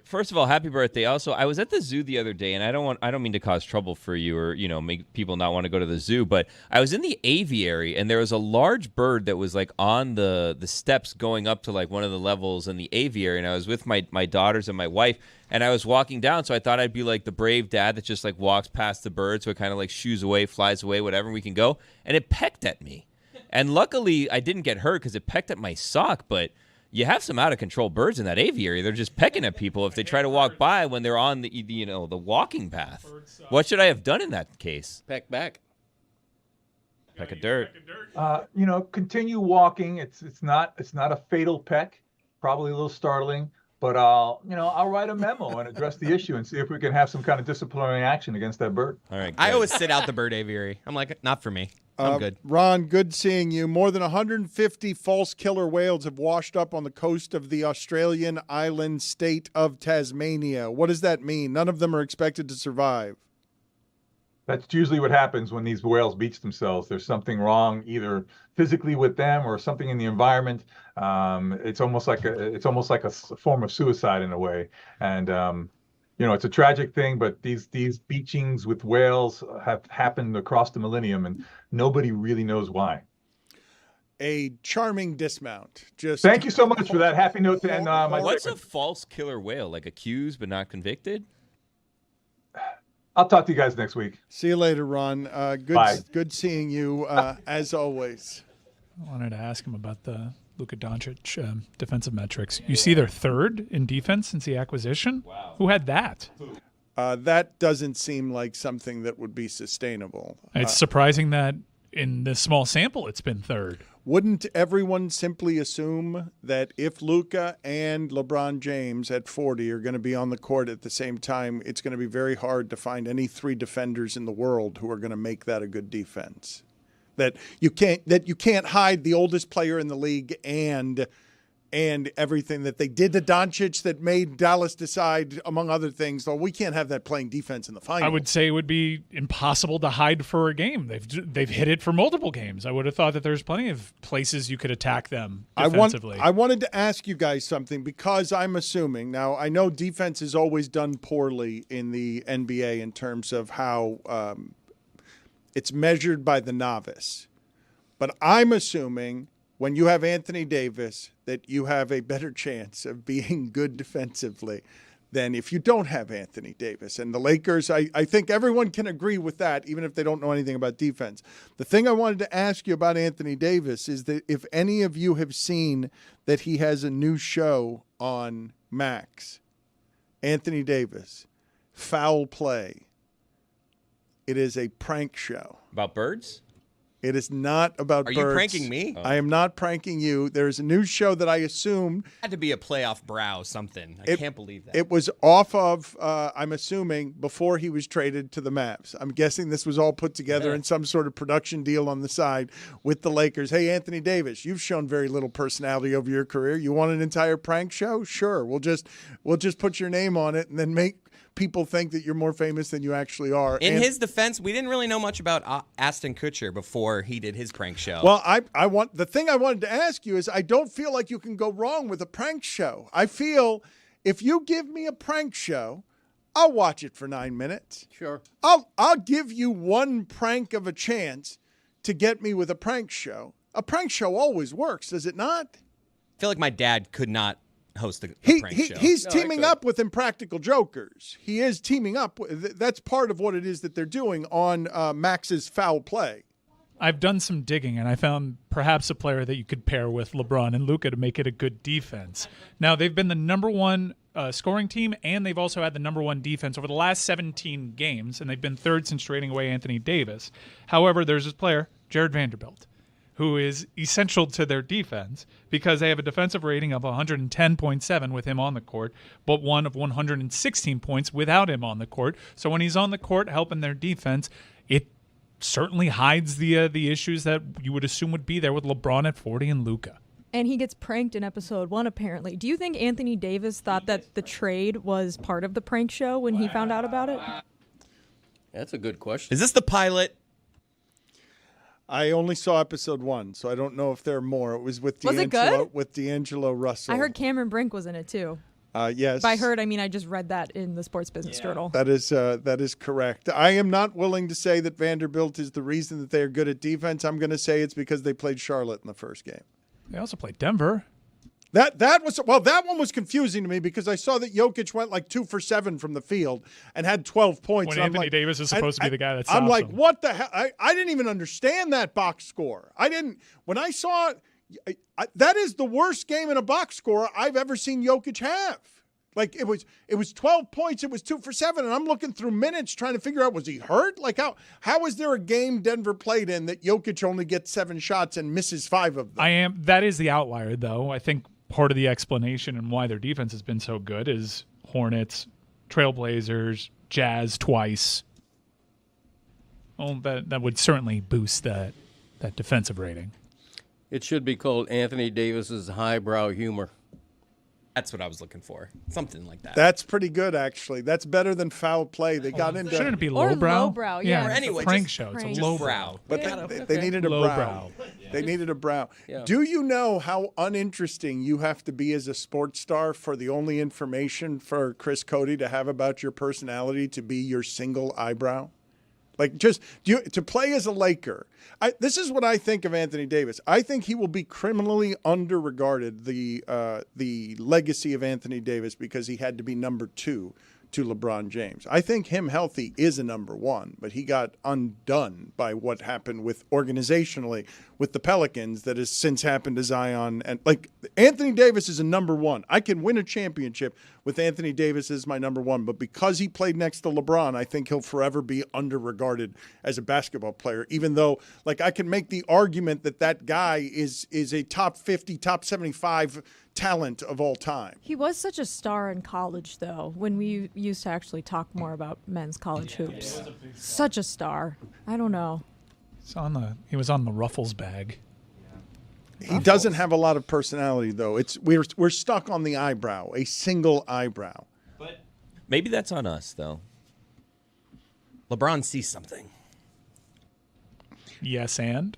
S3: first of all, happy birthday. Also, I was at the zoo the other day, and I don't mean to cause trouble for you or make people not want to go to the zoo, but I was in the aviary, and there was a large bird that was like on the steps going up to like one of the levels in the aviary, and I was with my daughters and my wife, and I was walking down, so I thought I'd be like the brave dad that just like walks past the bird, so it kind of like shoos away, flies away, whatever, we can go, and it pecked at me, and luckily I didn't get hurt because it pecked at my sock, but you have some out-of-control birds in that aviary. They're just pecking at people if they try to walk by when they're on the walking path. What should I have done in that case?
S6: Peck back.
S3: Peck of dirt.
S22: Continue walking. It's not a fatal peck. Probably a little startling, but I'll write a memo and address the issue and see if we can have some kind of disciplinary action against that bird.
S3: All right.
S4: I always sit out the bird aviary. I'm like, not for me. I'm good.
S1: Ron, good seeing you. More than 150 false killer whales have washed up on the coast of the Australian island state of Tasmania. What does that mean? None of them are expected to survive.
S22: That's usually what happens when these whales beach themselves. There's something wrong, either physically with them or something in the environment. It's almost like a form of suicide in a way. And it's a tragic thing, but these beachings with whales have happened across the millennium, and nobody really knows why.
S1: A charming dismount. Just
S22: thank you so much for that. Happy note to end my
S3: What's
S22: segment.
S3: a false killer whale? Like accused but not convicted?
S22: I'll talk to you guys next week.
S1: See you later, Ron.
S22: Bye.
S1: Good seeing you, as always.
S2: I wanted to ask him about the Luka Doncic defensive metrics. You see they're third in defense since the acquisition? Wow. Who had that?
S1: That doesn't seem like something that would be sustainable.
S2: It's surprising that in this small sample it's been third.
S1: Wouldn't everyone simply assume that if Luka and LeBron James at 40 are going to be on the court at the same time, it's going to be very hard to find any three defenders in the world who are going to make that a good defense? That you can't hide the oldest player in the league and everything that they did to Doncic that made Dallas decide, among other things, though we can't have that playing defense in the final.
S2: I would say it would be impossible to hide for a game. They've hit it for multiple games. I would have thought that there's plenty of places you could attack them defensively.
S1: I wanted to ask you guys something because I'm assuming, now I know defense is always done poorly in the NBA in terms of how it's measured by the novice. But I'm assuming when you have Anthony Davis that you have a better chance of being good defensively than if you don't have Anthony Davis. And the Lakers, I think everyone can agree with that, even if they don't know anything about defense. The thing I wanted to ask you about Anthony Davis is that if any of you have seen that he has a new show on Max, Anthony Davis, Foul Play. It is a prank show.
S3: About birds?
S1: It is not about birds.
S4: Are you pranking me?
S1: I am not pranking you. There's a new show that I assume
S4: Had to be a playoff brow something. I can't believe that.
S1: it was off of, I'm assuming, before he was traded to the Mavs. I'm guessing this was all put together in some sort of production deal on the side with the Lakers. Hey, Anthony Davis, you've shown very little personality over your career. You want an entire prank show? Sure. We'll just put your name on it and then make people think that you're more famous than you actually are.
S4: In his defense, we didn't really know much about Ashton Kutcher before he did his prank show.
S1: Well, the thing I wanted to ask you is I don't feel like you can go wrong with a prank show. I feel if you give me a prank show, I'll watch it for 9 minutes.
S6: Sure.
S1: I'll give you one prank of a chance to get me with a prank show. A prank show always works, does it not?
S4: I feel like my dad could not host a prank show.
S1: He's teaming up with Impractical Jokers. He is teaming up. That's part of what it is that they're doing on Max's Foul Play.
S2: I've done some digging, and I found perhaps a player that you could pair with LeBron and Luka to make it a good defense. Now, they've been the number one scoring team, and they've also had the number one defense over the last 17 games, and they've been third since trading away Anthony Davis. However, there's this player, Jared Vanderbilt, who is essential to their defense because they have a defensive rating of 110.7 with him on the court, but one of 116 points without him on the court. So when he's on the court helping their defense, it certainly hides the issues that you would assume would be there with LeBron at 40 and Luka.
S5: And he gets pranked in episode 1, apparently. Do you think Anthony Davis thought that the trade was part of the prank show when he found out about it?
S6: That's a good question.
S4: Is this the pilot?
S1: I only saw episode 1, so I don't know if there are more. It was with
S5: Was it good?
S1: With D'Angelo Russell.
S5: I heard Cameron Brink was in it, too.
S1: Yes.
S5: By heard, I mean I just read that in the Sports Business Journal.
S1: That is correct. I am not willing to say that Vanderbilt is the reason that they are good at defense. I'm going to say it's because they played Charlotte in the first game.
S2: They also played Denver.
S1: That one was confusing to me because I saw that Jokic went like 2 for 7 from the field and had 12 points.
S2: When Anthony Davis is supposed to be the guy that stops
S1: I'm like,
S2: him.
S1: what the hell? I didn't even understand that box score. When I saw it, that is the worst game in a box score I've ever seen Jokic have. Like it was 12 points. It was 2 for 7, and I'm looking through minutes trying to figure out, was he hurt? Like how is there a game Denver played in that Jokic only gets 7 shots and misses 5 of them?
S2: That is the outlier, though. I think part of the explanation and why their defense has been so good is Hornets, Trailblazers, Jazz twice. Well, that would certainly boost that defensive rating.
S6: It should be called Anthony Davis's highbrow humor.
S4: That's what I was looking for. Something like that.
S1: That's pretty good, actually. That's better than foul play. They got into.
S2: Shouldn't it be lowbrow?
S5: Lowbrow, yeah.
S4: Or anyway,
S2: it's a prank
S4: just
S2: show.
S4: prank.
S2: It's a
S4: Just
S2: lowbrow.
S4: brow.
S1: But they needed a brow. They needed a brow.
S6: Yeah.
S1: Do you know how uninteresting you have to be as a sports star for the only information for Chris Coady to have about your personality to be your single eyebrow? Like, just to play as a Laker. This is what I think of Anthony Davis. I think he will be criminally underregarded, the legacy of Anthony Davis, because he had to be number 2 to LeBron James. I think him healthy is a number 1, but he got undone by what happened with organizationally with the Pelicans that has since happened to Zion. And like, Anthony Davis is a number 1. I can win a championship with Anthony Davis as my number 1, but because he played next to LeBron, I think he'll forever be underregarded as a basketball player, even though, like, I can make the argument that guy is a top 50, top 75 talent of all time.
S5: He was such a star in college, though, when we used to actually talk more about men's college hoops. Such a star. I don't know.
S2: He was on the Ruffles bag.
S1: He doesn't have a lot of personality, though. We're stuck on the eyebrow, a single eyebrow.
S3: But maybe that's on us, though.
S4: LeBron sees something.
S2: Yes, and?